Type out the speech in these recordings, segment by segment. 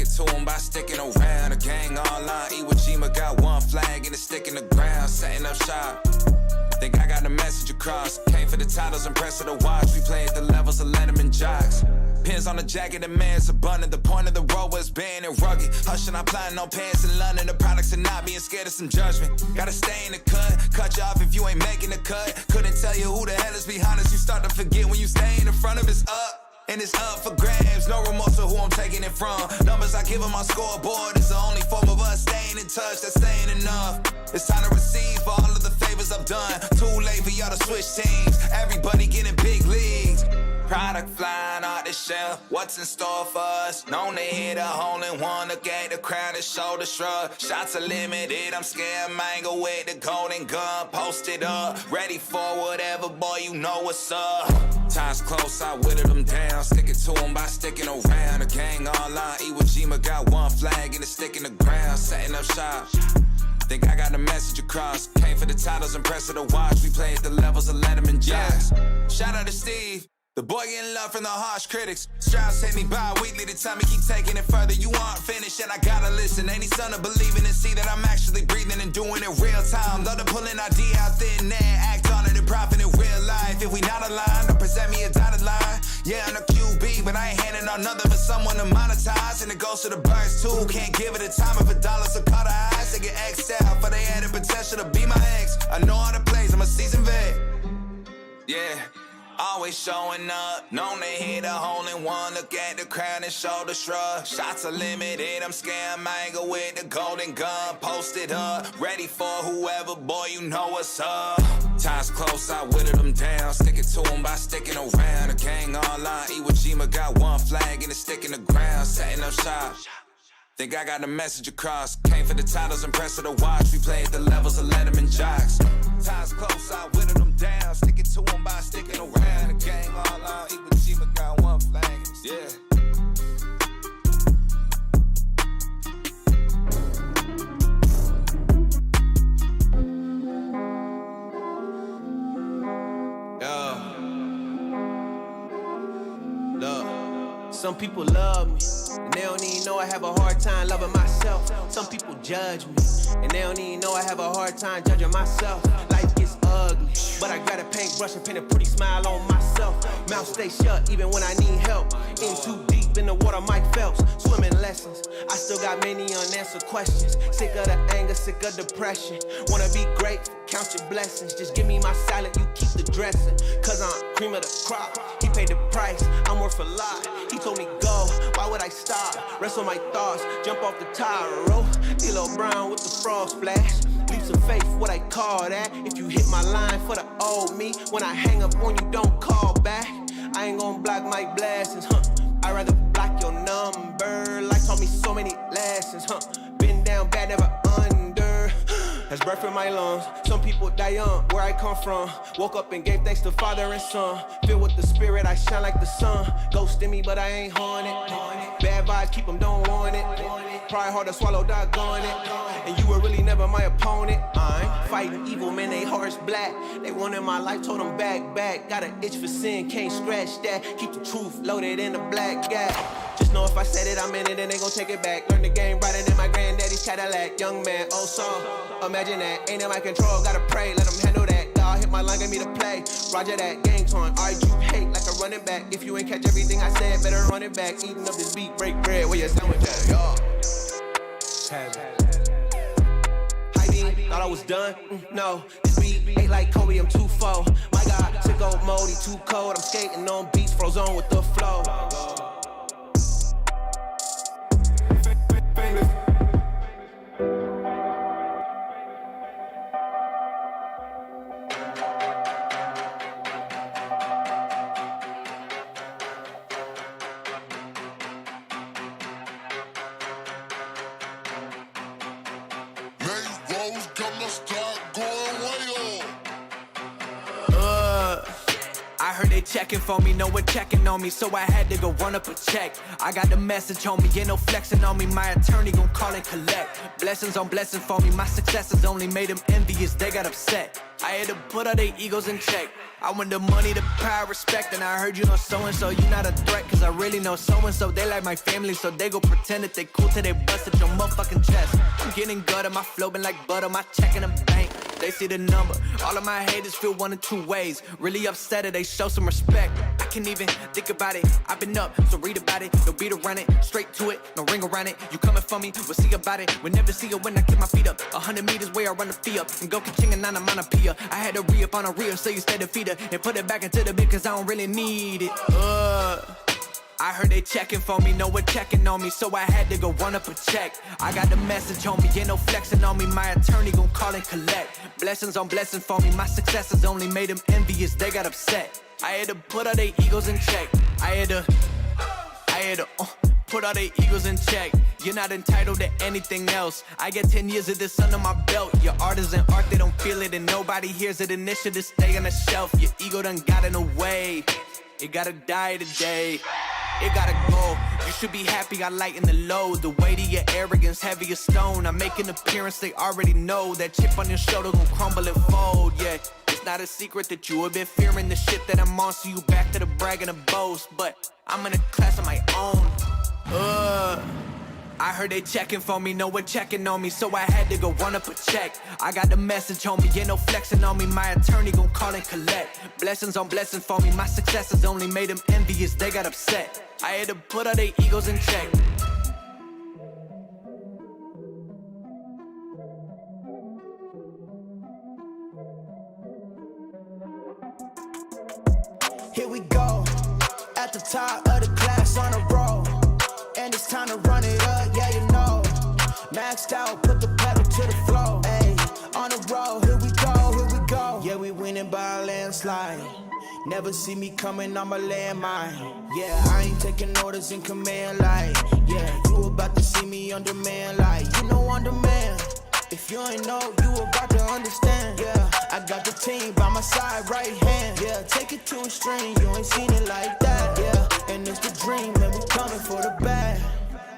it to him by sticking around. The gang online, Iwo Jima got one flag and it's sticking the ground, setting up shop. Think I got the message across. Came for the titles, impressed with the watch. We played the levels of Letterman jocks. Pins on the jacket, the man's abundant. The point of the road was being and rugged. Hushing, I'm planning on pants in London. The products are not being scared of some judgment. Gotta stay in the cut you off if you ain't making the cut. Couldn't tell you who the hell is behind us. You start to forget when you stay in the front of it's up. And it's up for grabs, no remorse for who I'm taking it from. Numbers I give on my scoreboard is the only form of us staying in touch, that's saying enough. It's time to receive for all of the favors I've done. Too late for y'all to switch teams, everybody getting big leagues. Product flying out the shelf, what's in store for us? Known to hit a hole in one, look at the crowd and shoulder shrug. Shots are limited, I'm scared mango with the golden gun. Posted up, ready for whatever, boy, you know what's up. Time's close, I whittled them down. Sticking to them by sticking around. The gang online, Iwo Jima got one flag and it's sticking the ground, setting up shop. Think I got the message across. Came for the titles, impressed with the watch. We played the levels of Letterman jocks. Shout out to Steve, the boy getting love from the harsh critics. Strauss hit me bi-weekly to tell me keep taking it further. You aren't finished and I gotta listen. Ain't he son of believing and see that I'm actually breathing and doing it real time. Love to pull an idea out thin air, act on it and profit in real life. If we not aligned, don't present me a dotted line. Yeah, I'm a QB, but I ain't handing on nothing for someone to monetize. And it goes to the birds too. Can't give it a time if a dollar's a cut of eyes. They get X'd out for they had the potential to be my ex. I know how to plays, I'm a seasoned vet. Yeah. Always showing up, known to hit a hole in one. Look at the crowd and shoulder shrug. Shots are limited, I'm scared mango with the golden gun. Posted up, ready for whoever, boy, you know what's up. Time's close, I whittled them down. Sticking to them by sticking around. The gang online, Iwo Jima got one flag and it's sticking the ground, setting up shop. Think I got the message across. Came for the titles, impressed with the watch. We played the levels of Letterman jocks. Time's close, I whittled them down. Sticking to them by sticking around. The gang all out, Iwo Jima got one flag. Yeah. Some people love me, and they don't even know I have a hard time loving myself. Some people judge me, and they don't even know I have a hard time judging myself. Life gets ugly, but I got a paintbrush and paint a pretty smile on myself. Mouth stay shut even when I need help. In too deep in the water, Mike Phelps. Swimming lessons, I still got many unanswered questions. Sick of the anger, sick of depression. Wanna be grateful, count your blessings. Just give me my salad, you keep the dressing. Cause I'm cream of the crop, he paid the price, I'm worth a lot. He told me go, why would I stop? Rest on my thoughts, jump off the tire rope. D'Lo Brown with the frog splash. Leaps of faith, what I call that. If you hit my line for the old me, when I hang up on you, don't call back. I ain't gon' block my blessings, I'd rather block your number. Life taught me so many lessons, Been down bad, never under. That's breath in my lungs. Some people die young, where I come from. Woke up and gave thanks to Father and Son. Filled with the Spirit, I shine like the sun. Ghost in me, but I ain't haunted. Bad vibes, keep them, don't want it. Pride hard to swallow, doggone it. And you were really never my opponent. I ain't fighting evil, man, they hearts black. They wanted my life, told them back. Got an itch for sin, can't scratch that. Keep the truth loaded in the black gap. Just know if I said it, I'm in it, and they gon' take it back. Learn the game brighter than my granddaddy's Cadillac. Young man, oh song, imagine that. Ain't in my control, gotta pray, let them handle that. God hit my line, get me to play. Roger that, game time, alright, you hate like a running back. If you ain't catch everything I said, better run it back. Eating up this beat, break bread, where your sandwich at, y'all? Thought I was done? No, this beat ain't like Kobe, I'm too full. My God, sick old mode, he too cold. I'm skating on beats, frozen with the flow. heard they checking for me, no one checking on me, so I had to go run up a check. I got the message on me, ain't no flexing on me, my attorney gon' call and collect. Blessings on blessings for me, my successes only made them envious, they got upset. I had to put all their egos in check. I want the money, the power, respect, and I heard you know so-and-so, you not a threat, cause I really know so-and-so, they like my family, so they go pretend that they cool till they bust at your motherfucking chest. I'm getting gutter, my flow been like butter, my check in the bank, they see the number. All of my haters feel one of two ways, really upset or they show some respect. I can't even think about it, I've been up, so read about it, no beat around it, straight to it, no ring around it. You coming for me, we'll see about it, we'll never see it when I keep my feet up. 100 meters where I run the fee up, and go king and nana mana pia. I had to re-up on a reel, so you stay defeated, and put it back into the bit, cause I don't really need it. I heard they checking for me, no one checking on me, so I had to go run up a check. I got the message on me, ain't no flexing on me, my attorney gon' call and collect. Blessings on blessings for me, my successes only made them envious, they got upset. I had to put all their egos in check. I had to put all their egos in check. You're not entitled to anything else. I get 10 years of this under my belt. Your art isn't art, they don't feel it, and nobody hears it. Initiative stay on the shelf. Your ego done got in the way. It gotta die today. It gotta go. You should be happy I lighten the load. The weight of your arrogance, heavy as stone. I make an appearance, they already know. That chip on your shoulder gon' crumble and fold, yeah. It's not a secret that you have been fearing the shit that I'm on, so you back to the brag and the boast. But I'm in a class of my own. I heard they checking for me, no one checking on me, so I had to go run up a check. I got the message on me, ain't no flexing on me, my attorney gon' call and collect. Blessings on blessings for me, my successes only made them envious, they got upset. I had to put all their egos in check. Here we go, at the top of the class on a roll. And it's time to run it up, yeah you know. Maxed out, put the pedal to the floor. Ayy, on the road, here we go, here we go. Yeah, we winning by a landslide. Never see me coming on my landmine. Yeah, I ain't taking orders in command like. Yeah, you about to see me on demand like. You know on demand. If you ain't know, you about to understand. Yeah, I got the team by my side, right hand. Yeah, take it to a string, you ain't seen it like that. Yeah, and it's the dream, and we coming for the bag.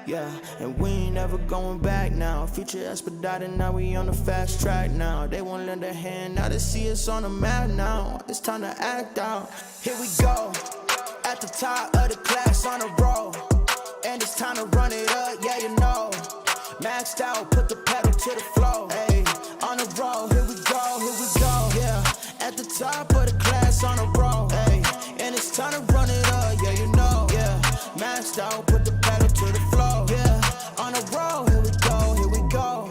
Yeah, and we ain't never going back now. Future expedited, now we on the fast track now. They won't lend a hand, now they see us on the map now. It's time to act out. Here we go, at the top of the class on a roll. And it's time to run it up, yeah you know. Maxed out, put the pedal to the floor. Ayy, on the road, here we go, yeah. At the top of the class on a roll. Ayy, and it's time to run it up, yeah you know. Yeah, maxed out, put the pedal to the floor. Yeah, on the road, here we go, here we go.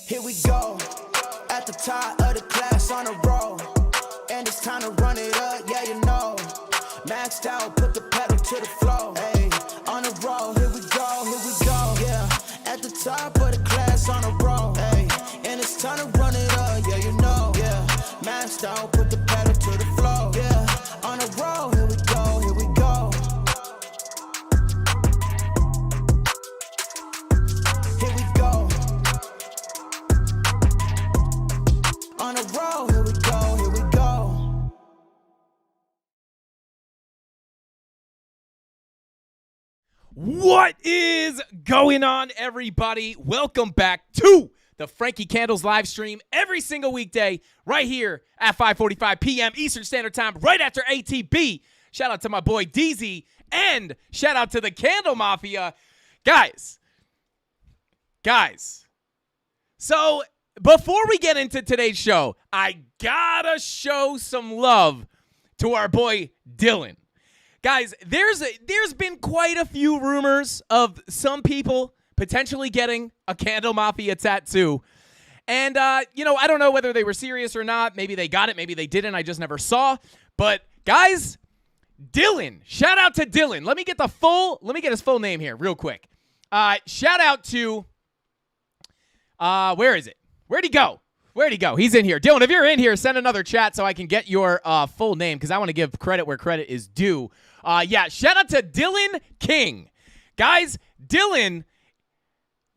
Here we go, at the top of the class on a roll. And it's time to run it up, yeah you know. Maxed out, put the pedal to the floor. Ayy, on the road, here we go, yeah. At the top of the class on a roll. Ayy, and it's time to run it up, yeah you know. Yeah, maxed out, put the pedal to the floor. Yeah, on the road, here we go, here we go. Here we go. On the road, here we go, here we go. What is going on, everybody? Welcome back to the Frankie Candles live stream every single weekday right here at 5:45 p.m. Eastern Standard Time, right after ATB. Shout out to my boy DZ and shout out to the CandleMafia. Guys. So before we get into today's show, I gotta show some love to our boy Dylan. Guys, there's been quite a few rumors of some people potentially getting a CandleMafia tattoo. And, I don't know whether they were serious or not. Maybe they got it. Maybe they didn't. I just never saw. But, guys, Dylan. Shout out to Dylan. Let me get his full name here real quick. Shout out to, where is it? Where'd he go? He's in here. Dylan, if you're in here, send another chat so I can get your full name because I want to give credit where credit is due. Shout out to Dylan King. Guys, Dylan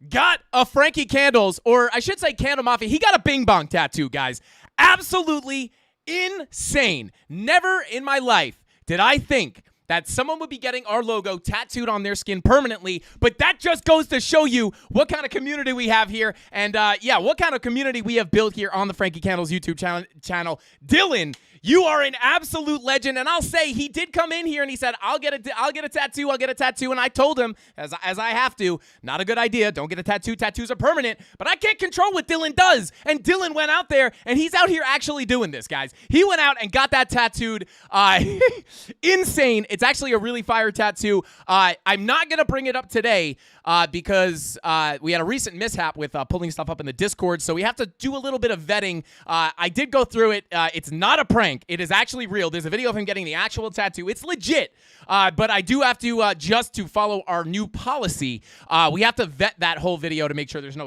got a Frankie Candles, or I should say CandleMafia. He got a Bing Bong tattoo, guys. Absolutely insane. Never in my life did I think that someone would be getting our logo tattooed on their skin permanently, but that just goes to show you what kind of community we have here, and what kind of community we have built here on the Frankie Candles YouTube channel. Dylan, you are an absolute legend, and I'll say he did come in here and he said, I'll get a tattoo, and I told him, as I have to, not a good idea, don't get a tattoo, tattoos are permanent, but I can't control what Dylan does, and Dylan went out there, and he's out here actually doing this, guys. He went out and got that tattooed. Insane. It's actually a really fire tattoo. I'm not going to bring it up today because we had a recent mishap with pulling stuff up in the Discord, so we have to do a little bit of vetting. I did go through it. It's not a prank. It is actually real. There's a video of him getting the actual tattoo. It's legit, but I do have to, just to follow our new policy, we have to vet that whole video to make sure there's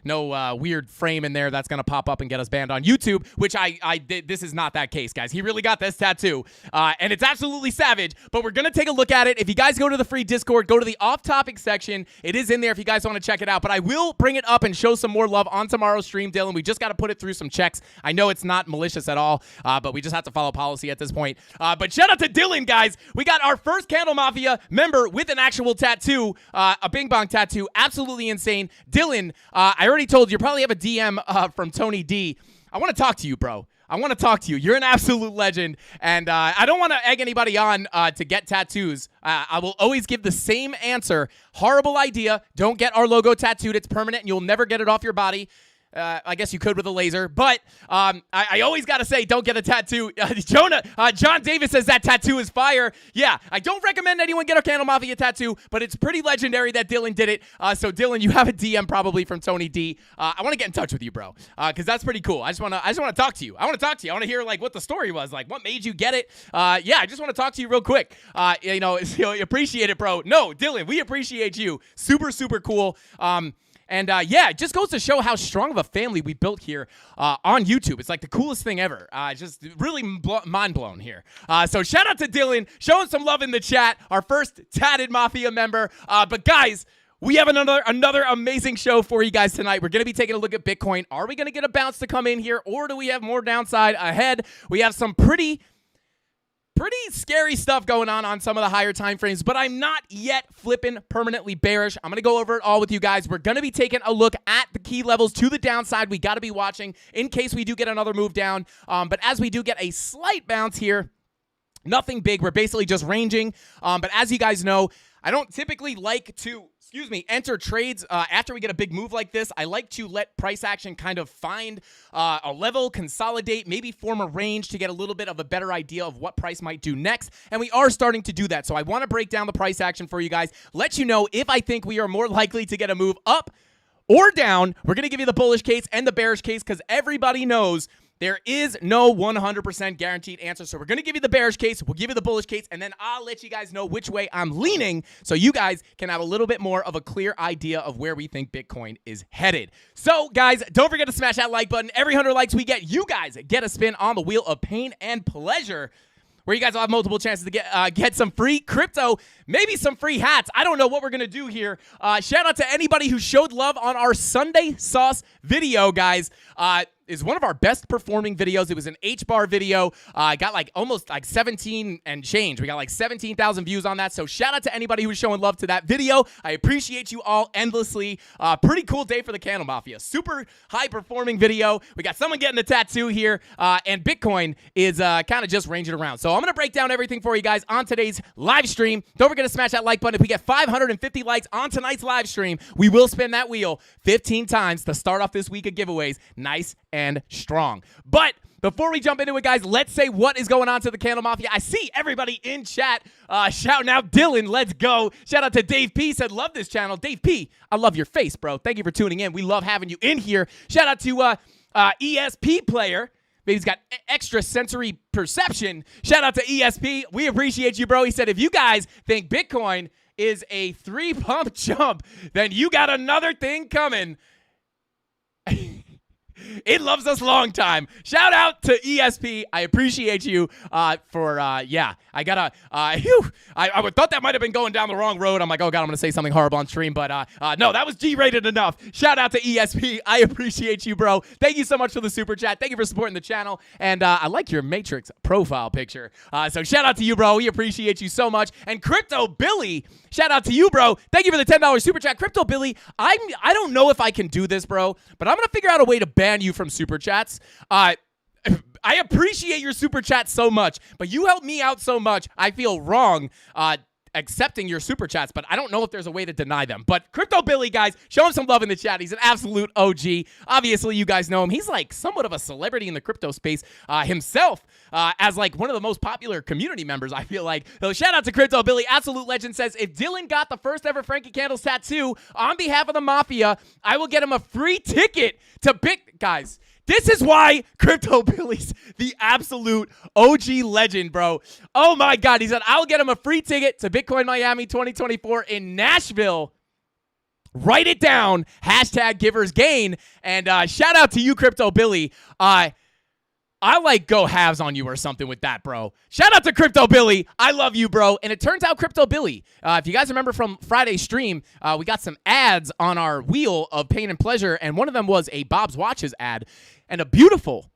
no weird frame in there that's going to pop up and get us banned on YouTube, which I did. This is not that case, guys. He really got this tattoo, and it's absolutely savage, but we're going to take a look at it. If you guys go to the free Discord, go to the off-topic section. It is in there if you guys want to check it out, but I will bring it up and show some more love on tomorrow's stream, Dylan. We just got to put it through some checks. I know it's not malicious at all, but we just have to follow policy at this point. But shout out to Dylan, guys. We got our first CandleMafia member with an actual tattoo, a Bing Bong tattoo. Absolutely insane. Dylan, I already told you, you probably have a DM from Tony D. I want to talk to you, bro. I want to talk to you. You're an absolute legend, and I don't want to egg anybody on to get tattoos. I will always give the same answer. Horrible idea. Don't get our logo tattooed. It's permanent, and you'll never get it off your body. I guess you could with a laser, but I always got to say, don't get a tattoo. John Davis says that tattoo is fire. Yeah, I don't recommend anyone get a CandleMafia tattoo, but it's pretty legendary that Dylan did it. So Dylan, you have a DM probably from Tony D. I want to get in touch with you, bro, because that's pretty cool. I just want to talk to you. I want to hear like what the story was, like what made you get it. I just want to talk to you real quick. Appreciate it, bro. No, Dylan, we appreciate you. Super, super cool. And it just goes to show how strong of a family we built here on YouTube. It's like the coolest thing ever. Just really mind blown here. So shout out to Dylan, showing some love in the chat, our first Tatted Mafia member. But guys, we have another amazing show for you guys tonight. We're going to be taking a look at Bitcoin. Are we going to get a bounce to come in here, or do we have more downside ahead? We have some pretty scary stuff going on some of the higher time frames, but I'm not yet flipping permanently bearish. I'm going to go over it all with you guys. We're going to be taking a look at the key levels to the downside. We got to be watching in case we do get another move down. But as we do get a slight bounce here, nothing big. We're basically just ranging. But as you guys know, I don't typically like to enter trades after we get a big move like this. I like to let price action kind of find a level, consolidate, maybe form a range to get a little bit of a better idea of what price might do next. And we are starting to do that. So I want to break down the price action for you guys, let you know if I think we are more likely to get a move up or down. We're going to give you the bullish case and the bearish case because everybody knows there is no 100% guaranteed answer. So we're going to give you the bearish case, we'll give you the bullish case, and then I'll let you guys know which way I'm leaning so you guys can have a little bit more of a clear idea of where we think Bitcoin is headed. So guys, don't forget to smash that like button. Every 100 likes we get, you guys get a spin on the wheel of pain and pleasure, where you guys will have multiple chances to get some free crypto, maybe some free hats. I don't know what we're going to do here. Shout out to anybody who showed love on our Sunday Sauce video, guys. Is one of our best performing videos. It was an H-bar video. Got like almost like 17 and change. We got like 17,000 views on that. So shout out to anybody who was showing love to that video. I appreciate you all endlessly. Pretty cool day for the CandleMafia. Super high performing video. We got someone getting a tattoo here. And Bitcoin is kind of just ranging around. So I'm going to break down everything for you guys on today's live stream. Don't forget to smash that like button. If we get 550 likes on tonight's live stream, we will spin that wheel 15 times to start off this week of giveaways. Nice and strong. But before we jump into it, guys, let's say what is going on to the Candle Mafia. I see everybody in chat shouting out Dylan. Let's go. Shout out to Dave P. Said, love this channel. Dave P., I love your face, bro. Thank you for tuning in. We love having you in here. Shout out to ESP Player. Maybe he's got extra sensory perception. Shout out to ESP. We appreciate you, bro. He said, if you guys think Bitcoin is a 3-pump jump, then you got another thing coming. It loves us long time. Shout out to ESP. I appreciate you I thought that might have been going down the wrong road. I'm like, oh God, I'm going to say something horrible on stream. But no, that was G-rated enough. Shout out to ESP. I appreciate you, bro. Thank you so much for the super chat. Thank you for supporting the channel. And I like your Matrix profile picture. So shout out to you, bro. We appreciate you so much. And Crypto Billy, shout out to you, bro. Thank you for the $10 super chat. Crypto Billy, I don't know if I can do this, bro, but I'm going to figure out a way to ban you from super chats. I appreciate your super chat so much, but you helped me out so much. I feel wrong accepting your super chats, but I don't know if there's a way to deny them. But Crypto Billy, guys, show him some love in the chat. He's an absolute OG. Obviously, you guys know him. He's like somewhat of a celebrity in the crypto space himself, as like one of the most popular community members, I feel like. So shout out to Crypto Billy. Absolute Legend says, if Dylan got the first ever Frankie Candles tattoo on behalf of the Mafia, I will get him a free ticket to guys. This is why Crypto Billy's the absolute OG legend, bro. Oh, my God. He said, I'll get him a free ticket to Bitcoin Miami 2024 in Nashville. Write it down. Hashtag Givers Gain. And shout out to you, Crypto Billy. I like go halves on you or something with that, bro. Shout out to Crypto Billy. I love you, bro. And it turns out Crypto Billy, if you guys remember from Friday's stream, we got some ads on our wheel of pain and pleasure, and one of them was a Bob's Watches ad. And a beautiful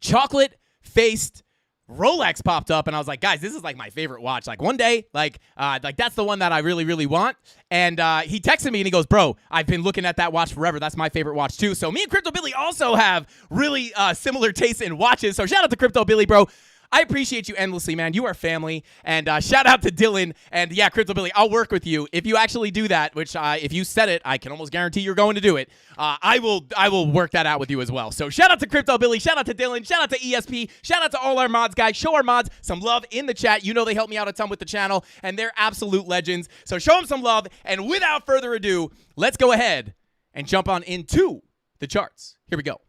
chocolate-faced Rolex popped up, and I was like, guys, this is like my favorite watch. Like one day, like that's the one that I really, really want. And he texted me and he goes, bro, I've been looking at that watch forever. That's my favorite watch too. So me and Crypto Billy also have really similar tastes in watches. So shout out to Crypto Billy, bro. I appreciate you endlessly, man. You are family. And shout out to Dylan. And yeah, Crypto Billy, I'll work with you. If you actually do that, which if you said it, I can almost guarantee you're going to do it. I will work that out with you as well. So shout out to Crypto Billy. Shout out to Dylan. Shout out to ESP. Shout out to all our mods, guys. Show our mods some love in the chat. You know they help me out a ton with the channel, and they're absolute legends. So show them some love. And without further ado, let's go ahead and jump on into the charts. Here we go.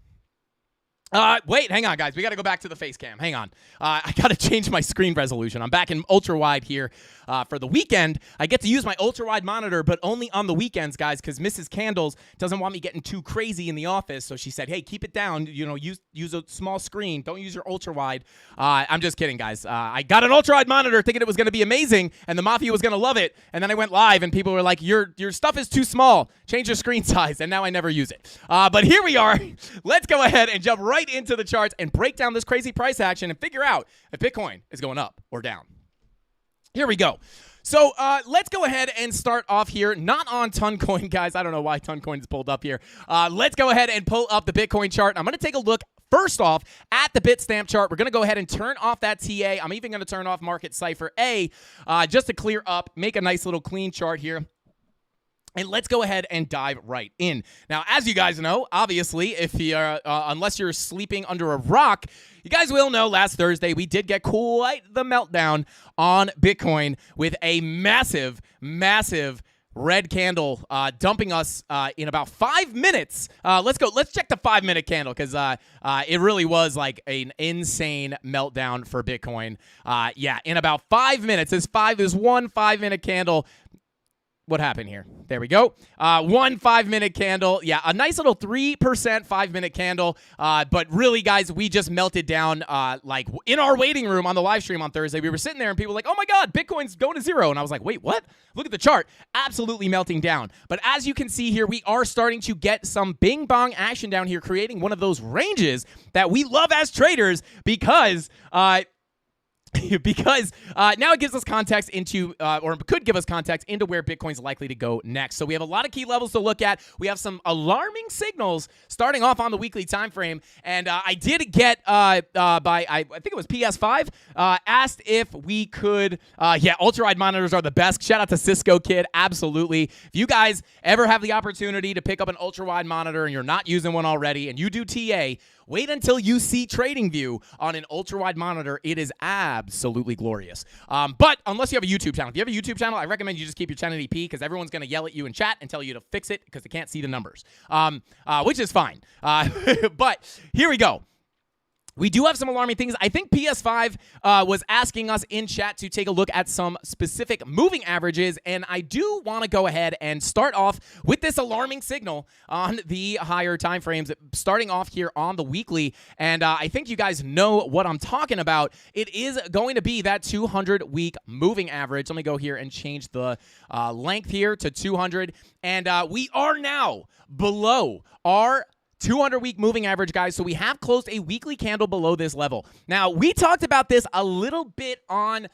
Wait, hang on, guys. We got to go back to the face cam. Hang on. I got to change my screen resolution. I'm back in ultra wide here for the weekend. I get to use my ultra wide monitor, but only on the weekends, guys, because Mrs. Candles doesn't want me getting too crazy in the office. So she said, hey, keep it down. You know, use a small screen. Don't use your ultra wide. I'm just kidding, guys. I got an ultra wide monitor thinking it was going to be amazing and the Mafia was going to love it. And then I went live and people were like, your stuff is too small. Change your screen size. And now I never use it. But here we are. Let's go ahead and jump right into the charts and break down this crazy price action and figure out if Bitcoin is going up or down. Here we go. So let's go ahead and start off here. Not on Toncoin, guys. I don't know why Toncoin is pulled up here. Let's go ahead and pull up the Bitcoin chart. I'm going to take a look first off at the Bitstamp chart. We're going to go ahead and turn off that TA. I'm even going to turn off Market Cipher A just to clear up, make a nice little clean chart here. And let's go ahead and dive right in. Now, as you guys know, obviously, if you're unless you're sleeping under a rock, you guys will know last Thursday we did get quite the meltdown on Bitcoin with a massive, massive red candle dumping us in about 5 minutes. Let's go. Let's check the 5-minute candle because it really was like an insane meltdown for Bitcoin. Yeah, in about 5 minutes. This 1 5-minute candle. What happened here? There we go. 1 5-minute candle. Yeah, a nice little 3% 5-minute candle. But really, guys, we just melted down like in our waiting room on the live stream on Thursday. We were sitting there and people were like, oh my God, Bitcoin's going to zero. And I was like, wait, what? Look at the chart. Absolutely melting down. But as you can see here, we are starting to get some bing bong action down here, creating one of those ranges that we love as traders because because now it gives us context into, or could give us context into where Bitcoin's likely to go next. So we have a lot of key levels to look at. We have some alarming signals starting off on the weekly time frame. And I did get, I think it was PS5, asked if we could, ultra-wide monitors are the best. Shout out to Cisco Kid. Absolutely. If you guys ever have the opportunity to pick up an ultra-wide monitor and you're not using one already and you do TA, Wait until you see TradingView on an ultra-wide monitor. It is absolutely glorious. But unless you have a YouTube channel. If you have a YouTube channel, I recommend you just keep your 1080p because everyone's going to yell at you in chat and tell you to fix it because they can't see the numbers, which is fine. But here we go. We do have some alarming things. I think PS5 was asking us in chat to take a look at some specific moving averages, and I do want to go ahead and start off with this alarming signal on the higher time frames, starting off here on the weekly, and I think you guys know what I'm talking about. It is going to be that 200-week moving average. Let me go here and change the length here to 200, and we are now below our 200-week moving average, guys. So we have closed a weekly candle below this level. Now, we talked about this a little bit on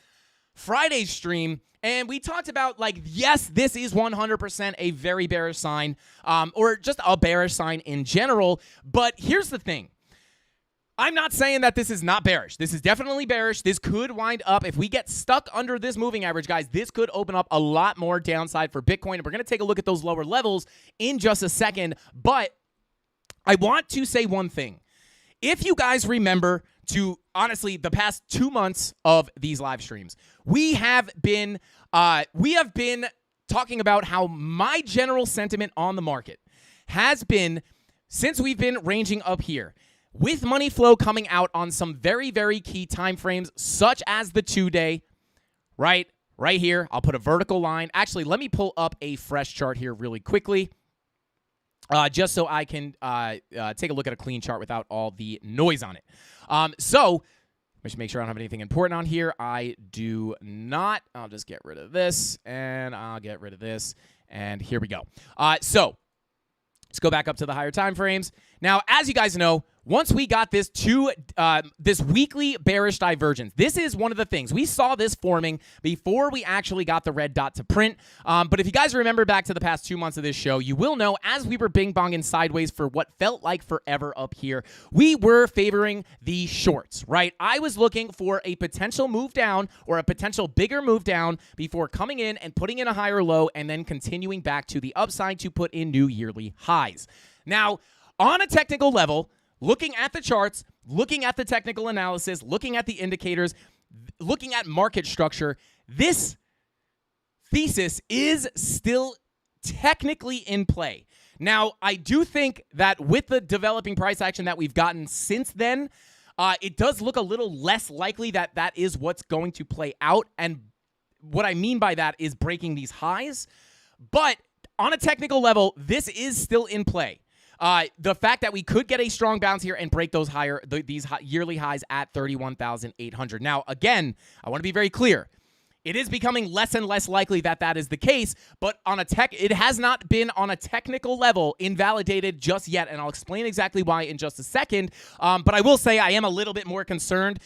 Friday's stream, and we talked about, like, yes, this is 100% a very bearish sign, or just a bearish sign in general. But here's the thing. I'm not saying that this is not bearish. This is definitely bearish. This could wind up, if we get stuck under this moving average, guys, this could open up a lot more downside for Bitcoin. And we're going to take a look at those lower levels in just a second. But I want to say one thing. If you guys remember to, honestly, the past 2 months of these live streams, we have been talking about how my general sentiment on the market has been, since we've been ranging up here, with money flow coming out on some very, very key time frames, such as the 2-day, right here. I'll put a vertical line. Actually, let me pull up a fresh chart here really quickly. Just so I can take a look at a clean chart without all the noise on it. So let's make sure I don't have anything important on here. I do not. I'll just get rid of this, and I'll get rid of this, and here we go. So let's go back up to the higher time frames. Now, as you guys know, once we got this this weekly bearish divergence, this is one of the things. We saw this forming before we actually got the red dot to print. But if you guys remember back to the past 2 months of this show, you will know as we were bing-bonging sideways for what felt like forever up here, we were favoring the shorts, right? I was looking for a potential move down or a potential bigger move down before coming in and putting in a higher low and then continuing back to the upside to put in new yearly highs. Now, on a technical level, looking at the charts, looking at the technical analysis, looking at the indicators, looking at market structure, this thesis is still technically in play. Now, I do think that with the developing price action that we've gotten since then, it does look a little less likely that that is what's going to play out. And what I mean by that is breaking these highs. But on a technical level, this is still in play. The fact that we could get a strong bounce here and break those these yearly highs at 31,800. Now, again, I want to be very clear. It is becoming less and less likely that that is the case, but it has not been on a technical level invalidated just yet, and I'll explain exactly why in just a second. But I will say I am a little bit more concerned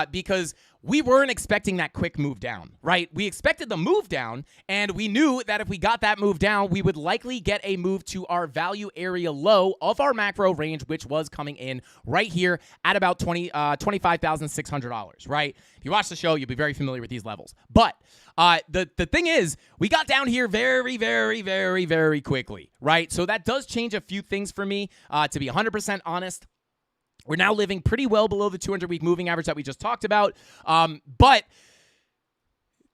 because we weren't expecting that quick move down, right? We expected the move down, and we knew that if we got that move down, we would likely get a move to our value area low of our macro range, which was coming in right here at about $25,600, right? If you watch the show, you'll be very familiar with these levels. But the thing is, we got down here very, very, very, very quickly, right? So that does change a few things for me, to be 100% honest. We're now living pretty well below the 200-week moving average that we just talked about. But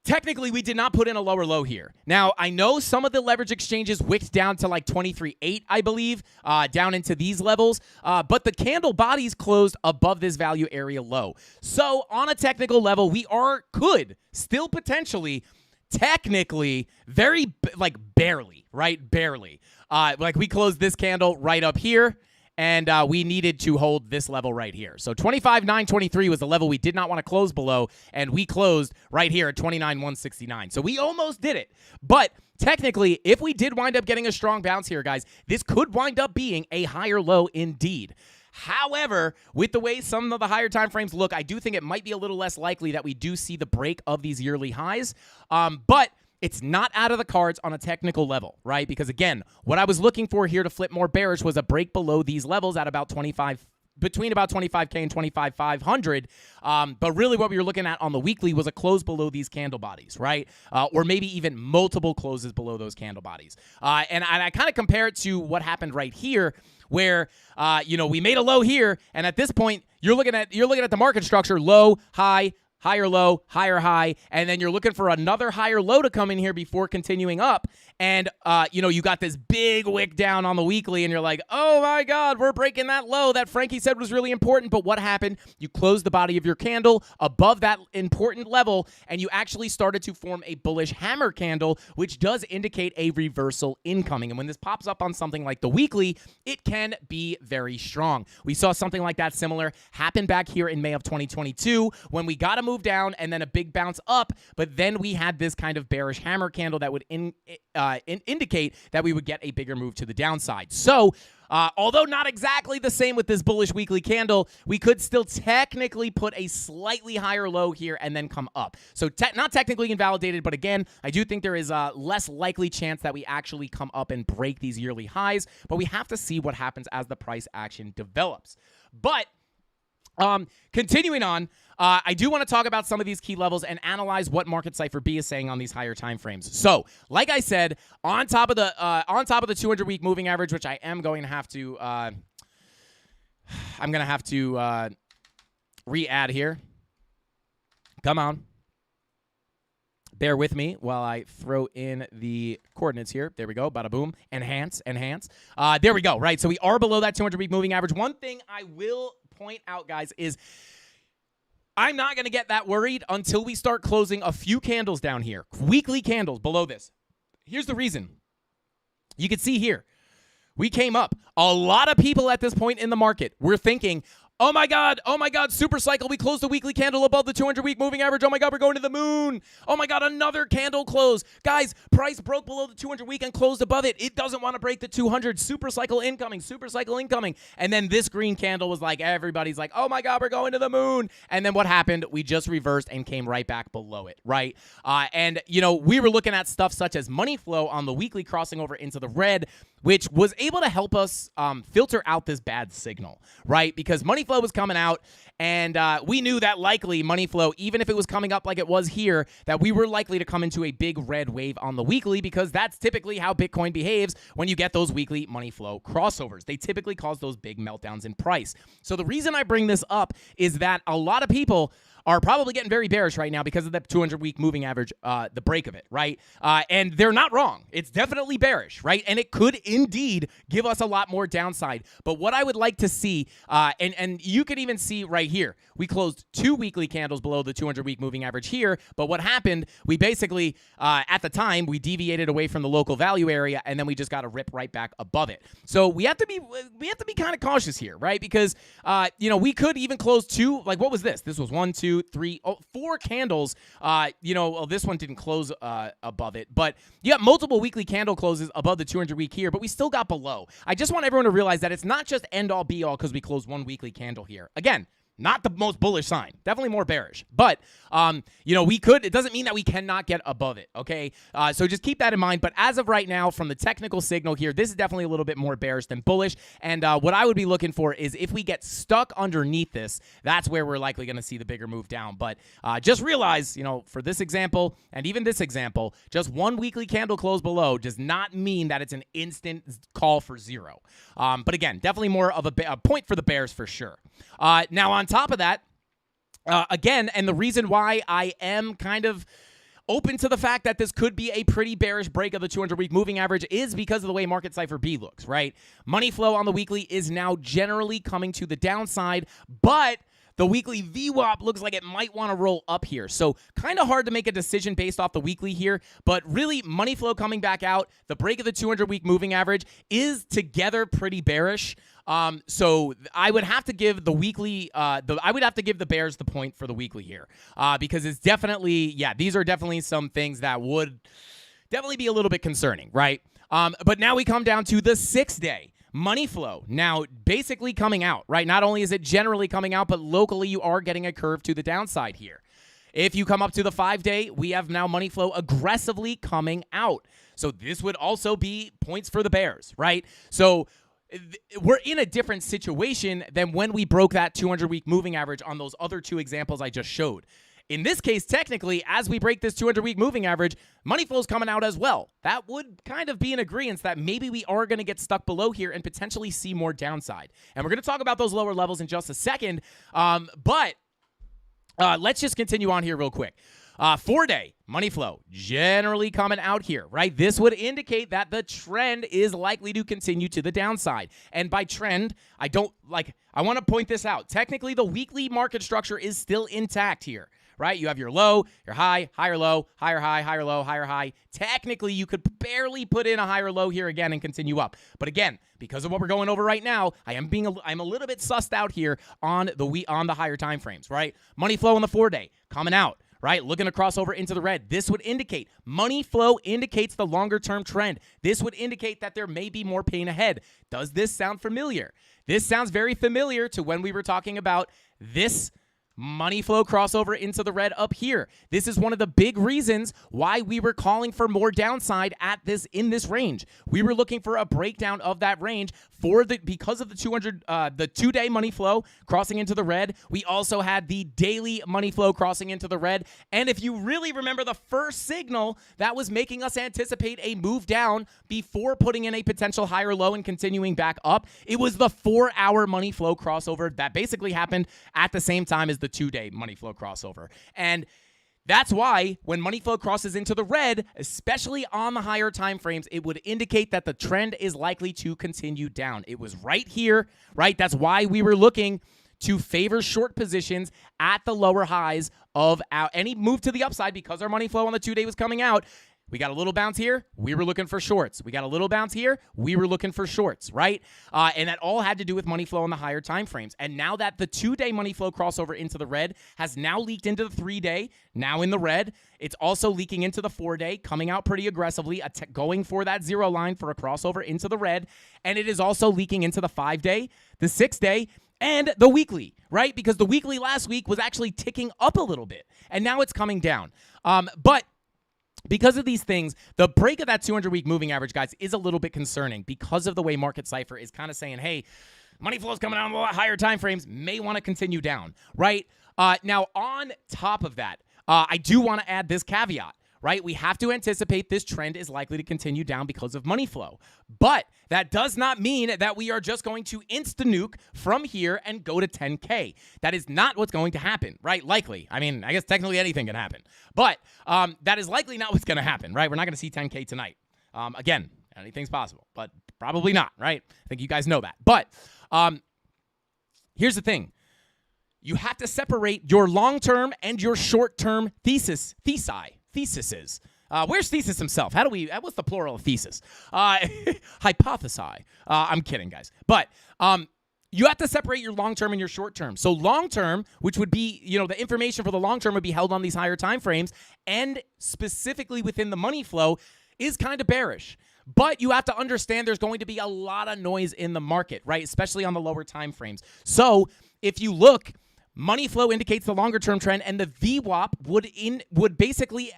technically, we did not put in a lower low here. Now, I know some of the leverage exchanges wicked down to like 23.8, I believe, down into these levels. But the candle bodies closed above this value area low. So on a technical level, we could still potentially, technically, barely, right? Barely. Like we closed this candle right up here. And we needed to hold this level right here. So 25,923 was the level we did not want to close below, and we closed right here at 29,169. So we almost did it. But technically, if we did wind up getting a strong bounce here, guys, this could wind up being a higher low indeed. However, with the way some of the higher time frames look, I do think it might be a little less likely that we do see the break of these yearly highs. But it's not out of the cards on a technical level, right? Because again, what I was looking for here to flip more bearish was a break below these levels at about 25 between about 25K and 25,500. But really what we were looking at on the weekly was a close below these candle bodies, right? Or maybe even multiple closes below those candle bodies. And I kind of compare it to what happened right here, where we made a low here, and at this point you're looking at the market structure: low, high, higher low, higher high, and then you're looking for another higher low to come in here before continuing up. And, you got this big wick down on the weekly, and you're like, oh my God, we're breaking that low that Frankie said was really important. But what happened? You closed the body of your candle above that important level, and you actually started to form a bullish hammer candle, which does indicate a reversal incoming. And when this pops up on something like the weekly, it can be very strong. We saw something like that similar happen back here in May of 2022 when we got a move down and then a big bounce up, but then we had this kind of bearish hammer candle that would indicate that we would get a bigger move to the downside. So although not exactly the same with this bullish weekly candle, we could still technically put a slightly higher low here and then come up. So not technically invalidated, but again, I do think there is a less likely chance that we actually come up and break these yearly highs, but we have to see what happens as the price action develops. But continuing on, I do want to talk about some of these key levels and analyze what Market Cipher B is saying on these higher time frames. So, like I said, on top of the 200-week moving average, which I am going to have to, re-add here. Come on. Bear with me while I throw in the coordinates here. There we go. Bada boom. Enhance. There we go. Right. So we are below that 200-week moving average. One thing I will point out, guys, is I'm not going to get that worried until we start closing a few candles down here. Weekly candles below this. Here's the reason. You can see here, we came up. A lot of people at this point in the market were thinking, oh my God, super cycle. We closed the weekly candle above the 200-week moving average. Oh my God, we're going to the moon. Oh my God, another candle close. Guys, price broke below the 200-week and closed above it. It doesn't want to break the 200. Super cycle incoming. And then this green candle was like, everybody's like, oh my God, we're going to the moon. And then what happened? We just reversed and came right back below it, right? We were looking at stuff such as money flow on the weekly crossing over into the red, which was able to help us filter out this bad signal, right? Because money flow was coming out, and we knew that likely money flow, even if it was coming up like it was here, that we were likely to come into a big red wave on the weekly, because that's typically how Bitcoin behaves when you get those weekly money flow crossovers. They typically cause those big meltdowns in price. So the reason I bring this up is that a lot of people are probably getting very bearish right now because of the 200-week moving average, the break of it, right? And they're not wrong. It's definitely bearish, right? And it could indeed give us a lot more downside. But what I would like to see, and you can even see right here, we closed 2 weekly candles below the 200-week moving average here. But what happened, we basically, at the time, we deviated away from the local value area, and then we just got to rip right back above it. So we have to be kind of cautious here, right? Because, we could even close 2, like what was this? This was 1, 2, 3, 4 candles. This one didn't close above it, but you got multiple weekly candle closes above the 200-week here, but we still got below. I just want everyone to realize that it's not just end-all be-all because we closed 1 weekly candle here. Again, not the most bullish sign. Definitely more bearish. But, it doesn't mean that we cannot get above it, okay? So just keep that in mind. But as of right now, from the technical signal here, this is definitely a little bit more bearish than bullish. And what I would be looking for is if we get stuck underneath this, that's where we're likely going to see the bigger move down. But just realize, for this example and even this example, just 1 weekly candle close below does not mean that it's an instant call for zero. But again, definitely more of a point for the bears for sure. Now, on top of that, again, and the reason why I am kind of open to the fact that this could be a pretty bearish break of the 200-week moving average is because of the way Market Cipher B looks, right? Money flow on the weekly is now generally coming to the downside, but the weekly VWAP looks like it might want to roll up here. So kind of hard to make a decision based off the weekly here, but really money flow coming back out, the break of the 200-week moving average is together pretty bearish. So I would have to give the weekly, I would have to give the bears the point for the weekly here, because it's definitely, these are definitely some things that would definitely be a little bit concerning, right? But now we come down to the 6-day. Money flow now basically coming out, right? Not only is it generally coming out, but locally you are getting a curve to the downside here. If you come up to the 5-day, we have now money flow aggressively coming out. So this would also be points for the bears, right? So we're in a different situation than when we broke that 200-week moving average on those other two examples I just showed. In this case, technically, as we break this 200-week moving average, money flow's coming out as well. That would kind of be an agreement that maybe we are going to get stuck below here and potentially see more downside. And we're going to talk about those lower levels in just a second, but let's just continue on here real quick. 4-day money flow generally coming out here, right? This would indicate that the trend is likely to continue to the downside. And by trend, I want to point this out. Technically, the weekly market structure is still intact here, right? You have your low, your high, higher low, higher high, higher low, higher high. Technically, you could barely put in a higher low here again and continue up. But again, because of what we're going over right now, I'm a little bit sussed out here on the higher time frames, right? Money flow on the 4-day coming out, right? Looking to cross over into the red. This would indicate money flow indicates the longer term trend. This would indicate that there may be more pain ahead. Does this sound familiar? This sounds very familiar to when we were talking about this money flow crossover into the red up here. This is one of the big reasons why we were calling for more downside in this range. We were looking for a breakdown of that range because of the 2-day money flow crossing into the red. We also had the daily money flow crossing into the red. And if you really remember the first signal that was making us anticipate a move down before putting in a potential higher low and continuing back up, it was the 4-hour money flow crossover that basically happened at the same time as the 2-day money flow crossover. And that's why when money flow crosses into the red, especially on the higher time frames, it would indicate that the trend is likely to continue down. It was right here, right? That's why we were looking to favor short positions at the lower highs of any move to the upside because our money flow on the 2-day was coming out. We got a little bounce here. We were looking for shorts. We got a little bounce here. We were looking for shorts, right? And that all had to do with money flow on the higher time frames. And now that the 2-day money flow crossover into the red has now leaked into the 3-day, now in the red, it's also leaking into the 4-day, coming out pretty aggressively, going for that 0 line for a crossover into the red. And it is also leaking into the 5-day, the 6-day, and the weekly, right? Because the weekly last week was actually ticking up a little bit. And now it's coming down. But because of these things, the break of that 200-week moving average, guys, is a little bit concerning because of the way Market Cypher is kind of saying, hey, money flow is coming out on a lot higher time frames, may want to continue down, right? Now, on top of that, I do want to add this caveat, right? We have to anticipate this trend is likely to continue down because of money flow. But that does not mean that we are just going to insta-nuke from here and go to 10K. That is not what's going to happen, right? Likely. I mean, I guess technically anything can happen. But that is likely not what's going to happen, right? We're not going to see 10K tonight. Again, anything's possible, but probably not, right? I think you guys know that. But here's the thing. You have to separate your long-term and your short-term theses. Where's thesis himself? What's the plural of thesis? Hypothesi. I'm kidding, guys. But you have to separate your long-term and your short-term. So long-term, which would be, the information for the long-term would be held on these higher time frames, and specifically within the money flow is kind of bearish. But you have to understand there's going to be a lot of noise in the market, right? Especially on the lower time frames. So if you look, money flow indicates the longer-term trend, and the VWAP would basically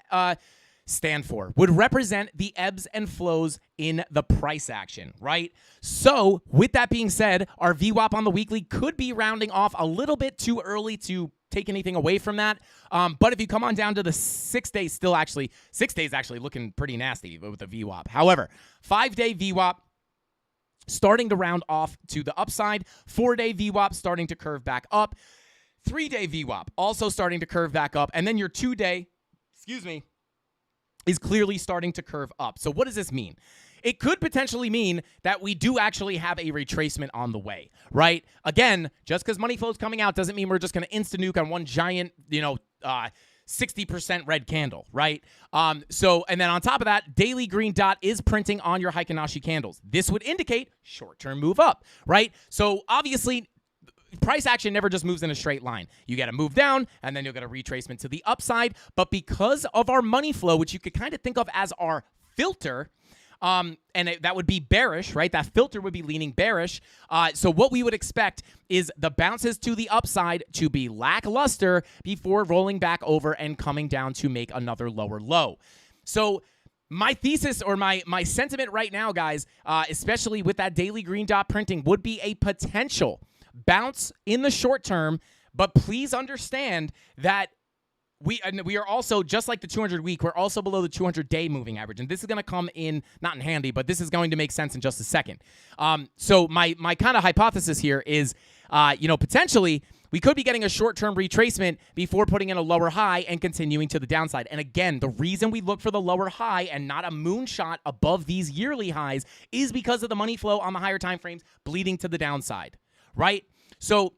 would represent the ebbs and flows in the price action, right? So with that being said, our VWAP on the weekly could be rounding off a little bit too early to take anything away from that. But if you come on down to the 6 days, 6 days actually looking pretty nasty with the VWAP. However, 5-day VWAP starting to round off to the upside, 4-day VWAP starting to curve back up, 3-day VWAP also starting to curve back up, and then your 2-day, is clearly starting to curve up. So what does this mean? It could potentially mean that we do actually have a retracement on the way, right? Again, just because money flow is coming out doesn't mean we're just going to insta-nuke on one giant, 60% red candle, right? And then on top of that, daily green dot is printing on your Heikin-Ashi candles. This would indicate short-term move up, right? So obviously, price action never just moves in a straight line. You get a move down, and then you'll get a retracement to the upside. But because of our money flow, which you could kind of think of as our filter, that would be bearish, right? That filter would be leaning bearish. So what we would expect is the bounces to the upside to be lackluster before rolling back over and coming down to make another lower low. So my thesis or my sentiment right now, guys, especially with that daily green dot printing, would be a potential bounce in the short term. But please understand that we are also, just like the 200-week, we're also below the 200-day moving average. And this is going to come in, not in handy, but this is going to make sense in just a second. So my kind of hypothesis here is, potentially we could be getting a short-term retracement before putting in a lower high and continuing to the downside. And again, the reason we look for the lower high and not a moonshot above these yearly highs is because of the money flow on the higher time frames bleeding to the downside, right? So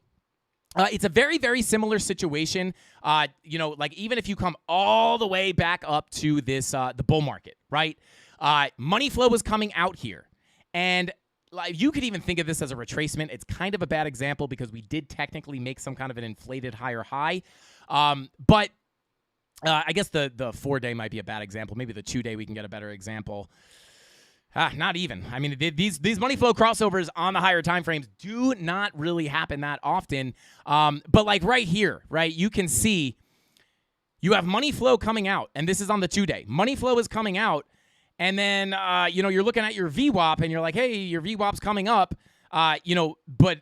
it's a very, very similar situation. Like even if you come all the way back up to this, the bull market, right? Money flow was coming out here. And like, you could even think of this as a retracement. It's kind of a bad example because we did technically make some kind of an inflated higher high. But I guess the 4-day might be a bad example. Maybe the 2-day we can get a better example. Not even. I mean, these money flow crossovers on the higher time frames do not really happen that often. But like right here, right, you can see you have money flow coming out, and this is on the 2-day. Money flow is coming out, and then you're looking at your VWAP, and you're like, hey, your VWAP's coming up, but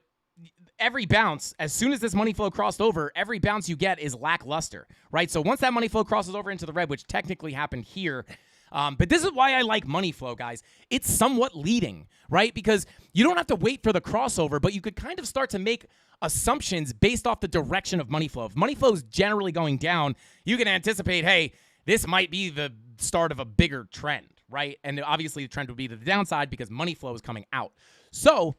every bounce, as soon as this money flow crossed over, every bounce you get is lackluster, right? So once that money flow crosses over into the red, which technically happened here. But this is why I like money flow, guys. It's somewhat leading, right? Because you don't have to wait for the crossover, but you could kind of start to make assumptions based off the direction of money flow. If money flow is generally going down, you can anticipate, hey, this might be the start of a bigger trend, right? And obviously the trend would be to the downside because money flow is coming out. So,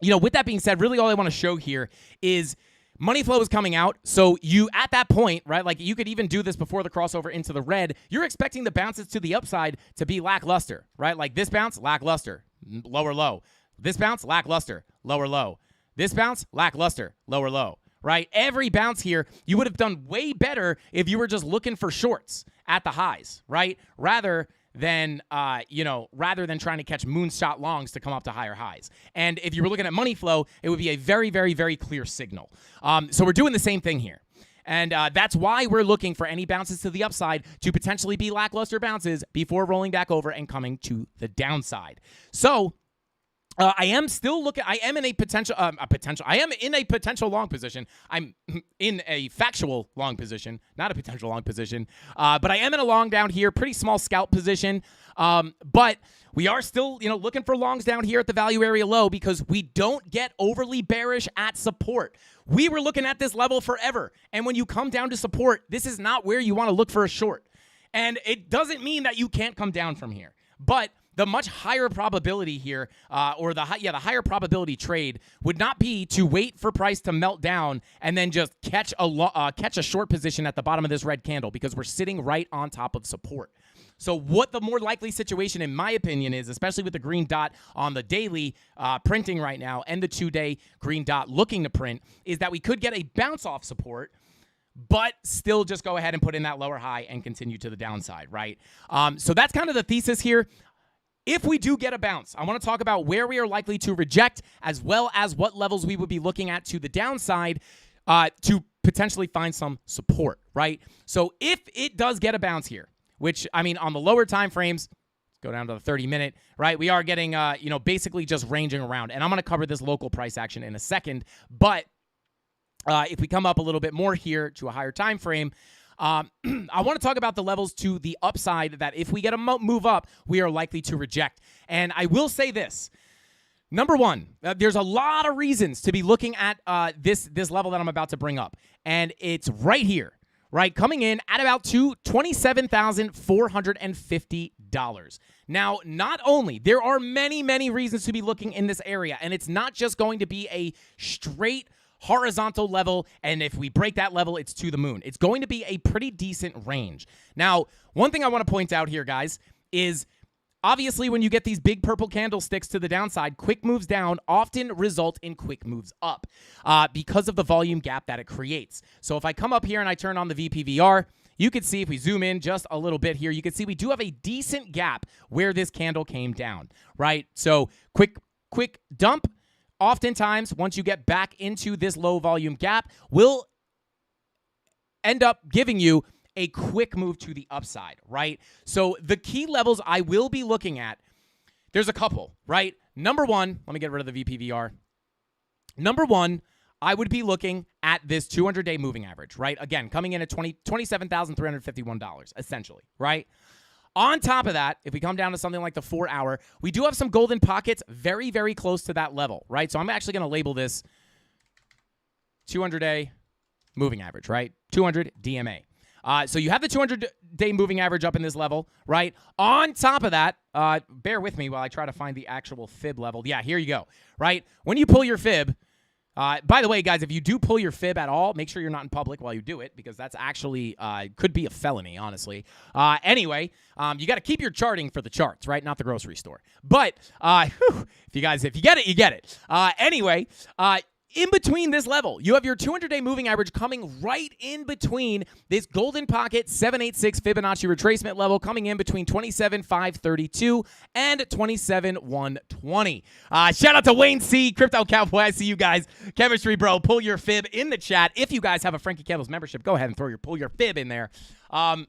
with that being said, really all I want to show here is money flow is coming out, so you, at that point, right, like you could even do this before the crossover into the red, you're expecting the bounces to the upside to be lackluster, right? Like this bounce, lackluster, lower low. This bounce, lackluster, lower low. This bounce, lackluster, lower low, right? Every bounce here, you would have done way better if you were just looking for shorts at the highs, right? Rather than trying to catch moonshot longs to come up to higher highs. And if you were looking at money flow, it would be a very, very, very clear signal. So we're doing the same thing here. And that's why we're looking for any bounces to the upside to potentially be lackluster bounces before rolling back over and coming to the downside. So I am still looking. I am in a potential. I am in a potential long position. I'm in a factual long position, not a potential long position. But I am in a long down here, pretty small scalp position. But we are still, looking for longs down here at the value area low because we don't get overly bearish at support. We were looking at this level forever, and when you come down to support, this is not where you want to look for a short. And it doesn't mean that you can't come down from here, but the much higher probability here, or the higher probability trade would not be to wait for price to melt down and then just catch a short position at the bottom of this red candle because we're sitting right on top of support. So what the more likely situation, in my opinion, is, especially with the green dot on the daily printing right now and the 2-day green dot looking to print, is that we could get a bounce off support, but still just go ahead and put in that lower high and continue to the downside, right? So that's kind of the thesis here. If we do get a bounce, I want to talk about where we are likely to reject, as well as what levels we would be looking at to the downside to potentially find some support, right? So if it does get a bounce here, which, I mean, on the lower time frames, let's go down to the 30-minute, right? We are getting, basically just ranging around. And I'm going to cover this local price action in a second. But if we come up a little bit more here to a higher time frame, I want to talk about the levels to the upside that if we get a move up, we are likely to reject. And I will say this. Number one, there's a lot of reasons to be looking at this level that I'm about to bring up. And it's right here, right? Coming in at about $27,450. Now, not only, there are many, many reasons to be looking in this area. And it's not just going to be a straight horizontal level, and if we break that level, it's to the moon. It's going to be a pretty decent range. Now, one thing I want to point out here, guys, is obviously when you get these big purple candlesticks to the downside, quick moves down often result in quick moves up because of the volume gap that it creates. So if I come up here and I turn on the VPVR, you can see if we zoom in just a little bit here, you can see we do have a decent gap where this candle came down, right? So quick dump. Oftentimes, once you get back into this low volume gap, will end up giving you a quick move to the upside, right? So the key levels I will be looking at, there's a couple, right? Number one, let me get rid of the VPVR. Number one, I would be looking at this 200-day moving average, right? Again, coming in at $27,351, essentially, right? On top of that, if we come down to something like the 4-hour, we do have some golden pockets very, very close to that level, right? So I'm actually going to label this 200-day moving average, right? 200 DMA. So you have the 200-day moving average up in this level, right? On top of that, bear with me while I try to find the actual fib level. Yeah, here you go, right? When you pull your fib, by the way, guys, if you do pull your fib at all, make sure you're not in public while you do it, because that's actually could be a felony, honestly. Anyway, you got to keep your charting for the charts, right? Not the grocery store. But if you get it, you get it. Anyway, in between this level, you have your 200-day moving average coming right in between this golden pocket 786 Fibonacci retracement level, coming in between 27,532 and 27,120. Shout out to Wayne C, Crypto Cowboy. I see you guys. Chemistry Bro, pull your fib in the chat. If you guys have a Frankie Candles membership, go ahead and pull your fib in there. But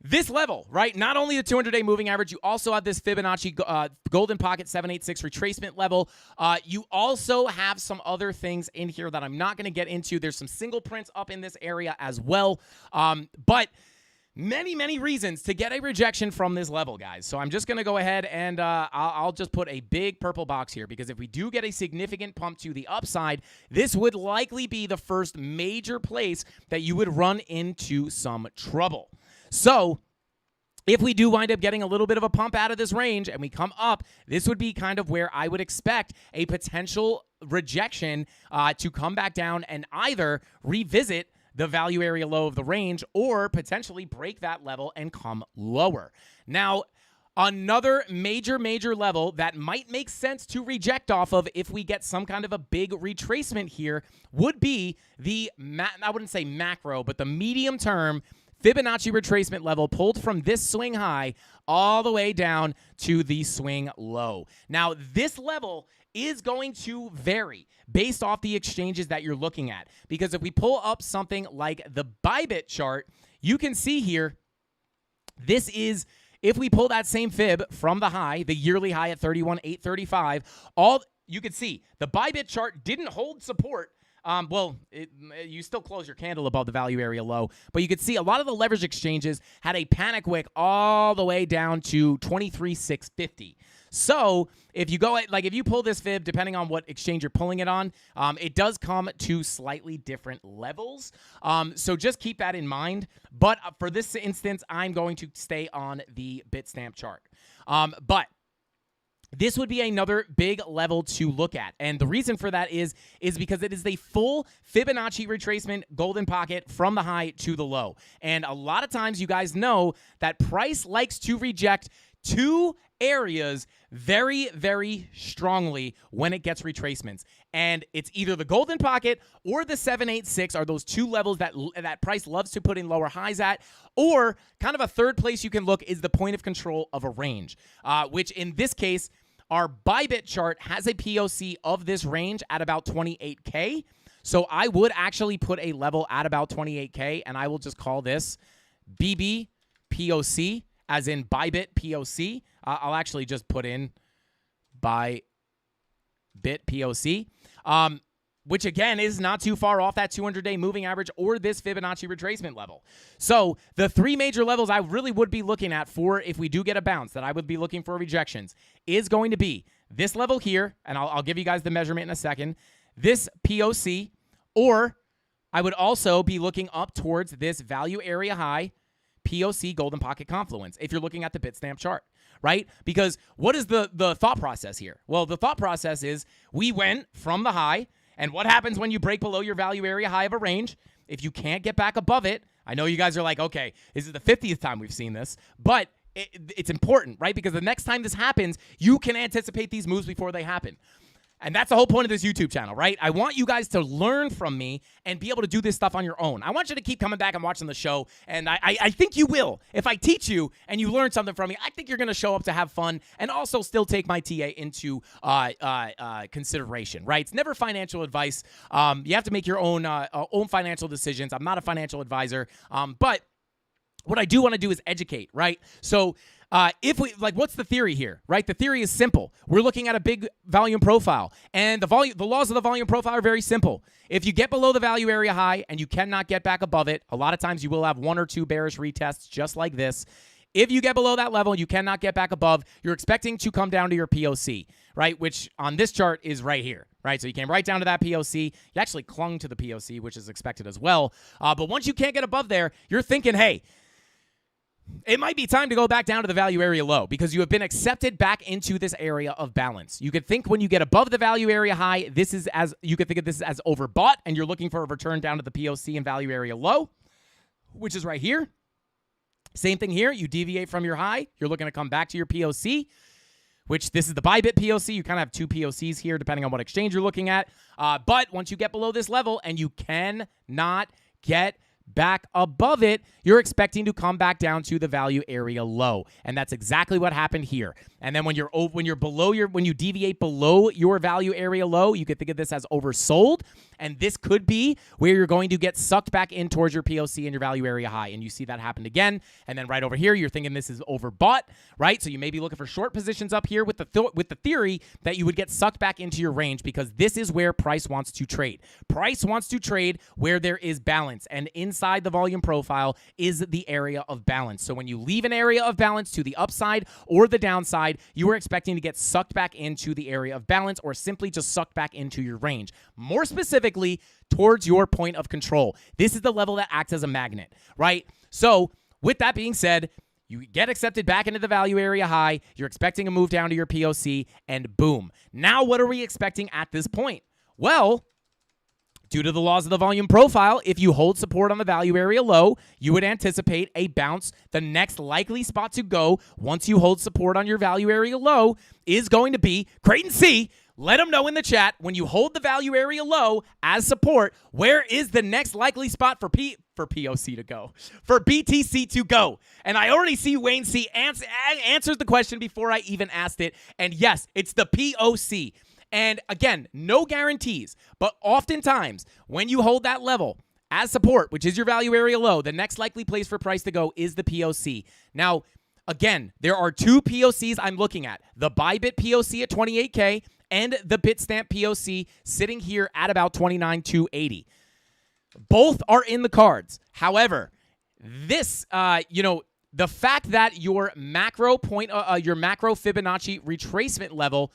this level, right? Not only the 200-day moving average, you also have this Fibonacci golden pocket 786 retracement level. You also have some other things in here that I'm not going to get into. There's some single prints up in this area as well. But many, many reasons to get a rejection from this level, guys. So I'm just going to go ahead and I'll just put a big purple box here, because if we do get a significant pump to the upside, this would likely be the first major place that you would run into some trouble. So if we do wind up getting a little bit of a pump out of this range and we come up, this would be kind of where I would expect a potential rejection to come back down and either revisit the value area low of the range or potentially break that level and come lower. Now, another major level that might make sense to reject off of if we get some kind of a big retracement here would be the, I wouldn't say macro, but the medium term Fibonacci retracement level pulled from this swing high all the way down to the swing low. Now, this level is going to vary based off the exchanges that you're looking at, because if we pull up something like the Bybit chart, you can see here, this is, if we pull that same fib from the high, the yearly high at 31,835, you can see the Bybit chart didn't hold support. You still close your candle above the value area low, but you could see a lot of the leverage exchanges had a panic wick all the way down to 23,650. So if you go if you pull this fib, depending on what exchange you're pulling it on, it does come to slightly different levels. So just keep that in mind. But for this instance, I'm going to stay on the Bitstamp chart. But this would be another big level to look at. And the reason for that is because it is the full Fibonacci retracement golden pocket from the high to the low. And a lot of times you guys know that price likes to reject two areas very, very strongly when it gets retracements. And it's either the golden pocket or the 786 are those two levels that price loves to put in lower highs at. Or kind of a third place you can look is the point of control of a range, which in this case, our Bybit chart has a POC of this range at about 28K. So I would actually put a level at about 28K, and I will just call this BB POC, as in Bybit POC. I'll actually just put in Bybit POC, which again is not too far off that 200-day moving average or this Fibonacci retracement level. So the three major levels I really would be looking at for if we do get a bounce that I would be looking for rejections is going to be this level here, and I'll give you guys the measurement in a second, this POC, or I would also be looking up towards this value area high POC golden pocket confluence if you're looking at the Bitstamp chart, right? Because what is the thought process here? Well, the thought process is we went from the high, and what happens when you break below your value area high of a range? If you can't get back above it, I know you guys are like, okay, this is the 50th time we've seen this, but it's important, right? Because the next time this happens, you can anticipate these moves before they happen. And that's the whole point of this YouTube channel, right? I want you guys to learn from me and be able to do this stuff on your own. I want you to keep coming back and watching the show, and I think you will. If I teach you and you learn something from me, I think you're going to show up to have fun and also still take my TA into consideration, right? It's never financial advice. You have to make your own financial decisions. I'm not a financial advisor, but what I do want to do is educate, right? So if we what's the theory here, right? The theory is simple. We're looking at a big volume profile, and the laws of the volume profile are very simple. If you get below the value area high and you cannot get back above it, a lot of times you will have 1 or 2 bearish retests just like this. If you get below that level and you cannot get back above, you're expecting to come down to your POC, right? Which on this chart is right here, right? So you came right down to that POC. You actually clung to the POC, which is expected as well. But once you can't get above there, you're thinking, hey, it might be time to go back down to the value area low because you have been accepted back into this area of balance. You could think when you get above the value area high, you could think of this as overbought, and you're looking for a return down to the POC and value area low, which is right here. Same thing here. You deviate from your high. You're looking to come back to your POC, which this is the Bybit POC. You kind of have 2 POCs here depending on what exchange you're looking at. But once you get below this level and you cannot get back above it, you're expecting to come back down to the value area low, and that's exactly what happened here. And then when you deviate below your value area low, you could think of this as oversold, and this could be where you're going to get sucked back in towards your POC and your value area high, and you see that happened again. And then right over here, you're thinking this is overbought, right? So you may be looking for short positions up here with the theory that you would get sucked back into your range because this is where price wants to trade. Price wants to trade where there is balance, and inside the volume profile is the area of balance. So when you leave an area of balance to the upside or the downside, you are expecting to get sucked back into the area of balance or simply just sucked back into your range. More specifically, towards your point of control. This is the level that acts as a magnet, right? So with that being said, you get accepted back into the value area high, you're expecting a move down to your POC, and boom. Now what are we expecting at this point? Well, due to the laws of the volume profile, if you hold support on the value area low, you would anticipate a bounce. The next likely spot to go once you hold support on your value area low is going to be Creighton C. Let them know in the chat, when you hold the value area low as support, where is the next likely spot for POC to go, for BTC to go? And I already see Wayne C. answers the question before I even asked it. And yes, it's the POC. And again, no guarantees, but oftentimes when you hold that level as support, which is your value area low, the next likely place for price to go is the POC. Now, again, there are 2 POCs I'm looking at, the Bybit POC at 28K and the Bitstamp POC sitting here at about 29,280. Both are in the cards. However, this, the fact that your macro Fibonacci retracement level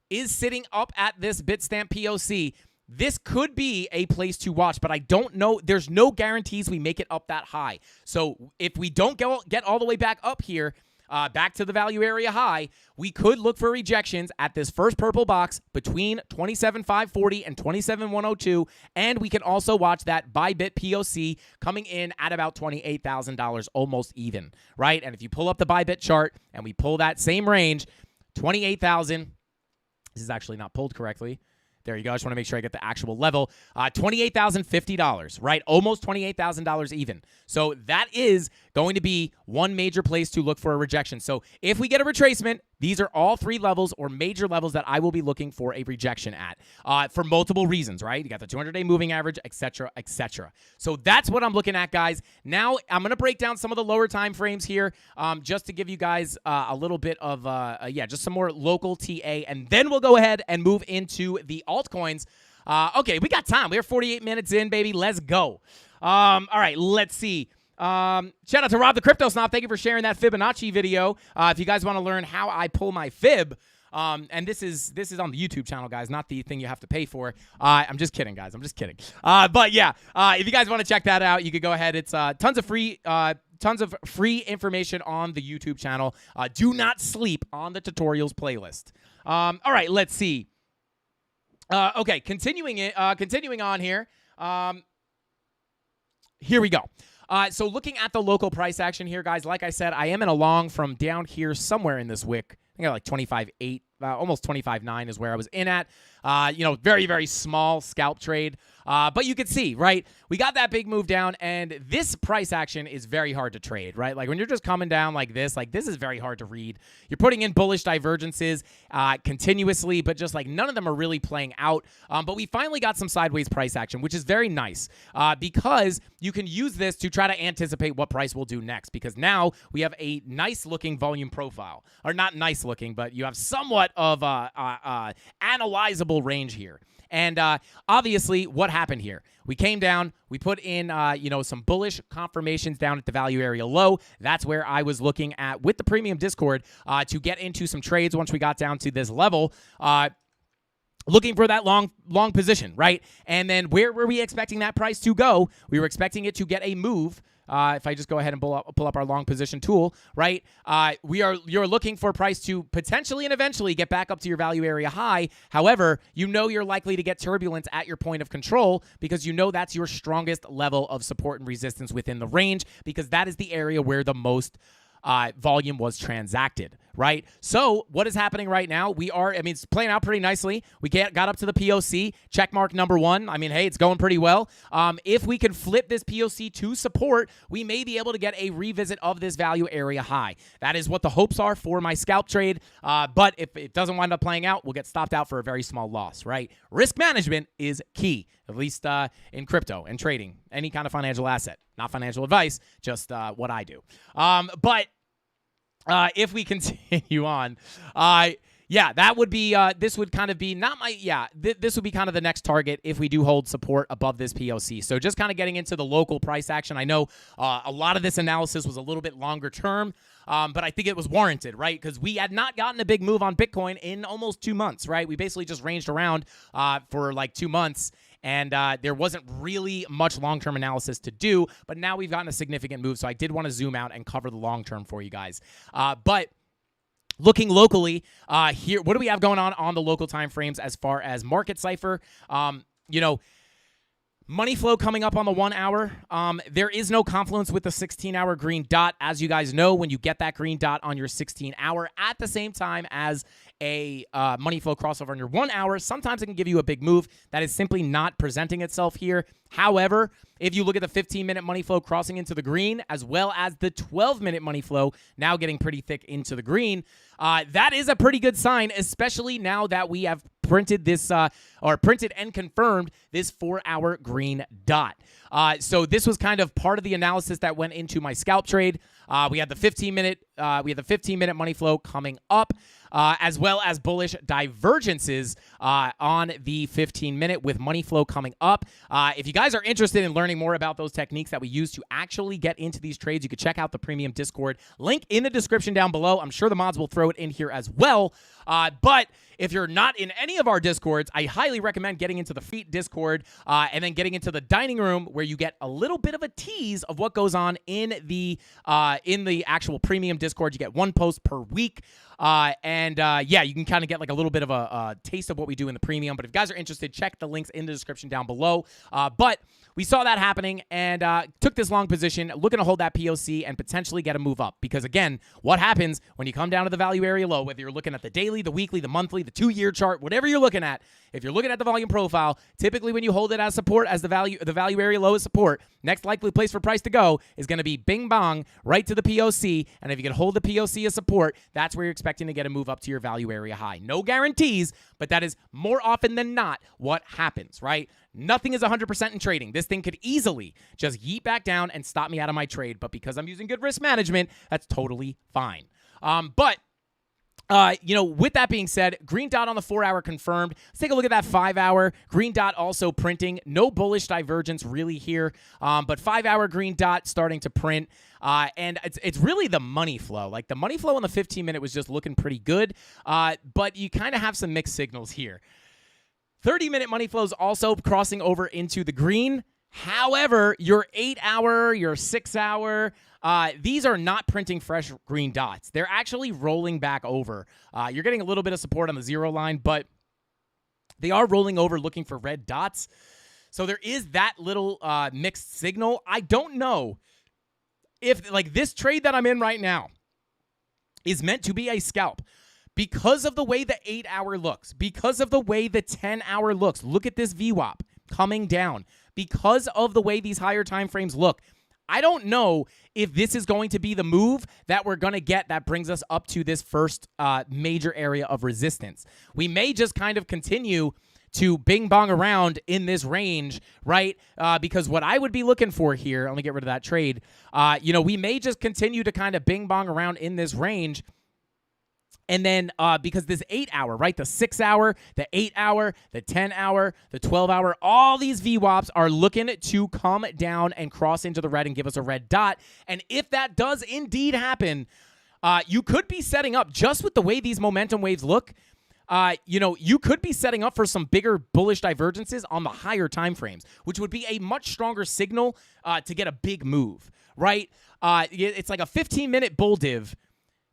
is sitting up at this Bitstamp POC, this could be a place to watch, but I don't know. There's no guarantees we make it up that high. So if we don't get all the way back up here, back to the value area high, we could look for rejections at this first purple box between 27,540 and 27,102, and we can also watch that Bybit POC coming in at about $28,000, almost even, right? And if you pull up the Bybit chart and we pull that same range, 28,000. This is actually not pulled correctly. There you go. I just want to make sure I get the actual level. $28,050, right? Almost $28,000 even. So that is going to be one major place to look for a rejection. So if we get a retracement, these are all 3 levels or major levels that I will be looking for a rejection at for multiple reasons, right? You got the 200-day moving average, et cetera, et cetera. So that's what I'm looking at, guys. Now I'm going to break down some of the lower time frames here just to give you guys a little bit of, just some more local TA, and then we'll go ahead and move into the altcoins. Okay, we got time. We're 48 minutes in, baby. Let's go. All right, let's see. Shout out to Rob the Crypto Snob. Thank you for sharing that Fibonacci video. If you guys want to learn how I pull my fib, and this is on the YouTube channel, guys, not the thing you have to pay for. I'm just kidding, guys. I'm just kidding. But yeah, if you guys want to check that out, you could go ahead. It's tons of free information on the YouTube channel. Do not sleep on the tutorials playlist. All right, let's see. Okay, continuing on here. Here we go. So looking at the local price action here, guys, like I said, I am in a long from down here somewhere in this wick. I think I got like 25.8 almost 25.9 is where I was in at. Very, very small scalp trade. But you can see, right? We got that big move down, and this price action is very hard to trade, right? Like when you're just coming down like this is very hard to read. You're putting in bullish divergences continuously, but just like none of them are really playing out. But we finally got some sideways price action, which is very nice because you can use this to try to anticipate what price will do next, because now we have a nice looking volume profile, or not nice looking, but you have somewhat of analyzable range here. And obviously, what happened here? We came down, we put in, some bullish confirmations down at the value area low. That's where I was looking at with the premium Discord to get into some trades once we got down to this level. Looking for that long position, right? And then where were we expecting that price to go? We were expecting it to get a move. If I just go ahead and pull up our long position tool, right? You're looking for price to potentially and eventually get back up to your value area high. However, you're likely to get turbulence at your point of control because that's your strongest level of support and resistance within the range, because that is the area where the most volume was transacted, right? So what is happening right now? It's playing out pretty nicely. We got up to the POC, check mark number 1. Hey, it's going pretty well. If we can flip this POC to support, we may be able to get a revisit of this value area high. That is what the hopes are for my scalp trade. But if it doesn't wind up playing out, we'll get stopped out for a very small loss, right? Risk management is key, at least in crypto and trading, any kind of financial asset. Not financial advice, just what I do. But if we continue on, that would be, this would kind of be this would be kind of the next target if we do hold support above this POC. So just kind of getting into the local price action. I know a lot of this analysis was a little bit longer term, but I think it was warranted, right? Because we had not gotten a big move on Bitcoin in almost 2 months, right? We basically just ranged around for like 2 months. And there wasn't really much long-term analysis to do, but now we've gotten a significant move, so I did want to zoom out and cover the long-term for you guys. But looking locally, here, what do we have going on the local time frames as far as market cipher? Money flow coming up on the 1 hour. There is no confluence with the 16-hour green dot. As you guys know, when you get that green dot on your 16-hour at the same time as a money flow crossover on your 1 hour, sometimes it can give you a big move. That is simply not presenting itself here. However, if you look at the 15-minute money flow crossing into the green, as well as the 12-minute money flow now getting pretty thick into the green, that is a pretty good sign, especially now that we have printed this printed and confirmed this 4-hour green dot. So this was kind of part of the analysis that went into my scalp trade. We had the 15-minute money flow coming up, as well as bullish divergences on the 15-minute with money flow coming up. If you guys are interested in learning more about those techniques that we use to actually get into these trades, you can check out the premium Discord. Link in the description down below. I'm sure the mods will throw it in here as well. But if you're not in any of our Discords, I highly recommend getting into the free Discord and then getting into the dining room, where you get a little bit of a tease of what goes on in the actual premium Discord. You get 1 post per week. You can kind of get like a little bit of a taste of what we do in the premium. But if you guys are interested, check the links in the description down below. But we saw that happening and took this long position, looking to hold that POC and potentially get a move up. Because again, what happens when you come down to the value area low, whether you're looking at the daily, the weekly, the monthly, the 2-year chart, whatever you're looking at, if you're looking at the volume profile, typically when you hold it as support, as the value area low is support, next likely place for price to go is going to be bing bong right to the POC. And if you can hold the POC as support, that's where you're expecting to get a move up to your value area high. No guarantees, but that is more often than not what happens, right? Nothing is 100% in trading. This thing could easily just yeet back down and stop me out of my trade. But because I'm using good risk management, that's totally fine. With that being said, green dot on the 4-hour confirmed. Let's take a look at that 5-hour. Green dot also printing. No bullish divergence really here, but 5-hour green dot starting to print. And it's really the money flow. Like the money flow on the 15-minute was just looking pretty good, but you kind of have some mixed signals here. 30-minute money flows also crossing over into the green. However, your 8-hour, your 6-hour, these are not printing fresh green dots. They're actually rolling back over. You're getting a little bit of support on the 0 line, but they are rolling over looking for red dots. So there is that little mixed signal. I don't know if, like, this trade that I'm in right now is meant to be a scalp. because of the way the 8-hour looks, because of the way the 10-hour looks, look at this VWAP coming down. Because of the way these higher time frames look, I don't know if this is going to be the move that we're going to get that brings us up to this first major area of resistance. We may just kind of continue to bing bong around in this range, right? Because what I would be looking for here, let me get rid of that trade. We may just continue to kind of bing bong around in this range. And then because this 8-hour, right, the 6-hour, the 8-hour, the 10-hour, the 12-hour, all these VWAPs are looking to come down and cross into the red and give us a red dot. And if that does indeed happen, you could be setting up, just with the way these momentum waves look, you could be setting up for some bigger bullish divergences on the higher time frames, which would be a much stronger signal to get a big move, right? It's like a 15-minute bull div.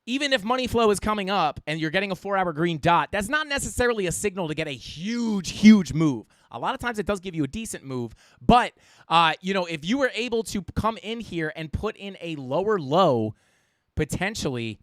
Even if money flow is coming up and you're getting a 4-hour green dot, that's not necessarily a signal to get a huge, huge move. A lot of times it does give you a decent move, but, if you were able to come in here and put in a lower low, potentially,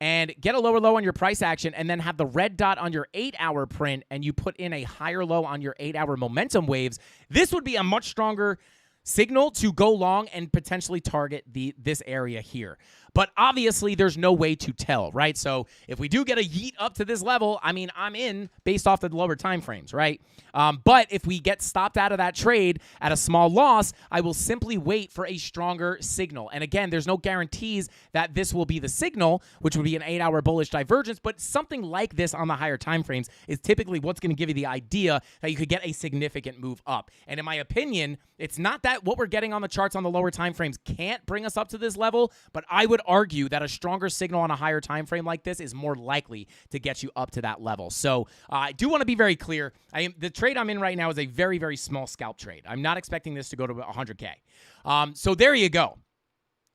and get a lower low on your price action and then have the red dot on your 8-hour print and you put in a higher low on your 8-hour momentum waves, this would be a much stronger signal to go long and potentially target this area here. But obviously, there's no way to tell, right? So if we do get a yeet up to this level, I mean, I'm in based off the lower time frames, right? But if we get stopped out of that trade at a small loss, I will simply wait for a stronger signal. And again, there's no guarantees that this will be the signal, which would be an 8-hour bullish divergence, but something like this on the higher time frames is typically what's going to give you the idea that you could get a significant move up. And in my opinion, it's not that what we're getting on the charts on the lower time frames can't bring us up to this level, but I would argue that a stronger signal on a higher time frame like this is more likely to get you up to that level. So I do want to be very clear. The trade I'm in right now is a very, very small scalp trade. I'm not expecting this to go to 100K. So there you go.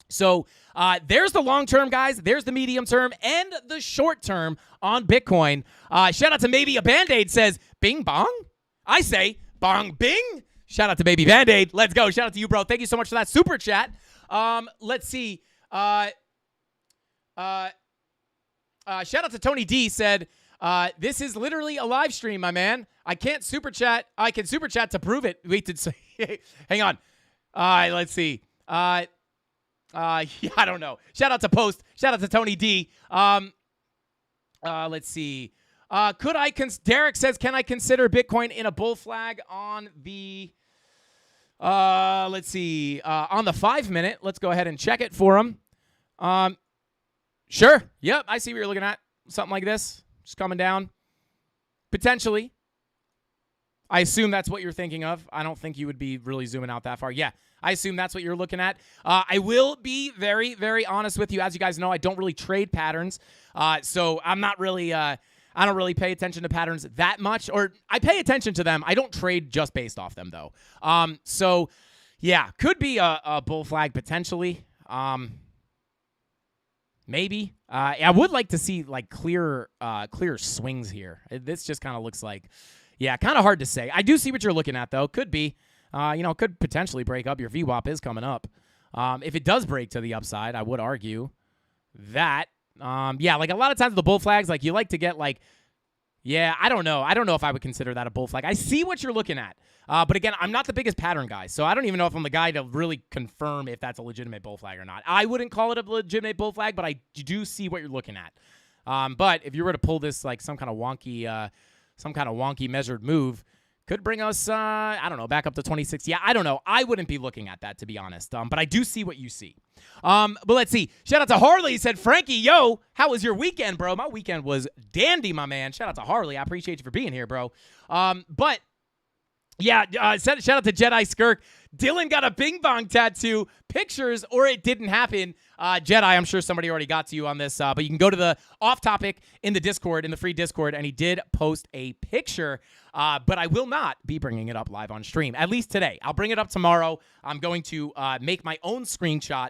So there's the long term, guys. There's the medium term and the short term on Bitcoin. Shout out to Maybe a Band-Aid says, bing bong? I say, bong bing. Shout out to Baby Band-Aid. Let's go. Shout out to you, bro. Thank you so much for that super chat. Let's see. Shout out to Tony D said, this is literally a live stream, my man. I can't super chat. I can super chat to prove it. Wait, hang on. Let's see. Yeah, I don't know. Shout out to Post. Shout out to Tony D. Let's see. Derek says, can I consider Bitcoin in a bull flag on the, let's see, on the 5-minute? Let's go ahead and check it for him. Sure. Yep. I see what you're looking at. Something like this. Just coming down. Potentially. I assume that's what you're thinking of. I don't think you would be really zooming out that far. Yeah. I assume that's what you're looking at. I will be very, very honest with you. As you guys know, I don't really trade patterns. So I'm not really, I don't really pay attention to patterns that much, or I pay attention to them. I don't trade just based off them though. So yeah, could be a bull flag potentially. Maybe. I would like to see like clear swings here. This just kind of looks like, yeah, kind of hard to say. I do see what you're looking at though. Could be, could potentially break up. Your VWAP is coming up. If it does break to the upside, I would argue that, yeah, like a lot of times the bull flags, like you like to get like, yeah, I don't know. I don't know if I would consider that a bull flag. I see what you're looking at. But again, I'm not the biggest pattern guy, so I don't even know if I'm the guy to really confirm if that's a legitimate bull flag or not. I wouldn't call it a legitimate bull flag, but I do see what you're looking at. But if you were to pull this like some kind of wonky measured move, could bring us, I don't know, back up to 26. Yeah, I don't know. I wouldn't be looking at that, to be honest. But I do see what you see. But let's see. Shout out to Harley. He said, Frankie, yo, how was your weekend, bro? My weekend was dandy, my man. Shout out to Harley. I appreciate you for being here, bro. But yeah, shout out to Jedi Skirk. Dylan got a bing bong tattoo. Pictures or it didn't happen. Jedi, I'm sure somebody already got to you on this, but you can go to the off topic in the Discord, in the free Discord, and he did post a picture, but I will not be bringing it up live on stream, at least today. I'll bring it up tomorrow. I'm going to make my own screenshot,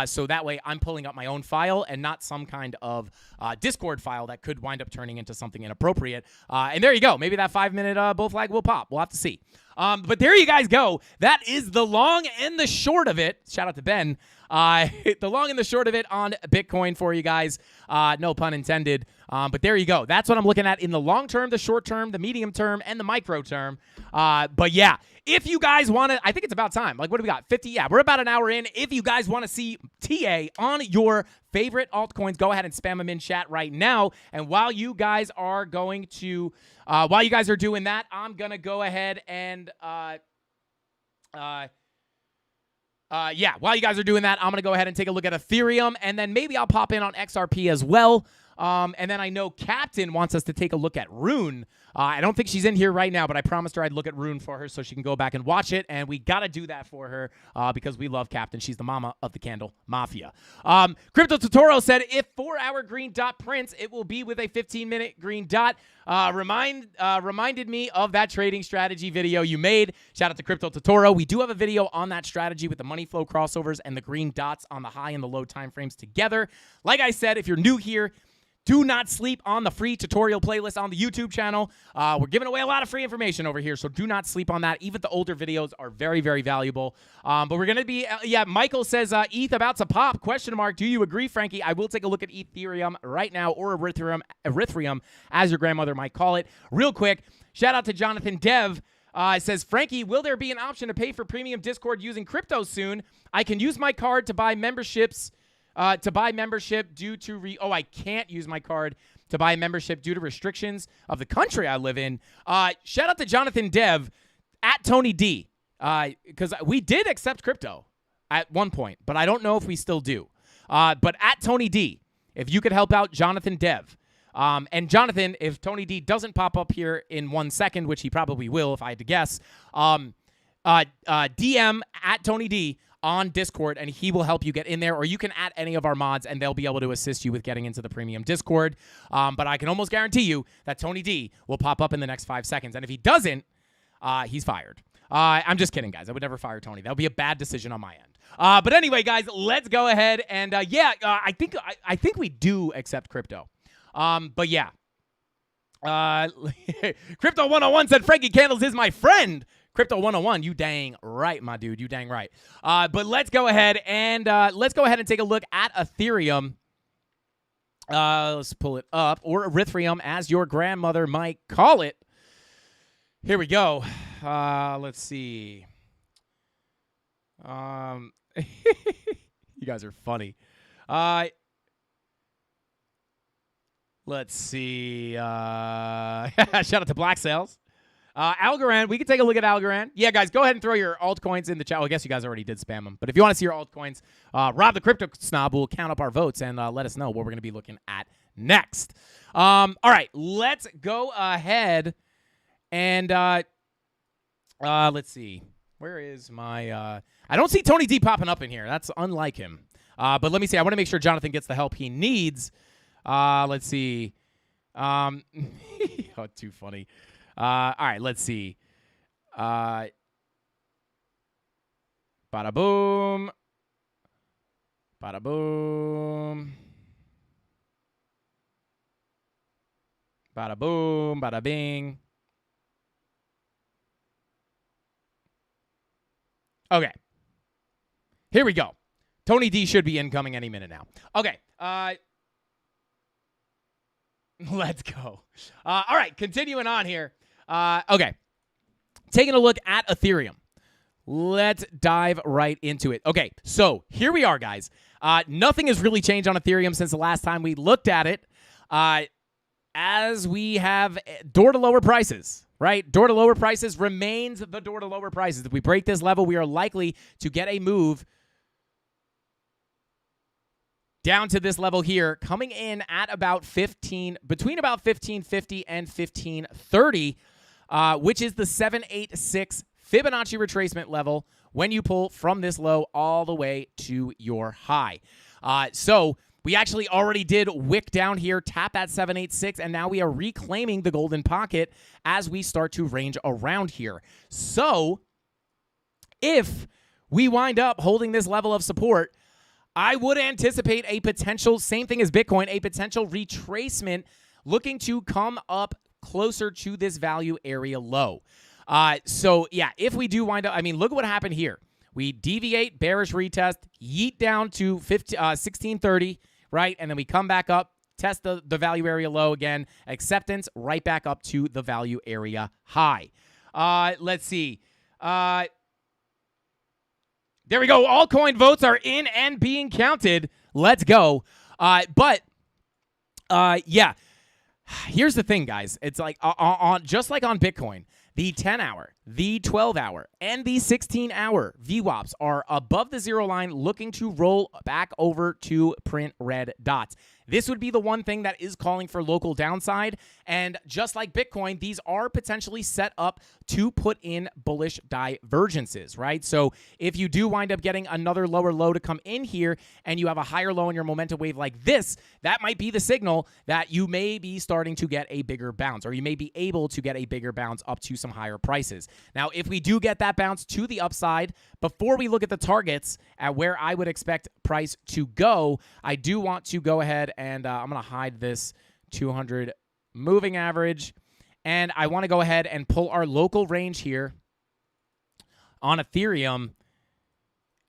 so that way I'm pulling up my own file and not some kind of Discord file that could wind up turning into something inappropriate. And there you go. Maybe that 5-minute bull flag will pop. We'll have to see. But there you guys go. That is the long and the short of it. Shout out to Ben. The long and the short of it on Bitcoin for you guys. No pun intended. But there you go. That's what I'm looking at in the long term, the short term, the medium term, and the micro term. But yeah, if you guys want to, I think it's about time. Like, what do we got? 50? Yeah, we're about an hour in. If you guys want to see TA on your favorite altcoins, go ahead and spam them in chat right now. And while you guys are doing that, I'm going to go ahead and, while you guys are doing that, I'm going to go ahead and take a look at Ethereum, and then maybe I'll pop in on XRP as well. And then I know Captain wants us to take a look at Rune. I don't think she's in here right now, but I promised her I'd look at Rune for her so she can go back and watch it, and we got to do that for her because we love Captain. She's the mama of the Candle Mafia. Crypto Tutorial said, if 4-hour green dot prints, it will be with a 15-minute green dot. Reminded me of that trading strategy video you made. Shout out to Crypto Tutorial. We do have a video on that strategy with the money flow crossovers and the green dots on the high and the low time frames together. Like I said, if you're new here, do not sleep on the free tutorial playlist on the YouTube channel. We're giving away a lot of free information over here, so do not sleep on that. Even the older videos are very, very valuable. But we're going to be, Michael says, ETH about to pop, question mark. Do you agree, Frankie? I will take a look at Ethereum right now, or Ethereum, as your grandmother might call it. Real quick, shout out to Jonathan Dev. Says, Frankie, will there be an option to pay for premium Discord using crypto soon? I can use my card to buy memberships. I can't use my card to buy membership due to restrictions of the country I live in. Shout out to Jonathan Dev at Tony D, because we did accept crypto at one point, but I don't know if we still do. But at Tony D, if you could help out Jonathan Dev. And Jonathan, if Tony D doesn't pop up here in 1 second, which he probably will if I had to guess, DM at Tony D on Discord, and he will help you get in there, or you can add any of our mods, and they'll be able to assist you with getting into the premium Discord. But I can almost guarantee you that Tony D will pop up in the next 5 seconds, and if he doesn't, he's fired. I'm just kidding, guys. I would never fire Tony. That would be a bad decision on my end. But anyway, guys, let's go ahead and I think we do accept crypto. But yeah. Crypto 101 said Frankie Candles is my friend. Crypto 101, you dang right, my dude. You dang right. But let's go ahead and take a look at Ethereum. Let's pull it up, or Ethereum, as your grandmother might call it. Here we go. Let's see. You guys are funny. Let's see. Shout out to Black Sales. Algorand, we can take a look at Algorand. Yeah, guys, go ahead and throw your altcoins in the chat. Well, I guess you guys already did spam them. But if you want to see your altcoins, Rob the Crypto Snob will count up our votes and let us know what we're going to be looking at next. All right, let's go ahead and let's see. Where is my... I don't see Tony D popping up in here. That's unlike him. But let me see. I want to make sure Jonathan gets the help he needs. Let's see. Oh, too funny. All right, let's see. Bada boom. Bada boom. Bada boom. Bada bing. Okay. Here we go. Tony D should be incoming any minute now. Okay. Let's go. All right, continuing on here. Okay. Taking a look at Ethereum. Let's dive right into it. Okay, so here we are, guys. Nothing has really changed on Ethereum since the last time we looked at it. As we have door to lower prices, right? Door to lower prices remains the door to lower prices. If we break this level, we are likely to get a move down to this level here, coming in at about between about 1550 and 1530, which is the 786 Fibonacci retracement level when you pull from this low all the way to your high. So we actually already did wick down here, tap that 786, and now we are reclaiming the golden pocket as we start to range around here. So if we wind up holding this level of support, I would anticipate a potential, same thing as Bitcoin, a potential retracement looking to come up closer to this value area low. So, yeah, if we do wind up, I mean, look at what happened here. We deviate, bearish retest, yeet down to 1630, right? And then we come back up, test the value area low again, acceptance, right back up to the value area high. Let's see. There we go. All coin votes are in and being counted. Let's go. Yeah. Here's the thing, guys. It's like on just like on Bitcoin, the 10-hour, the 12-hour, and the 16-hour VWAPs are above the zero line looking to roll back over to print red dots. This would be the one thing that is calling for local downside. And just like Bitcoin, these are potentially set up to put in bullish divergences, right? So if you do wind up getting another lower low to come in here and you have a higher low in your momentum wave like this, that might be the signal that you may be starting to get a bigger bounce, or you may be able to get a bigger bounce up to some higher prices. Now, if we do get that bounce to the upside, before we look at the targets at where I would expect price to go, I do want to go ahead and I'm going to hide this 200 moving average. And I want to go ahead and pull our local range here on Ethereum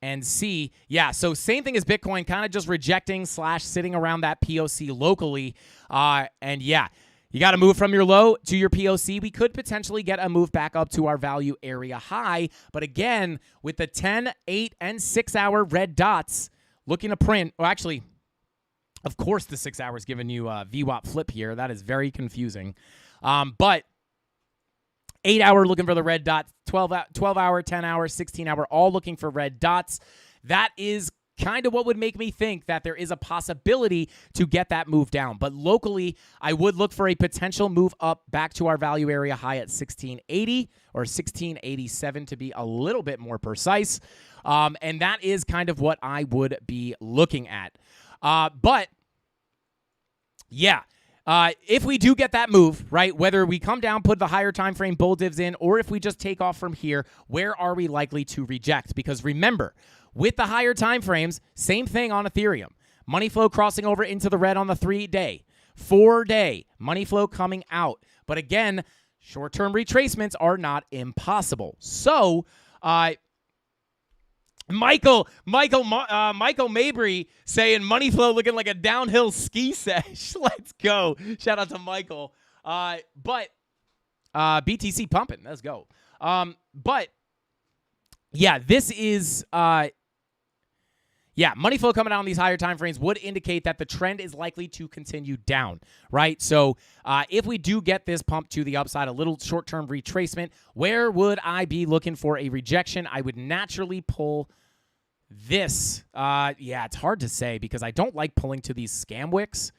and see. Yeah, so same thing as Bitcoin, kind of just rejecting / sitting around that POC locally. And yeah, you got to move from your low to your POC. We could potentially get a move back up to our value area high. But again, with the 10, 8, and 6-hour red dots looking to print, well, actually, of course, the 6 hours giving you a VWAP flip here. That is very confusing. But 8-hour looking for the red dot, 12-hour, 10-hour, 16-hour, all looking for red dots. That is kind of what would make me think that there is a possibility to get that move down. But locally, I would look for a potential move up back to our value area high at 1680 or 1687 to be a little bit more precise. And that is kind of what I would be looking at. But yeah, if we do get that move, right, whether we come down, put the higher time frame bull divs in, or if we just take off from here, where are we likely to reject? Because remember, with the higher time frames, same thing on Ethereum. Money flow crossing over into the red on the 3-day, 4-day, money flow coming out. But again, short-term retracements are not impossible. So, Michael Mabry saying money flow looking like a downhill ski sesh. Let's go. Shout out to Michael. But BTC pumping. Let's go. But yeah, this is money flow coming out on these higher time frames would indicate that the trend is likely to continue down, right? So if we do get this pump to the upside, a little short-term retracement, where would I be looking for a rejection? I would naturally pull this. Yeah, it's hard to say because I don't like pulling to these scam wicks.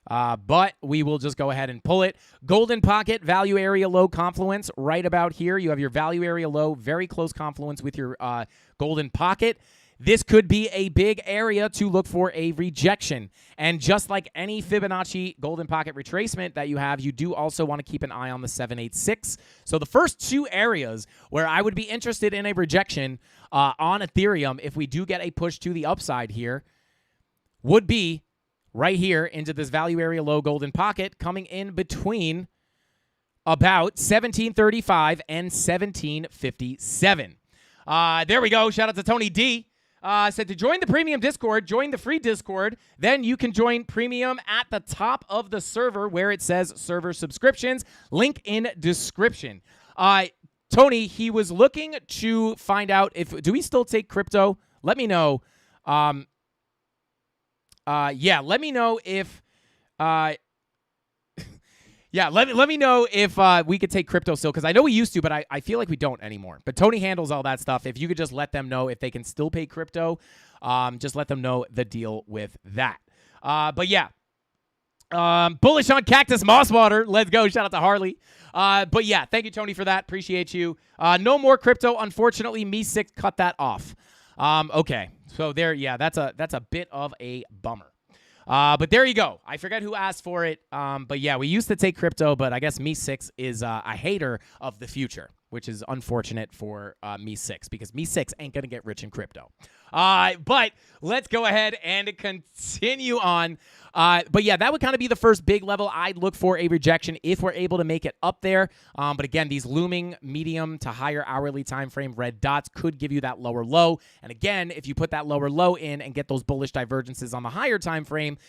But we will just go ahead and pull it. Golden pocket, value area low confluence right about here. You have your value area low, very close confluence with your golden pocket. This could be a big area to look for a rejection. And just like any Fibonacci golden pocket retracement that you have, you do also want to keep an eye on the 786. So the first two areas where I would be interested in a rejection on Ethereum, if we do get a push to the upside here, would be right here into this value area low golden pocket coming in between about 1735 and 1757. There we go. Shout out to Tony D. Said to join the premium Discord, join the free Discord. Then you can join premium at the top of the server where it says server subscriptions. Link in description. Tony, he was looking to find out do we still take crypto? Let me know. Yeah, let me know if let me know if we could take crypto still, because I know we used to, but I feel like we don't anymore. But Tony handles all that stuff. If you could just let them know if they can still pay crypto, just let them know the deal with that. But yeah, bullish on Cactus Moss Water. Let's go. Shout out to Harley. But yeah, thank you, Tony, for that. Appreciate you. No more crypto. Unfortunately, Me6 cut that off. Okay, so there, yeah, that's a bit of a bummer. But there you go. I forget who asked for it. But yeah, we used to take crypto, but I guess Me6 is a hater of the future, which is unfortunate for Me6 because Me6 ain't going to get rich in crypto. But let's go ahead and continue on. But yeah, that would kind of be the first big level I'd look for a rejection if we're able to make it up there. But again, these looming medium to higher hourly time frame red dots could give you that lower low. And again, if you put that lower low in and get those bullish divergences on the higher time frame,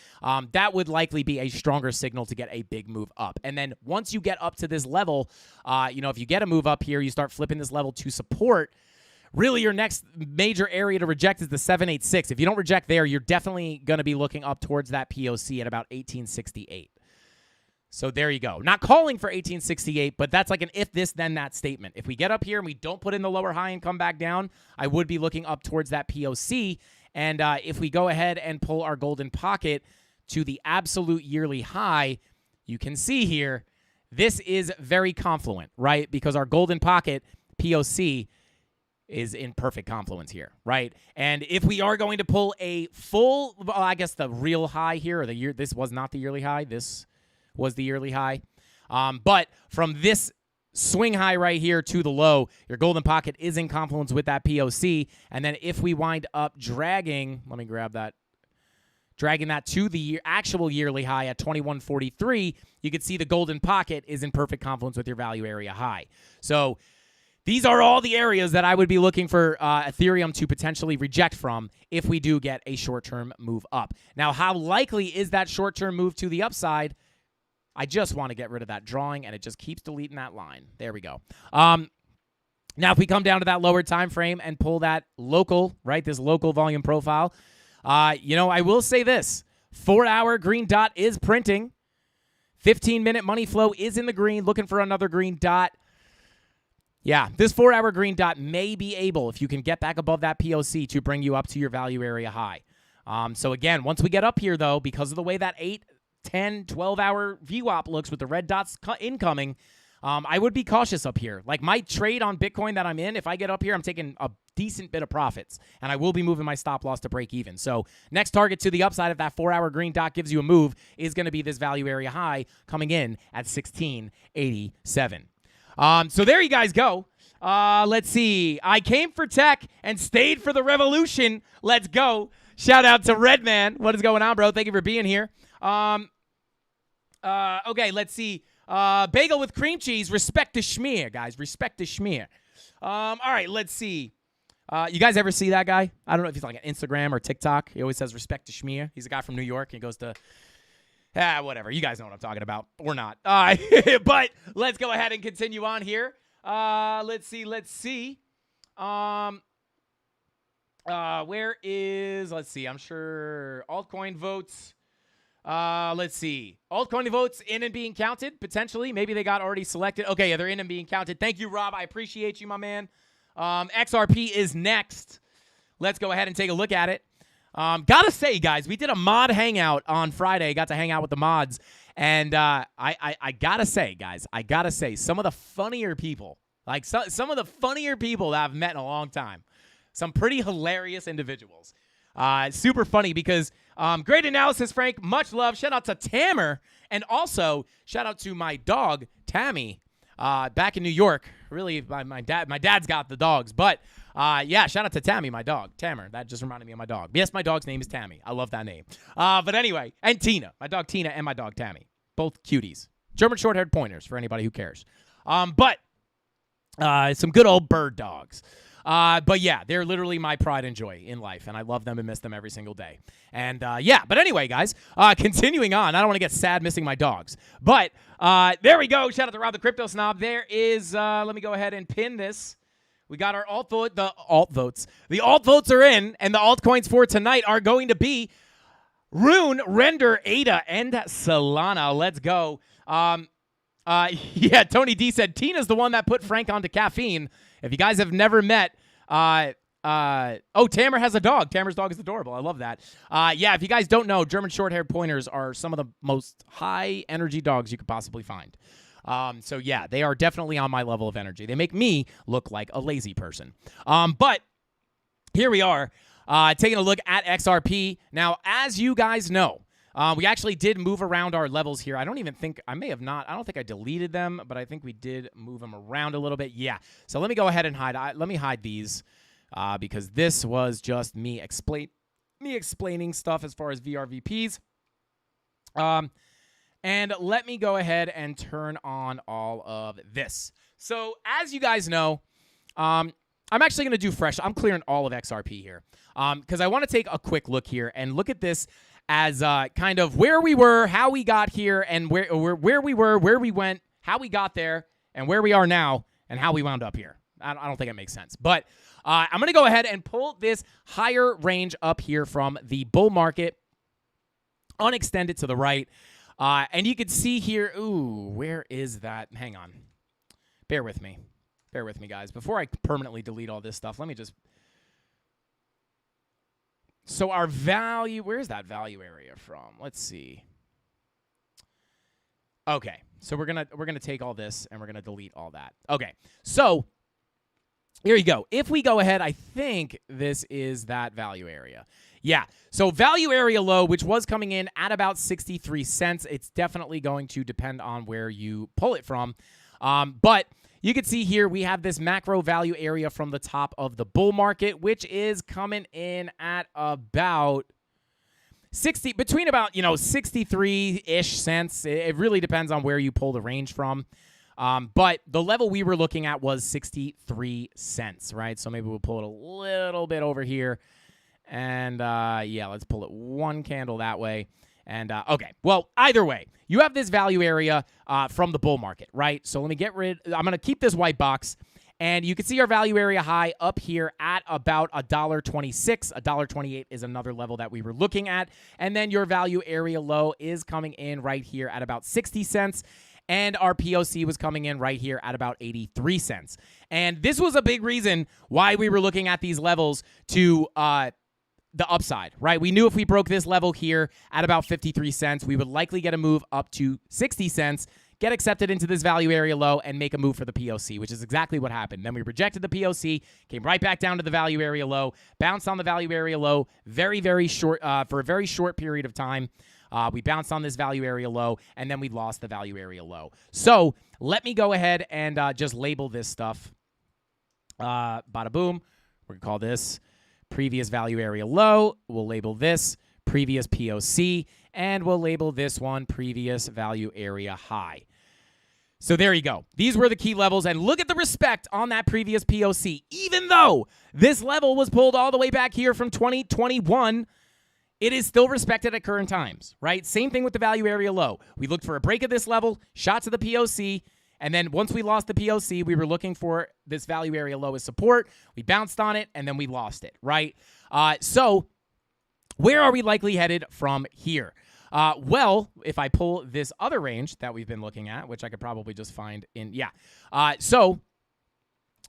that would likely be a stronger signal to get a big move up. And then once you get up to this level, if you get a move up here, you start flipping this level to support. Really, your next major area to reject is the 786. If you don't reject there, you're definitely going to be looking up towards that POC at about 1868. So there you go. Not calling for 1868, but that's like an if this, then that statement. If we get up here and we don't put in the lower high and come back down, I would be looking up towards that POC. And if we go ahead and pull our golden pocket to the absolute yearly high, you can see here, this is very confluent, right? Because our golden pocket POC is in perfect confluence here, right? And if we are going to pull a full, well, I guess the real high here, or the year, this was not the yearly high. This was the yearly high. But from this swing high right here to the low, your golden pocket is in confluence with that POC. And then if we wind up dragging, let me grab that, dragging that to the actual yearly high at 2143, you can see the golden pocket is in perfect confluence with your value area high. So these are all the areas that I would be looking for Ethereum to potentially reject from if we do get a short-term move up. Now, how likely is that short-term move to the upside? I just want to get rid of that drawing, and it just keeps deleting that line. There we go. Now, if we come down to that lower time frame and pull that local, right, this local volume profile, I will say this. 4-hour green dot is printing. 15-minute money flow is in the green, looking for another green dot. Yeah, this 4-hour green dot may be able, if you can get back above that POC, to bring you up to your value area high. So again, once we get up here, though, because of the way that 8, 10, 12-hour VWAP looks with the red dots incoming, I would be cautious up here. Like my trade on Bitcoin that I'm in, if I get up here, I'm taking a decent bit of profits, and I will be moving my stop loss to break even. So next target to the upside, if that 4-hour green dot gives you a move, is going to be this value area high coming in at 1687. So there you guys go. Let's see. I came for tech and stayed for the revolution. Let's go. Shout out to Redman. What is going on, bro? Thank you for being here. Okay, let's see. Bagel with cream cheese. Respect the schmear, guys. Respect the schmear. All right, let's see. You guys ever see that guy? I don't know if he's like an Instagram or TikTok. He always says respect the schmear. He's a guy from New York. He goes to... whatever. You guys know what I'm talking about. Or not. But let's go ahead and continue on here. Let's see. Where is, let's see, I'm sure altcoin votes. Let's see. Altcoin votes in and being counted, potentially. Maybe they got already selected. Okay, yeah, they're in and being counted. Thank you, Rob. I appreciate you, my man. XRP is next. Let's go ahead and take a look at it. Gotta say, guys, we did a mod hangout on Friday. Got to hang out with the mods. And I gotta say, guys, some of the funnier people, like some of the funnier people that I've met in a long time. Some pretty hilarious individuals. Super funny because great analysis, Frank. Much love. Shout out to Tamer. And also, shout out to my dog, Tammy, back in New York. Really, my dad's got the dogs. But, yeah, shout out to Tammy, my dog. Tamer. That just reminded me of my dog. Yes, my dog's name is Tammy. I love that name. But anyway, and Tina. My dog Tina and my dog Tammy. Both cuties. German short-haired pointers for anybody who cares. But some good old bird dogs. But yeah, they're literally my pride and joy in life, and I love them and miss them every single day. And yeah, but anyway, guys, continuing on. I don't want to get sad missing my dogs, but there we go. Shout out to Rob the Crypto Snob. There is, let me go ahead and pin this. We got our alt vote, the alt votes. The alt votes are in, and the altcoins for tonight are going to be Rune, Render, Ada, and Solana. Let's go. Yeah, Tony D said Tina's the one that put Frank onto caffeine. If you guys have never met, oh, Tamer has a dog. Tamer's dog is adorable. I love that. Yeah, if you guys don't know, German short-haired pointers are some of the most high-energy dogs you could possibly find. So, yeah, they are definitely on my level of energy. They make me look like a lazy person. But here we are, taking a look at XRP. Now, as you guys know, we actually did move around our levels here. I don't think I deleted them, but I think we did move them around a little bit. Yeah. So let me go ahead and hide. Let me hide these. because this was just me explaining stuff as far as VRVPs. And let me go ahead and turn on all of this. So as you guys know, I'm actually going to do fresh. I'm clearing all of XRP here because I want to take a quick look here and look at this as kind of where we were, how we got here, and where we were, where we went, how we got there, and where we are now, and how we wound up here. I don't think it makes sense. But I'm going to go ahead and pull this higher range up here from the bull market, unextend it to the right. And you can see here, ooh, where is that? Hang on. Bear with me. Bear with me, guys. Before I permanently delete all this stuff, let me just... So our value, where's that value area from? Let's see. Okay, so we're gonna take all this and we're gonna delete all that. Okay, so here you go. If we go ahead, I think this is that value area. Yeah, so value area low, which was coming in at about 63 cents. It's definitely going to depend on where you pull it from. But you can see here we have this macro value area from the top of the bull market, which is coming in at about between about 63-ish cents. It really depends on where you pull the range from. But the level we were looking at was 63 cents, right? So maybe we'll pull it a little bit over here. And, yeah, let's pull it one candle that way. And, okay, well, either way, you have this value area from the bull market, right? So let me I'm going to keep this white box. And you can see our value area high up here at about $1.26. $1.28 is another level that we were looking at. And then your value area low is coming in right here at about 60 cents. And our POC was coming in right here at about 83 cents. And this was a big reason why we were looking at these levels to the upside, right? We knew if we broke this level here at about 53 cents, we would likely get a move up to 60 cents, get accepted into this value area low, and make a move for the POC, which is exactly what happened. Then we rejected the POC, came right back down to the value area low, bounced on the value area low very, very short for a very short period of time. We bounced on this value area low, and then we lost the value area low. So let me go ahead and just label this stuff. Bada boom. We're going to call this previous value area low. We'll label this previous POC, and we'll label this one previous value area high. So there you go. These were the key levels, and look at the respect on that previous POC. Even though this level was pulled all the way back here from 2021, it is still respected at current times, right? Same thing with the value area low. We looked for a break of this level, shot to the POC, and then once we lost the POC, we were looking for this value area low as support. We bounced on it, and then we lost it, right? So where are we likely headed from here? Well, if I pull this other range that we've been looking at, which I could probably just find in, so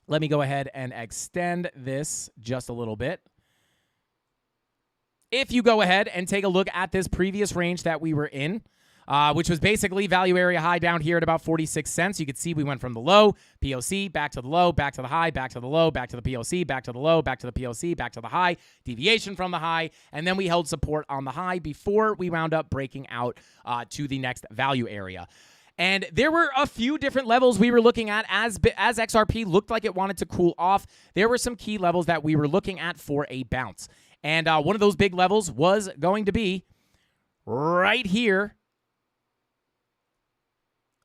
let me go ahead and extend this just a little bit. If you go ahead and take a look at this previous range that we were in, which was basically value area high down here at about 46 cents. You could see we went from the low, POC, back to the low, back to the high, back to the low, back to the POC, back to the low, back to the POC, back to the high, deviation from the high, and then we held support on the high before we wound up breaking out to the next value area. And there were a few different levels we were looking at as XRP looked like it wanted to cool off. There were some key levels that we were looking at for a bounce. And one of those big levels was going to be right here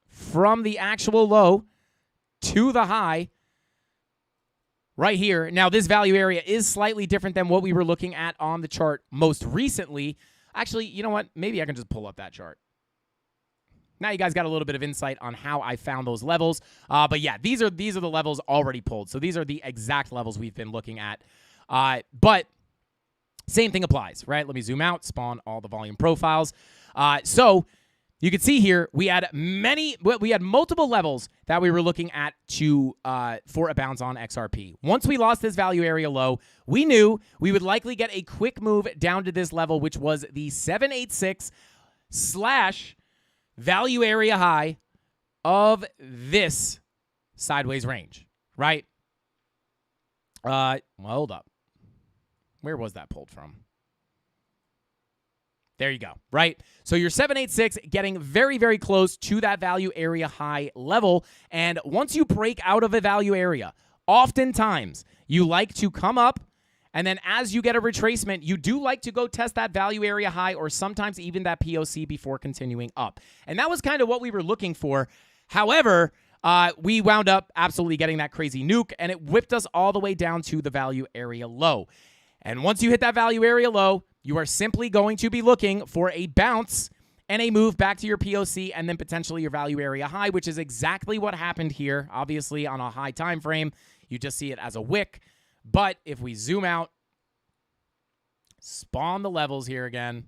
from the actual low to the high right here. Now, this value area is slightly different than what we were looking at on the chart most recently. Actually, you know what? Maybe I can just pull up that chart. Now you guys got a little bit of insight on how I found those levels. But yeah, these are the levels already pulled. So these are the exact levels we've been looking at. But same thing applies, right? Let me zoom out, spawn all the volume profiles. So you can see here we had multiple levels that we were looking at for a bounce on XRP. Once we lost this value area low, we knew we would likely get a quick move down to this level, which was the 786 / value area high of this sideways range, right? Well, hold up. Where was that pulled from? There you go, right? So your 786 getting very, very close to that value area high level. And once you break out of a value area, oftentimes You like to come up, and then as you get a retracement, you do like to go test that value area high or sometimes even that POC before continuing up. And that was kind of what we were looking for. However, we wound up absolutely getting that crazy nuke, and it whipped us all the way down to the value area low. And once you hit that value area low, you are simply going to be looking for a bounce and a move back to your POC and then potentially your value area high, which is exactly what happened here. Obviously, on a high time frame, you just see it as a wick. But if we zoom out, spawn the levels here again.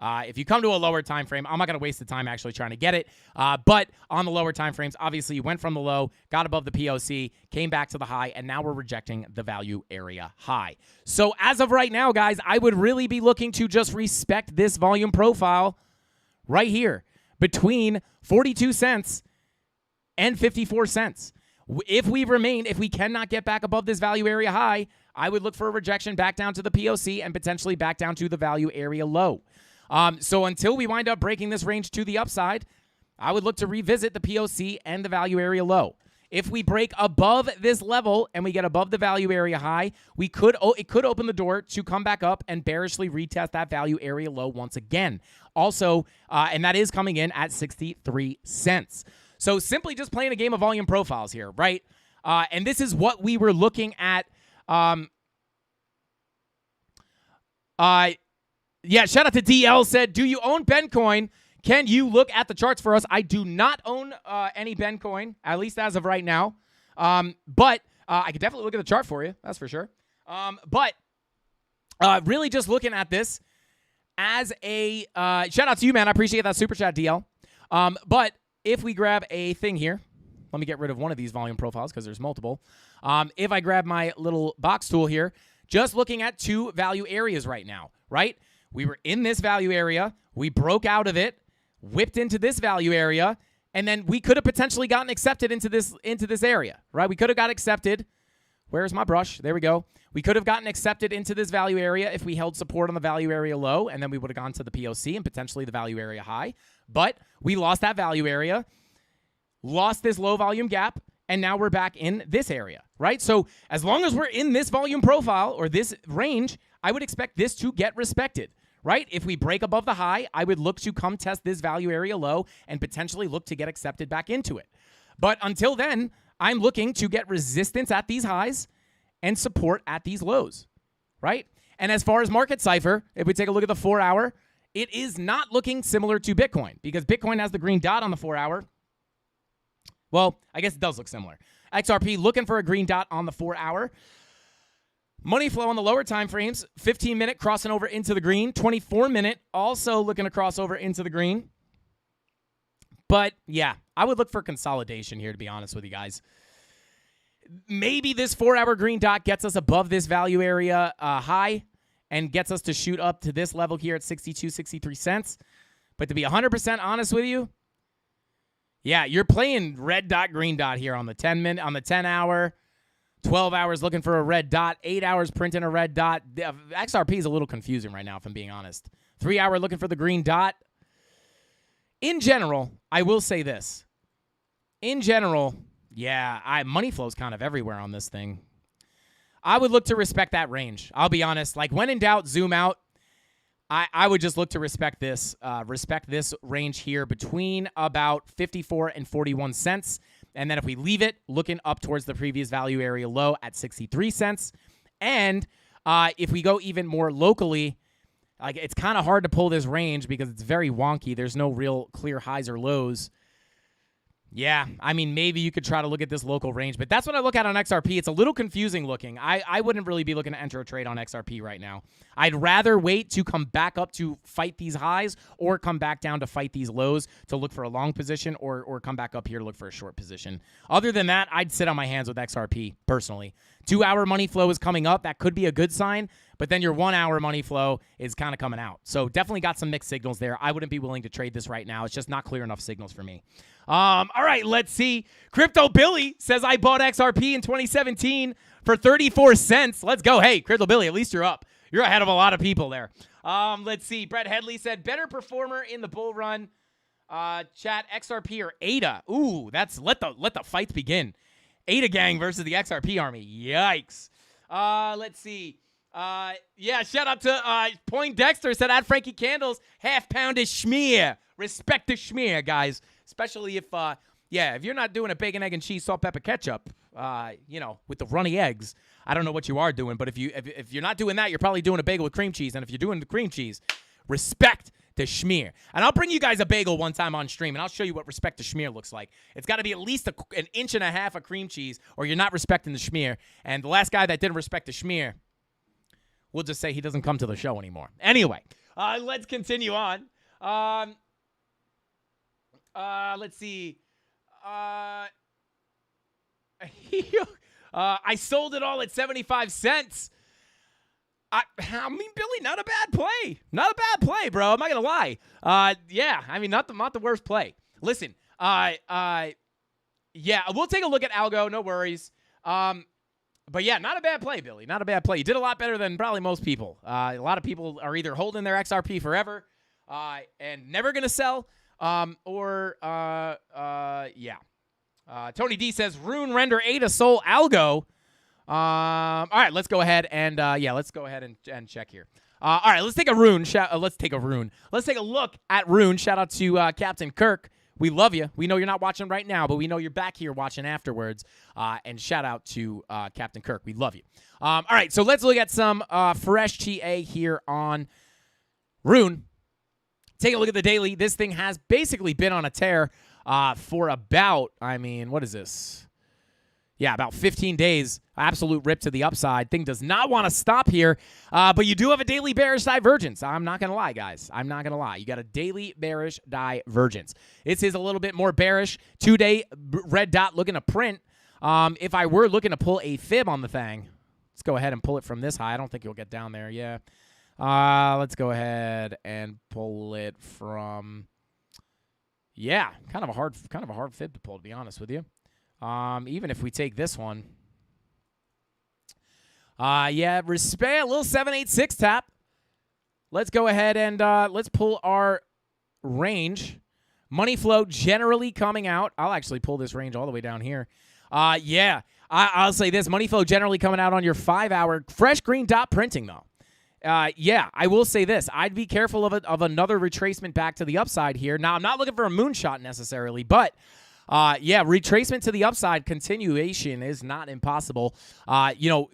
If you come to a lower time frame, I'm not going to waste the time actually trying to get it. But on the lower time frames, obviously you went from the low, got above the POC, came back to the high, and now we're rejecting the value area high. So as of right now, guys, I would really be looking to just respect this volume profile right here between 42 cents and 54 cents. If we cannot get back above this value area high, I would look for a rejection back down to the POC and potentially back down to the value area low. So until we wind up breaking this range to the upside, I would look to revisit the POC and the value area low. If we break above this level and we get above the value area high, it could open the door to come back up and bearishly retest that value area low once again. Also, and that is coming in at 63 cents. So simply just playing a game of volume profiles here, right? And this is what we were looking at. Yeah, shout out to DL said, do you own Bencoin? Can you look at the charts for us? I do not own any Bencoin, at least as of right now. But I could definitely look at the chart for you. That's for sure. But really just looking at this as a shout out to you, man. I appreciate that super chat, DL. But if we grab a thing here, let me get rid of one of these volume profiles because there's multiple. If I grab my little box tool here, just looking at two value areas right now, right? We were in this value area. We broke out of it, whipped into this value area, and then we could have potentially gotten accepted into this area, right? We could have got accepted. Where's my brush? There we go. We could have gotten accepted into this value area if we held support on the value area low, and then we would have gone to the POC and potentially the value area high. But we lost that value area, lost this low volume gap, and now we're back in this area, right? So as long as we're in this volume profile or this range, I would expect this to get respected, right? If we break above the high, I would look to come test this value area low and potentially look to get accepted back into it. But until then, I'm looking to get resistance at these highs and support at these lows, right? And as far as market cipher, if we take a look at the 4 hour, it is not looking similar to Bitcoin because Bitcoin has the green dot on the 4 hour. Well, I guess it does look similar. XRP looking for a green dot on the 4 hour. Money flow on the lower time frames, 15-minute crossing over into the green, 24-minute also looking to cross over into the green. But yeah, I would look for consolidation here, to be honest with you guys. Maybe this 4 hour green dot gets us above this value area high and gets us to shoot up to this level here at 62, 63 cents. But to be 100% honest with you, yeah, you're playing red dot, green dot here on the 10-minute, on the 10 hour, 12 hours looking for a red dot, 8 hours printing a red dot. XRP is a little confusing right now, if I'm being honest. 3 hour looking for the green dot. In general, I will say this. In general, yeah, money flow's kind of everywhere on this thing. I would look to respect that range. I'll be honest. Like, when in doubt, zoom out. I would just look to respect this range here between about 54 and 41 cents. And then if we leave it, looking up towards the previous value area low at 63 cents. And if we go even more locally, like, it's kind of hard to pull this range because it's very wonky. There's no real clear highs or lows. Yeah, I mean, maybe you could try to look at this local range, but that's what I look at on XRP. It's a little confusing looking. I wouldn't really be looking to enter a trade on XRP right now. I'd rather wait to come back up to fight these highs or come back down to fight these lows to look for a long position or come back up here to look for a short position. Other than that, I'd sit on my hands with XRP, personally. 2 hour money flow is coming up. That could be a good sign, but then your 1 hour money flow is kind of coming out. So definitely got some mixed signals there. I wouldn't be willing to trade this right now. It's just not clear enough signals for me. All right, let's see. Crypto Billy says, I bought XRP in 2017 for 34 cents. Let's go. Hey, Crypto Billy, at least you're up. You're ahead of a lot of people there. Let's see. Brett Headley said, better performer in the bull run. Chat, XRP or ADA. Ooh, that's let the fights begin. Ada Gang versus the XRP army. Yikes. Let's see. Shout out to Poindexter said, add Frankie Candles, half pound of schmear. Respect the schmear, guys. Especially if you're not doing a bacon, egg, and cheese, salt, pepper, ketchup, with the runny eggs. I don't know what you are doing, but if you're not doing that, you're probably doing a bagel with cream cheese. And if you're doing the cream cheese, respect the schmear. And I'll bring you guys a bagel one time on stream, and I'll show you what respect the schmear looks like. It's got to be at least an inch and a half of cream cheese, or you're not respecting the schmear. And the last guy that didn't respect the schmear, we'll just say he doesn't come to the show anymore. Anyway, let's continue on. Let's see. I sold it all at 75 cents. I mean, Billy, not a bad play. Not a bad play, bro. I'm not going to lie. Not the worst play. Listen, we'll take a look at Algo. No worries. But yeah, not a bad play, Billy. Not a bad play. You did a lot better than probably most people. A lot of people are either holding their XRP forever and never going to sell, Tony D says, Rune Render Ada Soul Algo. All right, let's go ahead and check here. All right, let's take a rune. Let's take a look at Rune. Shout out to Captain Kirk. We love you. We know you're not watching right now, but we know you're back here watching afterwards. And shout out to Captain Kirk. We love you. All right, so let's look at some fresh TA here on Rune. Take a look at the daily. This thing has basically been on a tear for about, what is this? Yeah, about 15 days. Absolute rip to the upside. Thing does not want to stop here, but you do have a daily bearish divergence. I'm not going to lie, guys. I'm not going to lie. You got a daily bearish divergence. This is a little bit more bearish. 2-day red dot looking to print. If I were looking to pull a fib on the thing, let's go ahead and pull it from this high. I don't think you'll get down there. Yeah. Let's go ahead and pull it from, kind of a hard fib to pull, to be honest with you. Even if we take this one. Respect, a little 786 tap. Let's go ahead and let's pull our range. Money flow generally coming out. I'll actually pull this range all the way down here. I'll say this. Money flow generally coming out on your 5-hour. Fresh green dot printing, though. I will say this. I'd be careful of another retracement back to the upside here. Now, I'm not looking for a moonshot necessarily, but retracement to the upside, continuation is not impossible.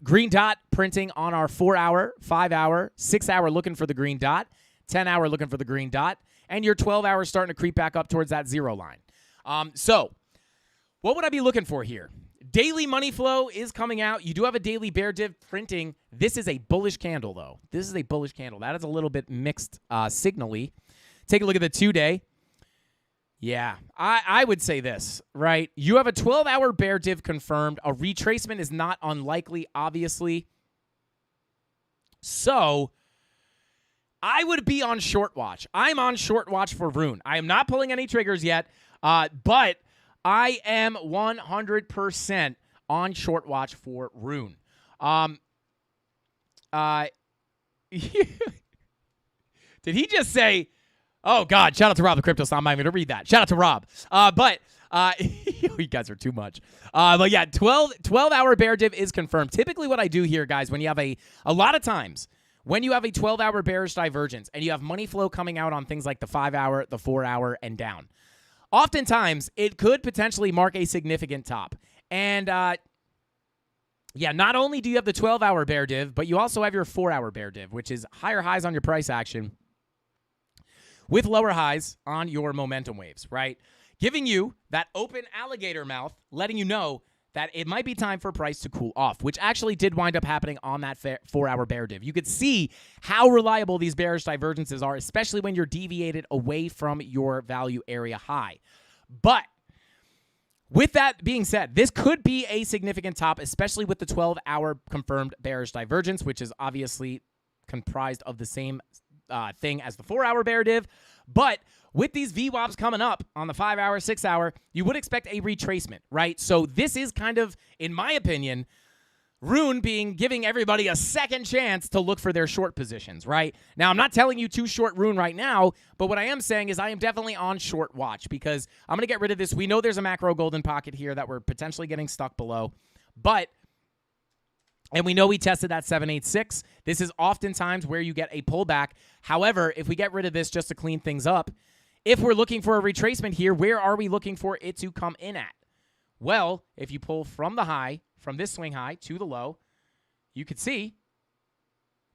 Green dot printing on our 4-hour, 5-hour, 6-hour looking for the green dot, 10-hour looking for the green dot, and your 12-hour starting to creep back up towards that 0 line. So what would I be looking for here? Daily money flow is coming out. You do have a daily bear div printing. This is a bullish candle, though. This is a bullish candle. That is a little bit mixed signally. Take a look at the 2-day. Yeah, I would say this, right? You have a 12-hour bear div confirmed. A retracement is not unlikely, obviously. So I would be on short watch. I'm on short watch for Rune. I am not pulling any triggers yet, but I am 100% on short watch for Rune. Did he just say... Oh, God, shout out to Rob the Crypto Slam. I'm going to read that. Shout out to Rob. You guys are too much. 12-hour bear div is confirmed. Typically what I do here, guys, when you have a lot of times, when you have a 12-hour bearish divergence and you have money flow coming out on things like the 5-hour, the 4-hour, and down, oftentimes it could potentially mark a significant top. And, not only do you have the 12-hour bear div, but you also have your 4-hour bear div, which is higher highs on your price action, with lower highs on your momentum waves, right? Giving you that open alligator mouth, letting you know that it might be time for price to cool off, which actually did wind up happening on that 4-hour bear div. You could see how reliable these bearish divergences are, especially when you're deviated away from your value area high. But with that being said, this could be a significant top, especially with the 12-hour confirmed bearish divergence, which is obviously comprised of the same thing as the 4-hour bear div. But with these VWAPs coming up on the 5-hour, 6-hour, you would expect a retracement, right? So this is kind of, in my opinion, Rune being giving everybody a second chance to look for their short positions, right? Now, I'm not telling you to short Rune right now, but what I am saying is I am definitely on short watch because I'm going to get rid of this. We know there's a macro golden pocket here that we're potentially getting stuck below, and we know we tested that 786. This is oftentimes where you get a pullback. However, if we get rid of this just to clean things up, if we're looking for a retracement here, where are we looking for it to come in at? Well, if you pull from the high, from this swing high to the low, you could see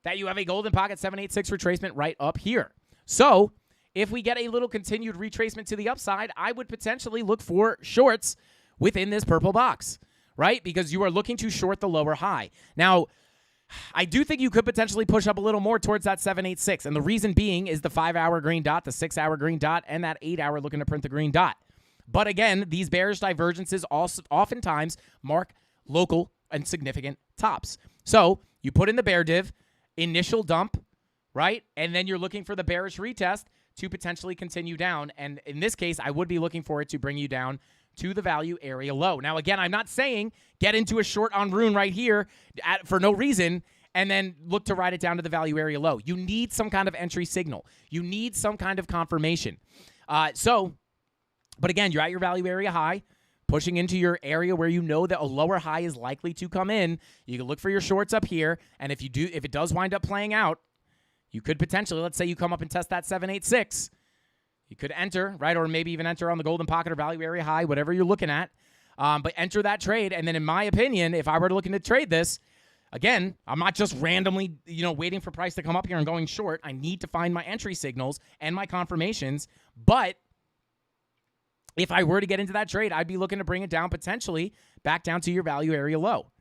that you have a golden pocket 786 retracement right up here. So if we get a little continued retracement to the upside, I would potentially look for shorts within this purple box, right? Because you are looking to short the lower high. Now, I do think you could potentially push up a little more towards that 786. And the reason being is the 5-hour green dot, the 6-hour green dot, and that 8-hour looking to print the green dot. But again, these bearish divergences also oftentimes mark local and significant tops. So you put in the bear div, initial dump, right? And then you're looking for the bearish retest to potentially continue down. And in this case, I would be looking for it to bring you down to the value area low. Now, again, I'm not saying get into a short on Rune right here for no reason and then look to ride it down to the value area low. You need some kind of entry signal. You need some kind of confirmation. But again, you're at your value area high, pushing into your area where you know that a lower high is likely to come in. You can look for your shorts up here, and if it does wind up playing out, you could potentially, let's say you come up and test that 786, you could enter, right, or maybe even enter on the golden pocket or value area high, whatever you're looking at, but enter that trade, and then in my opinion, if I were looking to trade this, again, I'm not just randomly, waiting for price to come up here and going short. I need to find my entry signals and my confirmations, but if I were to get into that trade, I'd be looking to bring it down potentially back down to your value area low.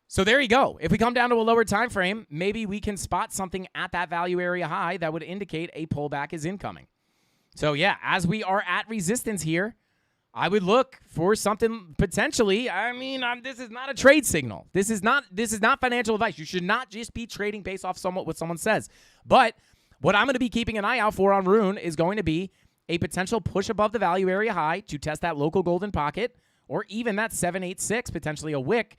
So there you go. If we come down to a lower time frame, maybe we can spot something at that value area high that would indicate a pullback is incoming. So yeah, as we are at resistance here, I would look for something potentially. This is not a trade signal. This is not financial advice. You should not just be trading based off what someone says. But what I'm going to be keeping an eye out for on Rune is going to be a potential push above the value area high to test that local golden pocket or even that 786, potentially a wick,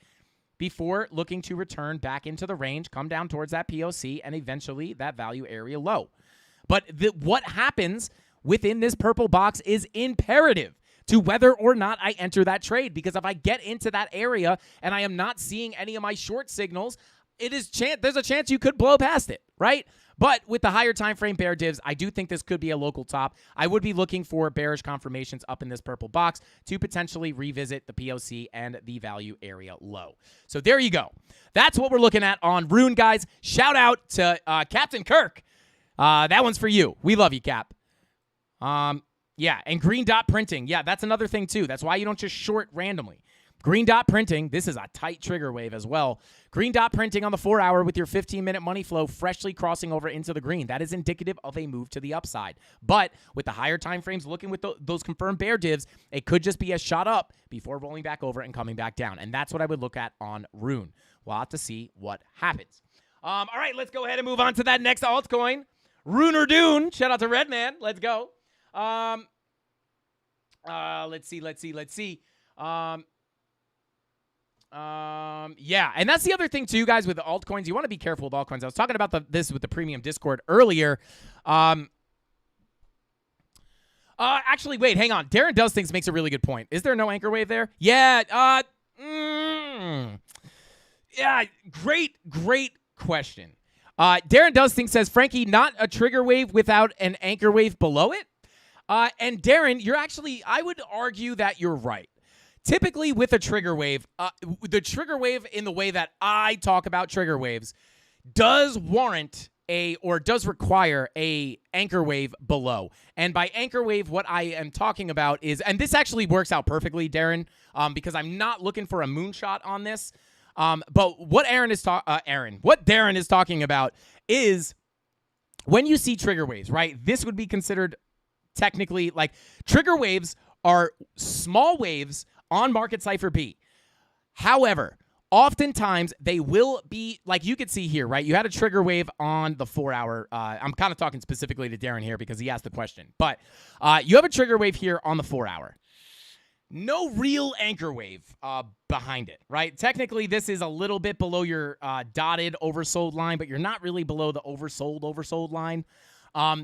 before looking to return back into the range, come down towards that POC, and eventually that value area low. But what happens within this purple box is imperative to whether or not I enter that trade, because if I get into that area and I am not seeing any of my short signals, there's a chance you could blow past it, right? But with the higher time frame bear divs, I do think this could be a local top. I would be looking for bearish confirmations up in this purple box to potentially revisit the POC and the value area low. So there you go. That's what we're looking at on Rune, guys. Shout out to Captain Kirk. That one's for you. We love you, Cap. Yeah, and green dot printing. Yeah, that's another thing too. That's why you don't just short randomly. Green dot printing, this is a tight trigger wave as well. Green dot printing on the 4-hour with your 15-minute money flow freshly crossing over into the green. That is indicative of a move to the upside. But with the higher time frames looking with those confirmed bear divs, it could just be a shot up before rolling back over and coming back down. And that's what I would look at on Rune. We'll have to see what happens. All right, let's go ahead and move on to that next altcoin. Rune or Dune. Shout out to Redman. Let's go. Let's see. Yeah, and that's the other thing too, guys, with the altcoins. You want to be careful with altcoins. I was talking about this with the premium Discord earlier. Actually, wait, hang on. Darren Does Things makes a really good point. Is there no anchor wave there? Yeah. Yeah, great question. Darren Does Things says, Frankie, not a trigger wave without an anchor wave below it? And Darren, I would argue that you're right. Typically with a trigger wave, the trigger wave in the way that I talk about trigger waves does require a anchor wave below. And by anchor wave, what I am talking about is, and this actually works out perfectly, Darren, because I'm not looking for a moonshot on this. But what Darren is talking about is when you see trigger waves, right? This would be considered technically like trigger waves are small waves on market cipher B. However, oftentimes they will be, like you could see here, right? You had a trigger wave on the 4-hour. I'm kind of talking specifically to Darren here because he asked the question. But you have a trigger wave here on the 4-hour. no real anchor wave behind it, right? Technically, this is a little bit below your dotted oversold line, but you're not really below the oversold line.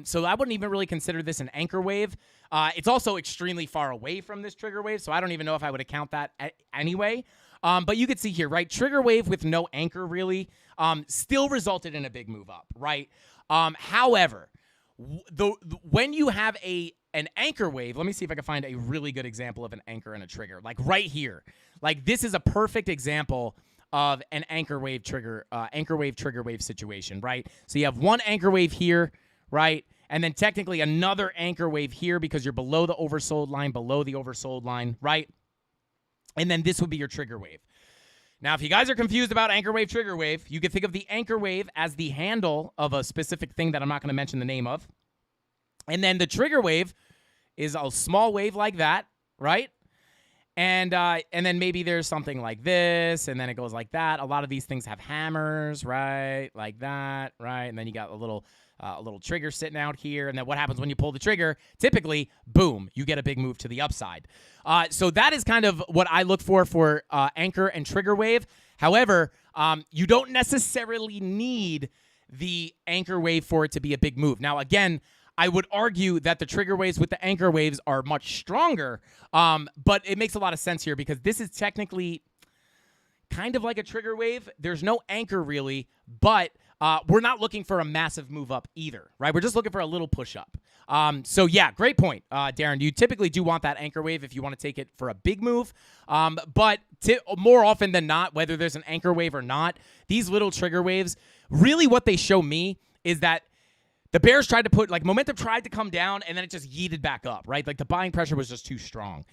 So I wouldn't even really consider this an anchor wave. It's also extremely far away from this trigger wave, so I don't even know if I would account that anyway. But you could see here, right? Trigger wave with no anchor really still resulted in a big move up, right? However, when you have an anchor wave, let me see if I can find a really good example of an anchor and a trigger, like right here. Like this is a perfect example of an anchor wave trigger wave situation, right? So you have one anchor wave here, right? And then technically another anchor wave here because you're below the oversold line, right? And then this would be your trigger wave. Now, if you guys are confused about anchor wave, trigger wave, you can think of the anchor wave as the handle of a specific thing that I'm not going to mention the name of. And then the trigger wave is a small wave like that, right? And then maybe there's something like this, and then it goes like that. A lot of these things have hammers, right? Like that, right? And then you got a little trigger sitting out here. And then what happens when you pull the trigger? Typically, boom, you get a big move to the upside. So that is kind of what I look for anchor and trigger wave. However, you don't necessarily need the anchor wave for it to be a big move. Now, again, I would argue that the trigger waves with the anchor waves are much stronger, but it makes a lot of sense here because this is technically kind of like a trigger wave. There's no anchor really, but we're not looking for a massive move up either, right? We're just looking for a little push up. So yeah, great point, Darren. You typically do want that anchor wave if you want to take it for a big move, but more often than not, whether there's an anchor wave or not, these little trigger waves, really what they show me is that the bears tried to put, like, momentum tried to come down, and then it just yeeted back up, right? Like, the buying pressure was just too strong.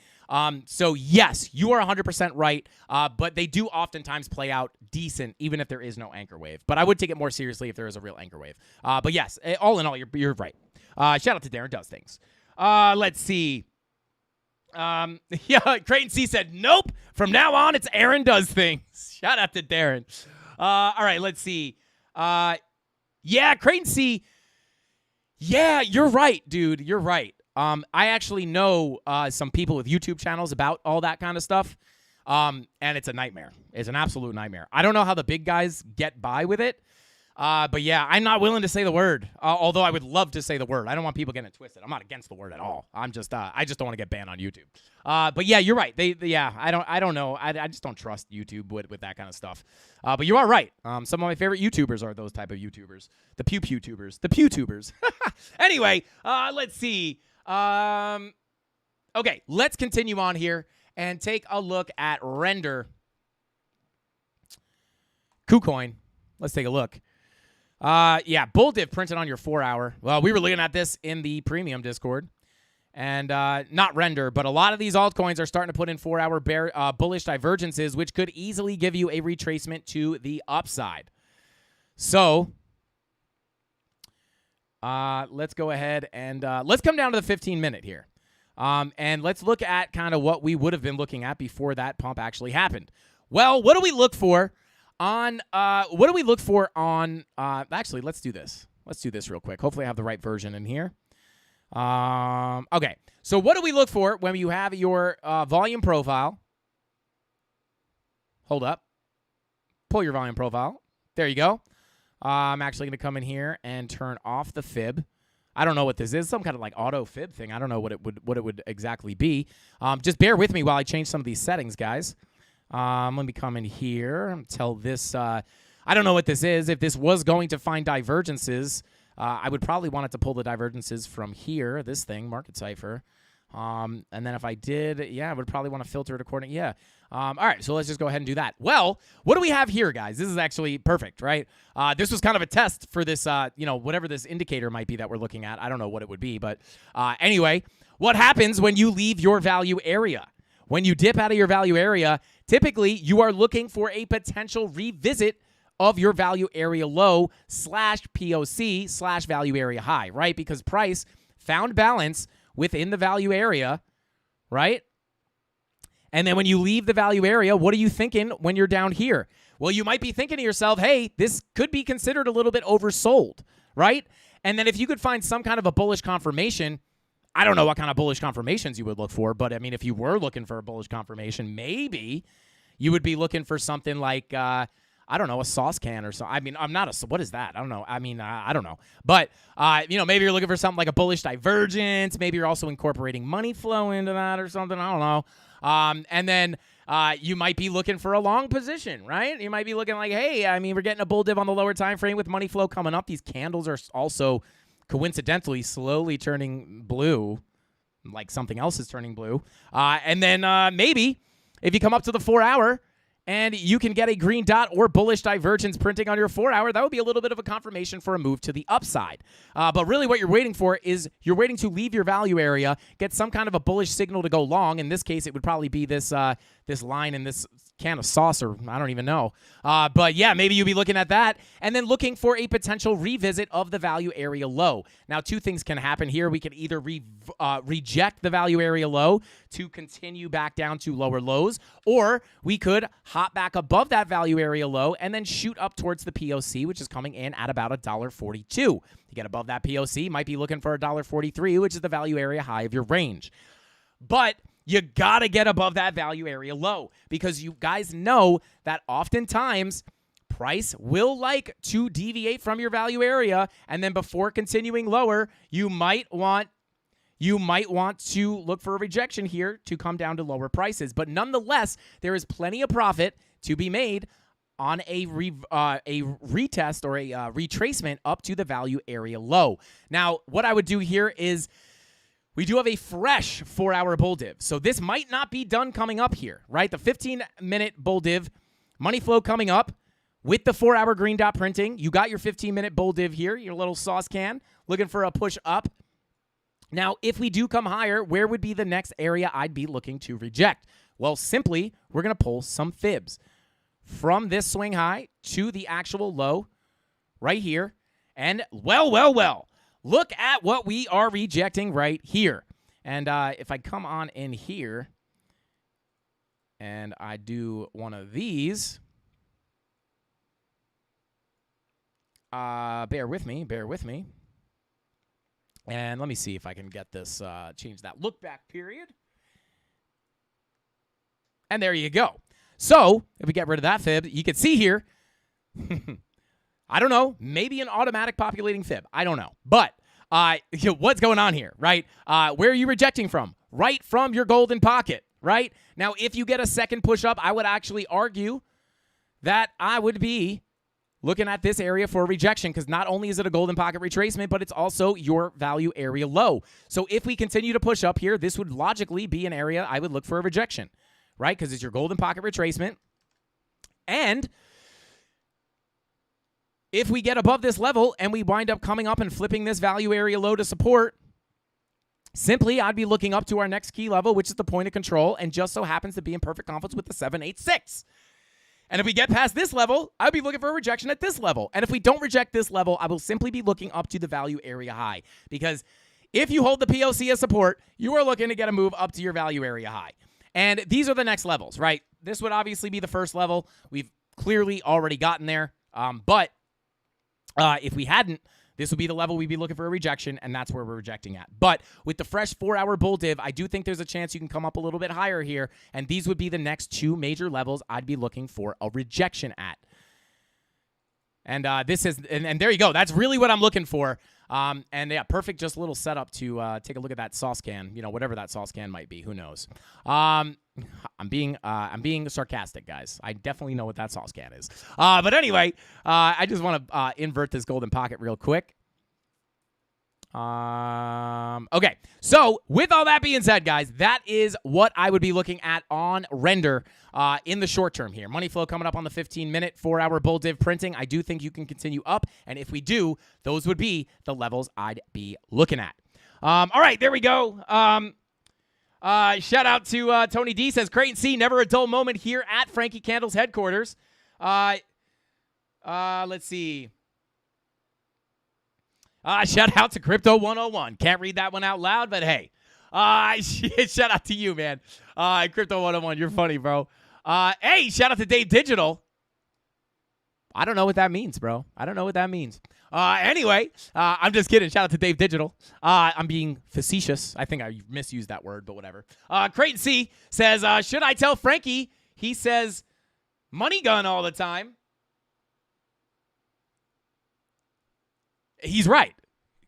So, yes, you are 100% right, but they do oftentimes play out decent, even if there is no anchor wave. But I would take it more seriously if there is a real anchor wave. But, yes, all in all, you're right. Shout out to Darren Does Things. Let's see. Yeah, Creighton C said, nope. From now on, it's Aaron Does Things. Shout out to Darren. All right, let's see. Yeah, Creighton C. Yeah, you're right, dude. You're right. I actually know some people with YouTube channels about all that kind of stuff, and it's a nightmare. It's an absolute nightmare. I don't know how the big guys get by with it, but yeah, I'm not willing to say the word, although I would love to say the word. I don't want people getting it twisted. I'm not against the word at all. I just don't want to get banned on YouTube. But yeah, you're right. I don't know. I just don't trust YouTube with that kind of stuff. But you are right. Some of my favorite YouTubers are those type of YouTubers. The pew-tubers. The pew-tubers. Anyway, let's see. Okay, let's continue on here and take a look at Render. KuCoin. Let's take a look. Yeah, bull div printed on your 4-hour. Well, we were looking at this in the premium Discord. And not Render, but a lot of these altcoins are starting to put in 4-hour bullish divergences, which could easily give you a retracement to the upside. So let's go ahead and let's come down to the 15-minute here. And let's look at kind of what we would have been looking at before that pump actually happened. Well, what do we look for on actually, let's do this. Let's do this real quick. Hopefully I have the right version in here. Okay, so what do we look for when you have your volume profile? Hold up. Pull your volume profile. There you go. I'm actually going to come in here and turn off the fib. I don't know what this is. Some kind of like auto fib thing. I don't know what it would exactly be. Just bear with me while I change some of these settings, guys. Let me come in here and tell this. I don't know what this is. If this was going to find divergences, I would probably want it to pull the divergences from here, this thing, Market Cipher. And then if I did, yeah, I would probably want to filter it according. Yeah. All right, so let's just go ahead and do that. Well, what do we have here, guys? This is actually perfect, right? This was kind of a test for this, whatever this indicator might be that we're looking at. I don't know what it would be, but anyway, what happens when you leave your value area? When you dip out of your value area, typically you are looking for a potential revisit of your value area low / POC / value area high, right? Because price found balance within the value area, right? And then when you leave the value area, what are you thinking when you're down here? Well, you might be thinking to yourself, hey, this could be considered a little bit oversold, right? And then if you could find some kind of a bullish confirmation I don't know what kind of bullish confirmations you would look for, but I mean, if you were looking for a bullish confirmation, maybe you would be looking for something like, I don't know, a sauce can or so. I mean, what is that? I don't know. I mean, I don't know. But, maybe you're looking for something like a bullish divergence. Maybe you're also incorporating money flow into that or something. I don't know. And then you might be looking for a long position, right? You might be looking like, hey, I mean, we're getting a bull div on the lower time frame with money flow coming up. These candles are also coincidentally slowly turning blue, like something else is turning blue. And then maybe if you come up to the 4 hour and you can get a green dot or bullish divergence printing on your 4 hour, that would be a little bit of a confirmation for a move to the upside. But really what you're waiting for is you're waiting to leave your value area, get some kind of a bullish signal to go long. In this case, it would probably be this line in this can of sauce, or I don't even know. But yeah, maybe you'll be looking at that and then looking for a potential revisit of the value area low. Now, two things can happen here. We can either reject the value area low to continue back down to lower lows, or we could hop back above that value area low and then shoot up towards the POC, which is coming in at about $1.42. To get above that POC, might be looking for $1.43, which is the value area high of your range. But you got to get above that value area low, because you guys know that oftentimes price will like to deviate from your value area, and then before continuing lower, you might want to look for a rejection here to come down to lower prices. But nonetheless, there is plenty of profit to be made on a retest or a retracement up to the value area low. Now, what I would do here is we do have a fresh 4 hour bull div. So this might not be done coming up here, right? The 15-minute bull div, money flow coming up with the 4 hour green dot printing. You got your 15-minute bull div here, your little sauce can, looking for a push up. Now, if we do come higher, where would be the next area I'd be looking to reject? Well, simply, we're going to pull some fibs from this swing high to the actual low right here. And well, look at what we are rejecting right here. And if I come on in here and I do one of these, bear with me. And let me see if I can get this, change that look back period. And there you go. So if we get rid of that fib, you can see here, I don't know, maybe an automatic populating fib. I don't know. But what's going on here, right? Where are you rejecting from? Right from your golden pocket, right? Now, if you get a second push up, I would actually argue that I would be looking at this area for rejection, because not only is it a golden pocket retracement, but it's also your value area low. So if we continue to push up here, this would logically be an area I would look for a rejection, right? Because it's your golden pocket retracement. And if we get above this level and we wind up coming up and flipping this value area low to support, simply I'd be looking up to our next key level, which is the point of control, and just so happens to be in perfect confluence with the 786. And if we get past this level, I'd be looking for a rejection at this level. And if we don't reject this level, I will simply be looking up to the value area high. Because if you hold the POC as support, you are looking to get a move up to your value area high. And these are the next levels, right? This would obviously be the first level. We've clearly already gotten there. But if we hadn't, this would be the level we'd be looking for a rejection, and that's where we're rejecting at. But with the fresh 4 hour bull div, I do think there's a chance you can come up a little bit higher here, and these would be the next two major levels I'd be looking for a rejection at. And this is, and there you go. That's really what I'm looking for. And yeah, perfect, just a little setup to take a look at that sauce can, whatever that sauce can might be. Who knows? I'm being sarcastic, guys. I definitely know what that sauce can is. But anyway, I just want to invert this golden pocket real quick. Okay, so with all that being said, guys, that is what I would be looking at on render in the short term here. Money flow coming up on the 15-minute, 4 hour bull div printing. I do think you can continue up, and if we do, those would be the levels I'd be looking at. All right, there we go. Shout out to Tony D, says, Creighton C, never a dull moment here at Frankie Candle's headquarters. Let's see. Shout out to Crypto 101. Can't read that one out loud, but hey. Shout out to you, man. Crypto 101, you're funny, bro. Hey, shout out to Dave Digital. I don't know what that means, bro. I don't know what that means. Anyway, I'm just kidding. Shout out to Dave Digital. I'm being facetious. I think I misused that word, but whatever. Creighton C says, should I tell Frankie? He says, money gun all the time. He's right.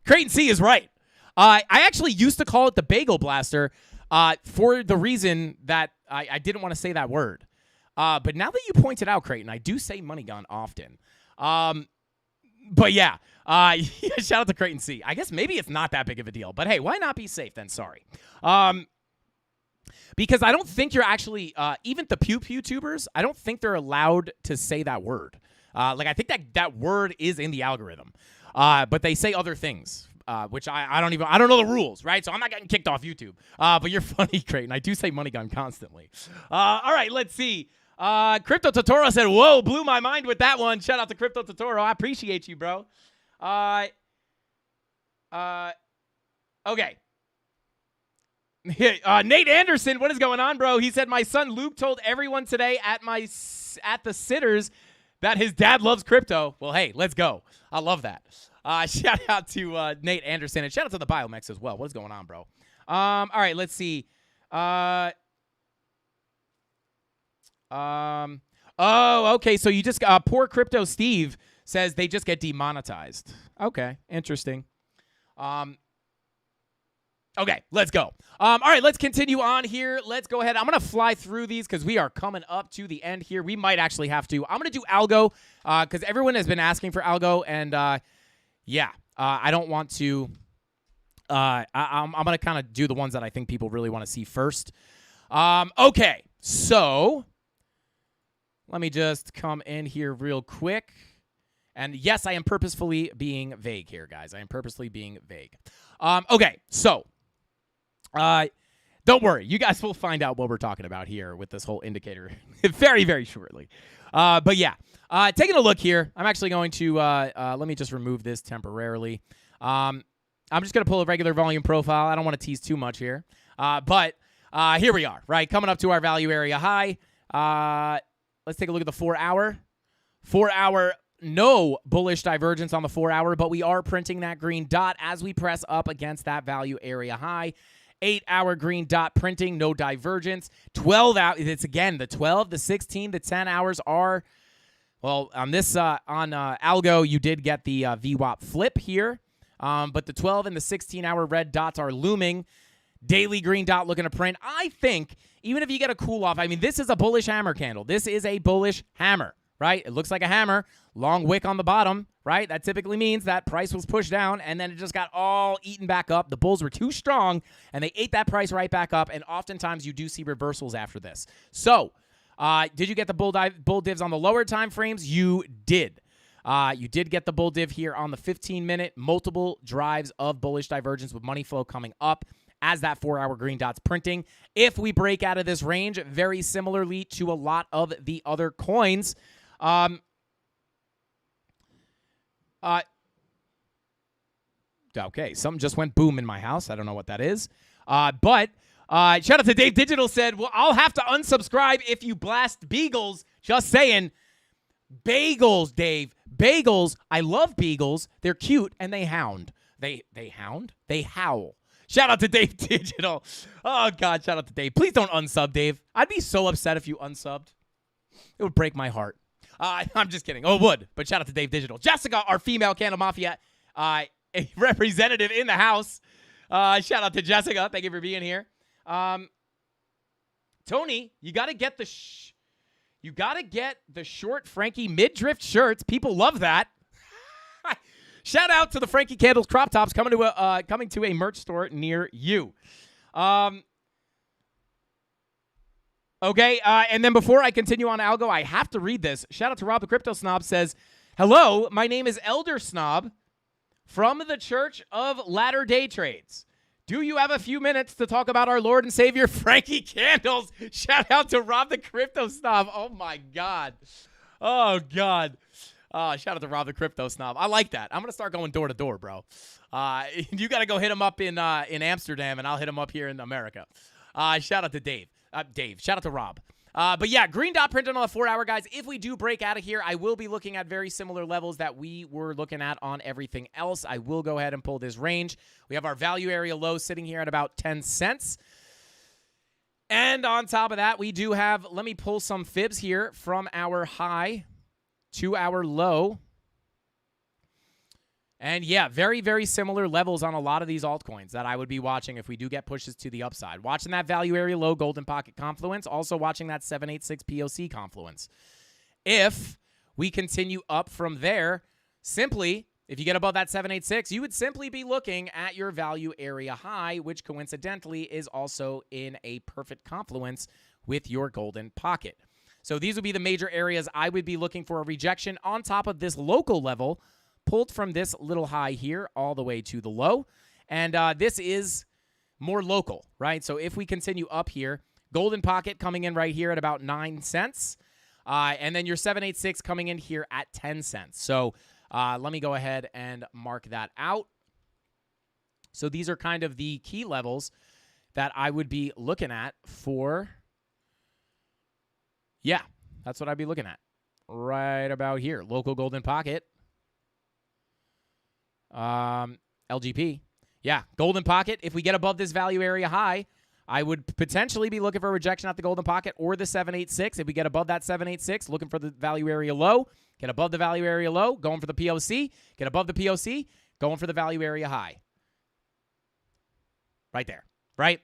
Creighton C is right. I actually used to call it the Bagel Blaster for the reason that I didn't want to say that word. But now that you pointed out, Creighton, I do say money gun often. But yeah, shout out to Creighton C. I guess maybe it's not that big of a deal. But hey, why not be safe then? Sorry. Because I don't think you're actually, even the Pew Pew tubers, I don't think they're allowed to say that word. I think that word is in the algorithm. But they say other things, which I don't know the rules, right? So I'm not getting kicked off YouTube. But you're funny, Creighton. I do say money gun constantly. All right, let's see. Crypto Totoro said, whoa, blew my mind with that one. Shout out to Crypto Totoro. I appreciate you, bro. Okay. Nate Anderson, what is going on, bro? He said, my son Luke told everyone today at the sitters that his dad loves crypto. Well, hey, let's go. I love that. Shout out to Nate Anderson, and shout out to the Biomex as well. What is going on, bro? All right, let's see. Oh, okay. So you just poor Crypto Steve says they just get demonetized. Okay, interesting. Okay, let's go. All right, let's continue on here. Let's go ahead. I'm going to fly through these because we are coming up to the end here. We might actually have to. I'm going to do algo because everyone has been asking for algo, and I don't want to. I'm going to kind of do the ones that I think people really want to see first. Okay, so let me just come in here real quick. And yes, I am purposefully being vague here, guys. I am purposely being vague. Okay, so don't worry. You guys will find out what we're talking about here with this whole indicator very, very shortly. But yeah, taking a look here, I'm actually going to let me just remove this temporarily. I'm just going to pull a regular volume profile. I don't want to tease too much here. But here we are, right? Coming up to our value area high. Let's take a look at the 4-hour. 4-hour, no bullish divergence on the 4-hour, but we are printing that green dot as we press up against that value area high. 8-hour green dot printing, no divergence. 12 out. It's again the 12, the 16, the 10 hours are. Well, on this on algo, you did get the VWAP flip here, but the 12 and the 16-hour red dots are looming. Daily green dot looking to print. I think even if you get a cool off, I mean, this is a bullish hammer candle. This is a bullish hammer, right? It looks like a hammer. Long wick on the bottom, right? That typically means that price was pushed down, and then it just got all eaten back up. The bulls were too strong, and they ate that price right back up, and oftentimes you do see reversals after this. So, did you get the bull divs on the lower time frames? You did. You did get the bull div here on the 15-minute, multiple drives of bullish divergence with money flow coming up as that 4-hour green dot's printing. If we break out of this range, very similarly to a lot of the other coins, okay, something just went boom in my house. I don't know what that is. But shout out to Dave Digital said, well, I'll have to unsubscribe if you blast beagles. Just saying. Bagels, Dave. Bagels. I love beagles. They're cute, and they hound. They hound? They howl. Shout out to Dave Digital. Oh, God, shout out to Dave. Please don't unsub, Dave. I'd be so upset if you unsubbed. It would break my heart. I'm just kidding. Oh, it would. But shout out to Dave Digital. Jessica, our female CandleMafia a representative in the house. Shout out to Jessica. Thank you for being here. Tony, you got to get the short Frankie mid-drift shirts. People love that. Shout out to the Frankie Candles crop tops coming to a merch store near you. Okay, and then before I continue on algo, I have to read this. Shout out to Rob the Crypto Snob says, hello, my name is Elder Snob from the Church of Latter-day Trades. Do you have a few minutes to talk about our Lord and Savior, Frankie Candles? Shout out to Rob the Crypto Snob. Oh, my God. Oh, God. Shout out to Rob the Crypto Snob. I like that. I'm going to start going door to door, bro. You got to go hit him up in Amsterdam, and I'll hit him up here in America. Shout out to Dave. Shout out to Rob. But yeah, green dot printed on the 4-hour, guys. If we do break out of here, I will be looking at very similar levels that we were looking at on everything else. I will go ahead and pull this range. We have our value area low sitting here at about 10 cents. And on top of that, we do have, let me pull some fibs here from our high to our low. And yeah, very, very similar levels on a lot of these altcoins that I would be watching if we do get pushes to the upside. Watching that value area low, golden pocket confluence. Also watching that 786 POC confluence. If we continue up from there, simply, if you get above that 786, you would simply be looking at your value area high, which coincidentally is also in a perfect confluence with your golden pocket. So these would be the major areas I would be looking for a rejection on top of this local level, pulled from this little high here all the way to the low. And this is more local, right? So if we continue up here, golden pocket coming in right here at about 9 cents. And then your 786 coming in here at 10 cents. So let me go ahead and mark that out. So these are kind of the key levels that I would be looking at for, yeah, that's what I'd be looking at right about here. Local golden pocket. LGP. Yeah, golden pocket. If we get above this value area high, I would potentially be looking for a rejection at the golden pocket or the 786. If we get above that 786, looking for the value area low. Get above the value area low, going for the POC. Get above the POC, going for the value area high. Right there, right?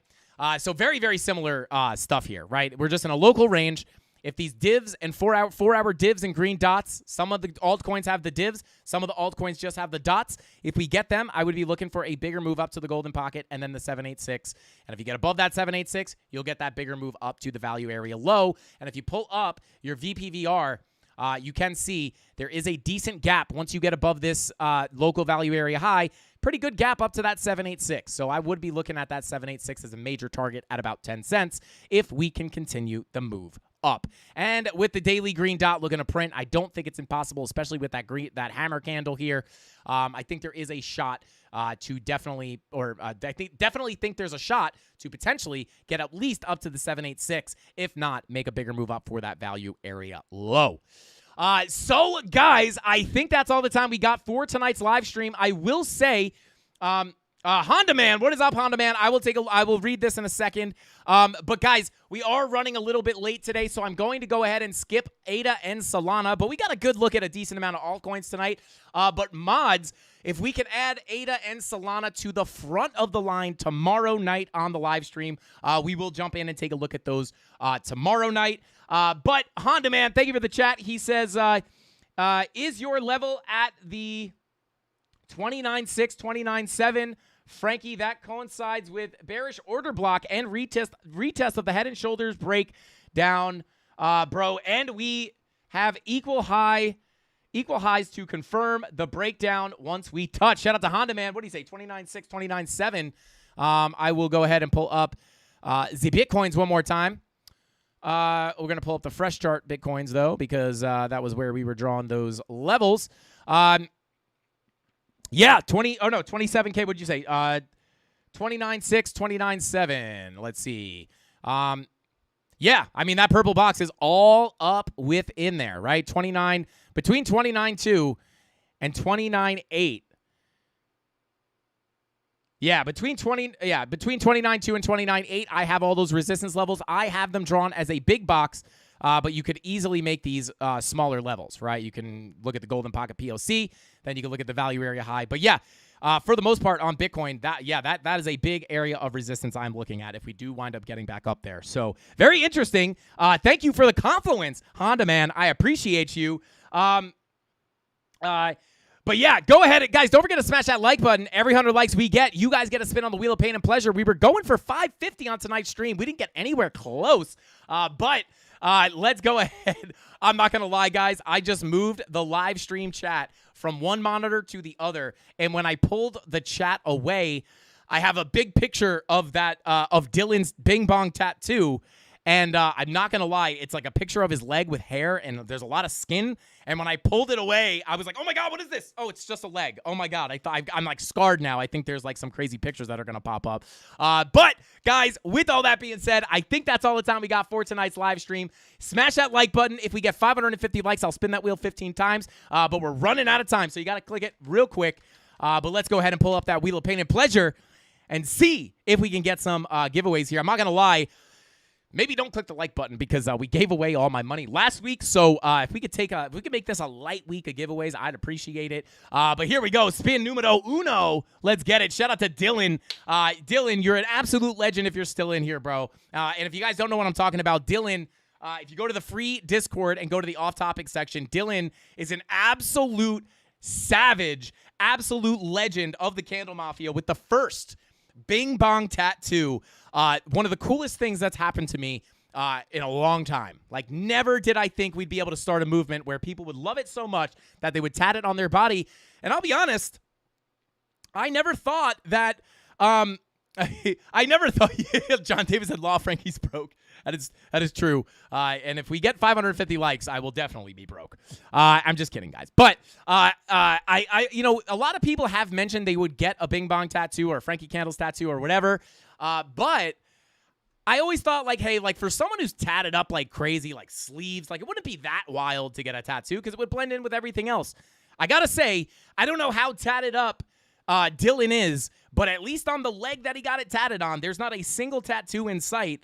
So very, very similar stuff here, right? We're just in a local range. If these divs and 4-hour divs and green dots, some of the altcoins have the divs, some of the altcoins just have the dots. If we get them, I would be looking for a bigger move up to the golden pocket and then the 786. And if you get above that 786, you'll get that bigger move up to the value area low. And if you pull up your VPVR, you can see there is a decent gap once you get above this local value area high. Pretty good gap up to that 786. So I would be looking at that 786 as a major target at about 10 cents if we can continue the move up. And with the daily green dot looking to print, I don't think it's impossible, especially with that hammer candle here. I think there is a shot to definitely, or I definitely think there's a shot to potentially get at least up to the 786, if not make a bigger move up for that value area low. So, guys, I think that's all the time we got for tonight's live stream. I will say, Honda Man, what is up, Honda Man? I will read this in a second. But guys, we are running a little bit late today, so I'm going to go ahead and skip ADA and Solana. But we got a good look at a decent amount of altcoins tonight. But mods, if we can add ADA and Solana to the front of the line tomorrow night on the live stream, we will jump in and take a look at those tomorrow night. But Honda Man, thank you for the chat. He says, is your level at the 29.6, 29.7? Frankie, that coincides with bearish order block and retest of the head and shoulders breakdown, bro. And we have equal highs to confirm the breakdown once we touch. Shout out to Honda Man. What do you say? 29.6, 29.7. I will go ahead and pull up the Bitcoins one more time. We're going to pull up the fresh chart Bitcoins, though, because that was where we were drawing those levels. Yeah, 27K, what'd you say? 29.6, 29.7. Let's see. Yeah, I mean, that purple box is all up within there, right? Between 29.2 and 29.8. Yeah, between 29.2 and 29.8, I have all those resistance levels. I have them drawn as a big box, but you could easily make these smaller levels, right? You can look at the golden pocket POC, then you can look at the value area high. But yeah, for the most part on Bitcoin, that is a big area of resistance I'm looking at if we do wind up getting back up there. So very interesting. Thank you for the confluence, Honda Man. I appreciate you. But yeah, go ahead. Guys, don't forget to smash that like button. Every 100 likes we get, you guys get a spin on the Wheel of Pain and Pleasure. We were going for 550 on tonight's stream. We didn't get anywhere close. But let's go ahead. I'm not going to lie, guys. I just moved the live stream chat from one monitor to the other. And when I pulled the chat away, I have a big picture of that of Dylan's Bing Bong tattoo. And I'm not going to lie, it's like a picture of his leg with hair, and there's a lot of skin. And when I pulled it away, I was like, oh my God, what is this? Oh, it's just a leg. Oh my God. I'm like scarred now. I think there's like some crazy pictures that are going to pop up. But guys, with all that being said, I think that's all the time we got for tonight's live stream. Smash that like button. If we get 550 likes, I'll spin that wheel 15 times. But we're running out of time, so you got to click it real quick. But let's go ahead and pull up that Wheel of Pain and Pleasure and see if we can get some giveaways here. I'm not going to lie. Maybe don't click the like button because we gave away all my money last week. So if we could make this a light week of giveaways, I'd appreciate it. But here we go. Spin numero uno. Let's get it. Shout out to Dylan. Dylan, you're an absolute legend if you're still in here, bro. And if you guys don't know what I'm talking about, Dylan, if you go to the free Discord and go to the off-topic section, Dylan is an absolute savage, absolute legend of the CandleMafia with the first Bing Bong tattoo. One of the coolest things that's happened to me in a long time. Like, never did I think we'd be able to start a movement where people would love it so much that they would tat it on their body. And I'll be honest, I never thought that I never thought John Davis said Law Frankie's broke. That is true. And if we get 550 likes, I will definitely be broke. I'm just kidding, guys. But I a lot of people have mentioned they would get a Bing Bong tattoo or a Frankie Candles tattoo or whatever. But I always thought, like, hey, like, for someone who's tatted up like crazy, like sleeves, like, it wouldn't be that wild to get a tattoo because it would blend in with everything else. I gotta say, I don't know how tatted up Dylan is, but at least on the leg that he got it tatted on, there's not a single tattoo in sight.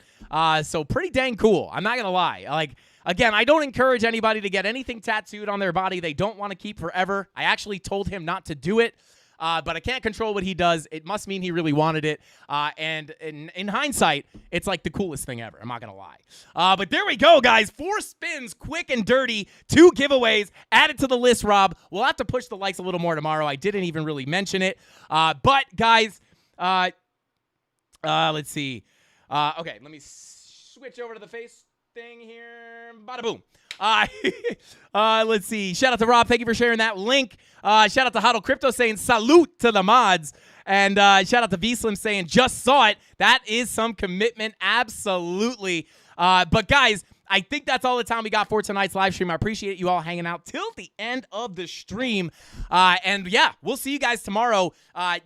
So pretty dang cool. I'm not gonna lie. Like, again, I don't encourage anybody to get anything tattooed on their body they don't want to keep forever. I actually told him not to do it. But I can't control what he does. It must mean he really wanted it. And in hindsight, it's like the coolest thing ever. I'm not going to lie. But there we go, guys. 4 spins, quick and dirty. 2 giveaways. Add it to the list, Rob. We'll have to push the likes a little more tomorrow. I didn't even really mention it. But, guys, let's see. Okay, let me switch over to the face thing here. Bada boom. Let's see. Shout out to Rob. Thank you for sharing that link. Shout out to Hodl Crypto saying salute to the mods. And shout out to V-Slim saying just saw it. That is some commitment. Absolutely. But guys, I think that's all the time we got for tonight's live stream. I appreciate you all hanging out till the end of the stream. And yeah, we'll see you guys tomorrow.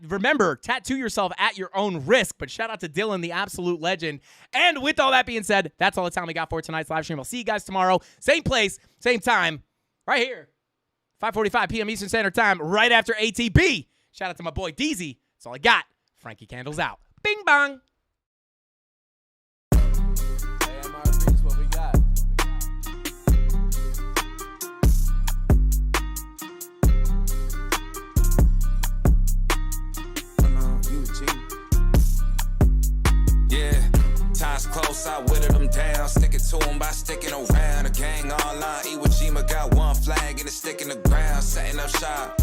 Remember, tattoo yourself at your own risk. But shout out to Dylan, the absolute legend. And with all that being said, that's all the time we got for tonight's live stream. I'll see you guys tomorrow. Same place, same time, right here. 5:45 p.m. Eastern Standard Time, right after ATB. Shout out to my boy Deezy. That's all I got. Frankie Candles out. Bing bong. Time's close, I whittled them down. Stick it to them by sticking around. The gang online, Iwo Jima got one flag and it's sticking the ground. Setting up shop.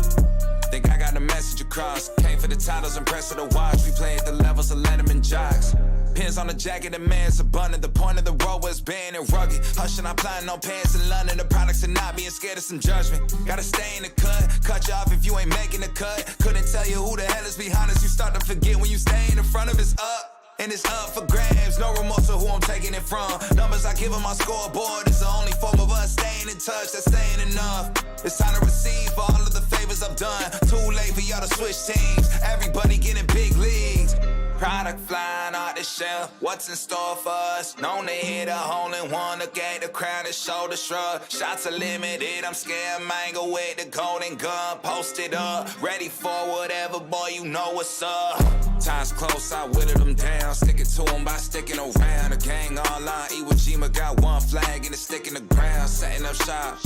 Think I got the message across. Came for the titles and press of the watch. We play at the levels of Letterman jocks. Pins on the jacket, the man's abundant. The point of the road was banned and rugged. Hushing, I'm planning on pants in London. The products are not being scared of some judgment. Gotta stay in the cut. Cut you off if you ain't making the cut. Couldn't tell you who the hell is behind us. You start to forget when you stay in the front of it's up. And it's up for grabs, no remorse of who I'm taking it from. Numbers I give on my scoreboard is the only form of us staying in touch, that's staying enough. It's time to receive for all of the favors I've done. Too late for y'all to switch teams, everybody getting big leagues. Product flying out the shelf, what's in store for us? Known to hit a hole in one, to gain the crown and shoulder shrug. Shots are limited, I'm scared mango with the golden gun. Posted up, ready for whatever, boy, you know what's up. Time's close, I whittled them down. Stick it to them by sticking around. The gang online, Iwo Jima got one flag and it's sticking the ground. Setting up shop.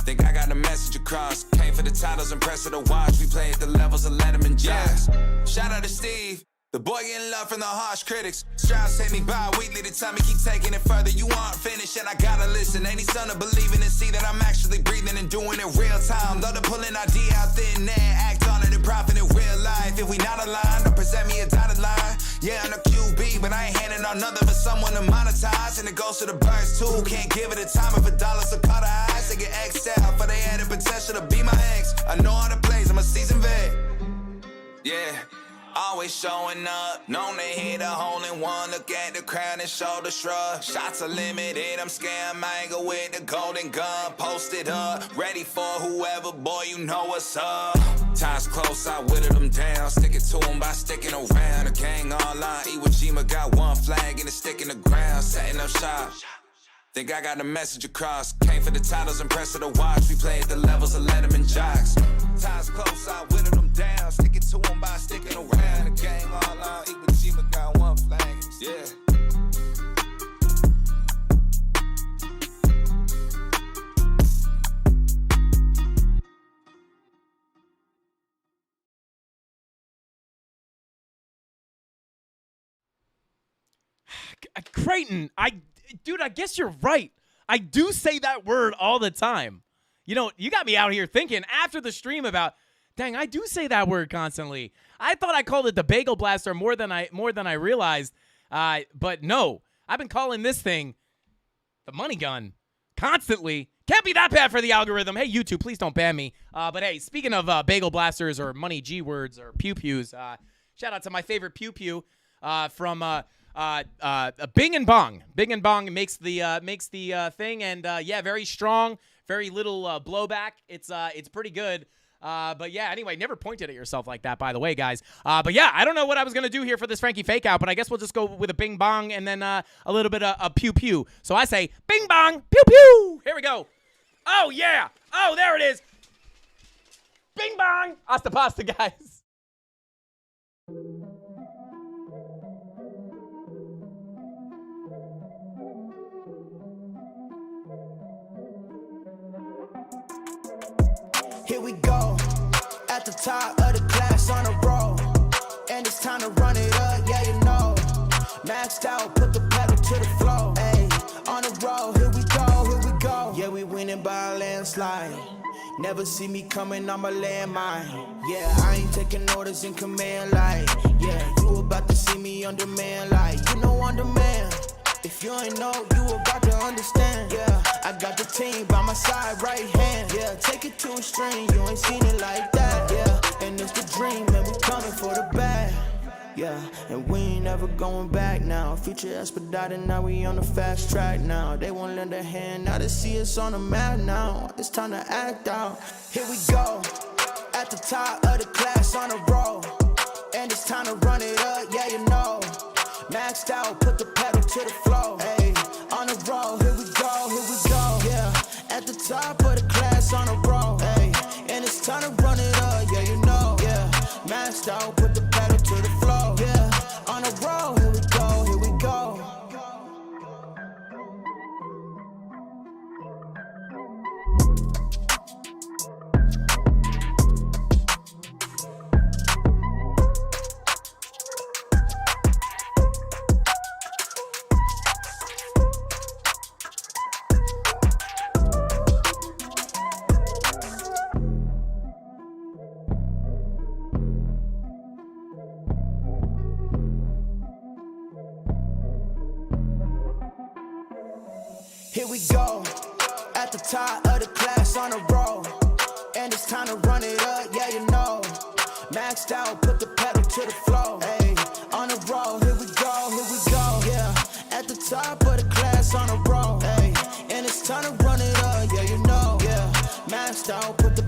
Think I got the message across. Came for the titles and press of the watch. We play at the levels of Letterman jocks. Shout out to Steve. The boy getting love from the harsh critics. Strauss hit me bi-weekly to tell me keep taking it further. You aren't finished and I gotta listen. Ain't son to believing and see that I'm actually breathing and doing it real time. Though to pull an idea out thin there, act on it and profit in real life. If we not aligned, don't present me a dotted line. Yeah, I'm a QB, but I ain't handing out nothing for someone to monetize. And it goes to the birds too. Can't give it a time if a dollar's a cut of eyes. They get X'd out for they had the potential to be my ex. I know all the plays, I'm a seasoned vet. Yeah. Always showing up, known to hit a hole in one. Look at the crowd and shoulder shrug. Shots are limited, I'm scam angle with the golden gun. Posted up, ready for whoever, boy, you know what's up. Times close, I whittled them down. Stick it to them by sticking around. The gang online, Iwo Jima got one flag and a stick in the ground. Setting up shop. Think I got the message across. Came for the titles and press of the watch. We played the levels of Letterman jocks. Times close, I whittled them down. Stick it to them by sticking around. The gang online, Iwo Jima got one flag. Yeah. Creighton, dude, I guess you're right. I do say that word all the time. You know, you got me out here thinking after the stream about, dang, I do say that word constantly. I thought I called it the Bagel Blaster more than I realized. But no, I've been calling this thing the Money Gun constantly. Can't be that bad for the algorithm. Hey, YouTube, please don't ban me. But hey, speaking of Bagel Blasters or money G words or pew pews, shout out to my favorite pew pew from Bing and Bong. Bing and Bong makes the thing, and yeah, very strong, very little blowback. It's pretty good. But yeah, anyway, never pointed at yourself like that, by the way, guys. But yeah, I don't know what I was gonna do here for this Frankie fake out, but I guess we'll just go with a bing bong and then a little bit of pew pew. So I say bing bong pew pew. Here we go. Oh yeah. Oh, there it is. Bing bong. Hasta pasta, guys. Here we go, at the top of the class on a roll, and it's time to run it up, yeah, you know. Maxed out, put the pedal to the floor, ayy, on the road, here we go, yeah, we winning by a landslide. Never see me coming, I'm a landmine. Yeah, I ain't taking orders in command, like, yeah, you about to see me on demand, like, you know, on demand. If you ain't know, you about to understand. Yeah, I got the team by my side, right hand. Yeah, take it to a string, you ain't seen it like that. Yeah, and it's the dream, and we coming for the bag. Yeah, and we ain't never going back now. Future expedited, now we on the fast track now. They won't lend a hand, now they see us on the map now. It's time to act out. Here we go, at the top of the class on a roll, and it's time to run it up, yeah, you know. Maxed out, put the pedal to the floor, ayy, on the road, here we go, yeah, at the top of the class on a roll, ayy, and it's time to run it up, yeah, you know, yeah, maxed out, put the pedal to the floor, yeah, on the road, here we go, here we go. Here we go, at the top of the class on a roll, and it's time to run it up, yeah, you know. Maxed out, put the pedal to the floor, ayy, on the road, here we go, yeah, at the top of the class on a roll, ayy, and it's time to run it up, yeah, you know, yeah, maxed out, put the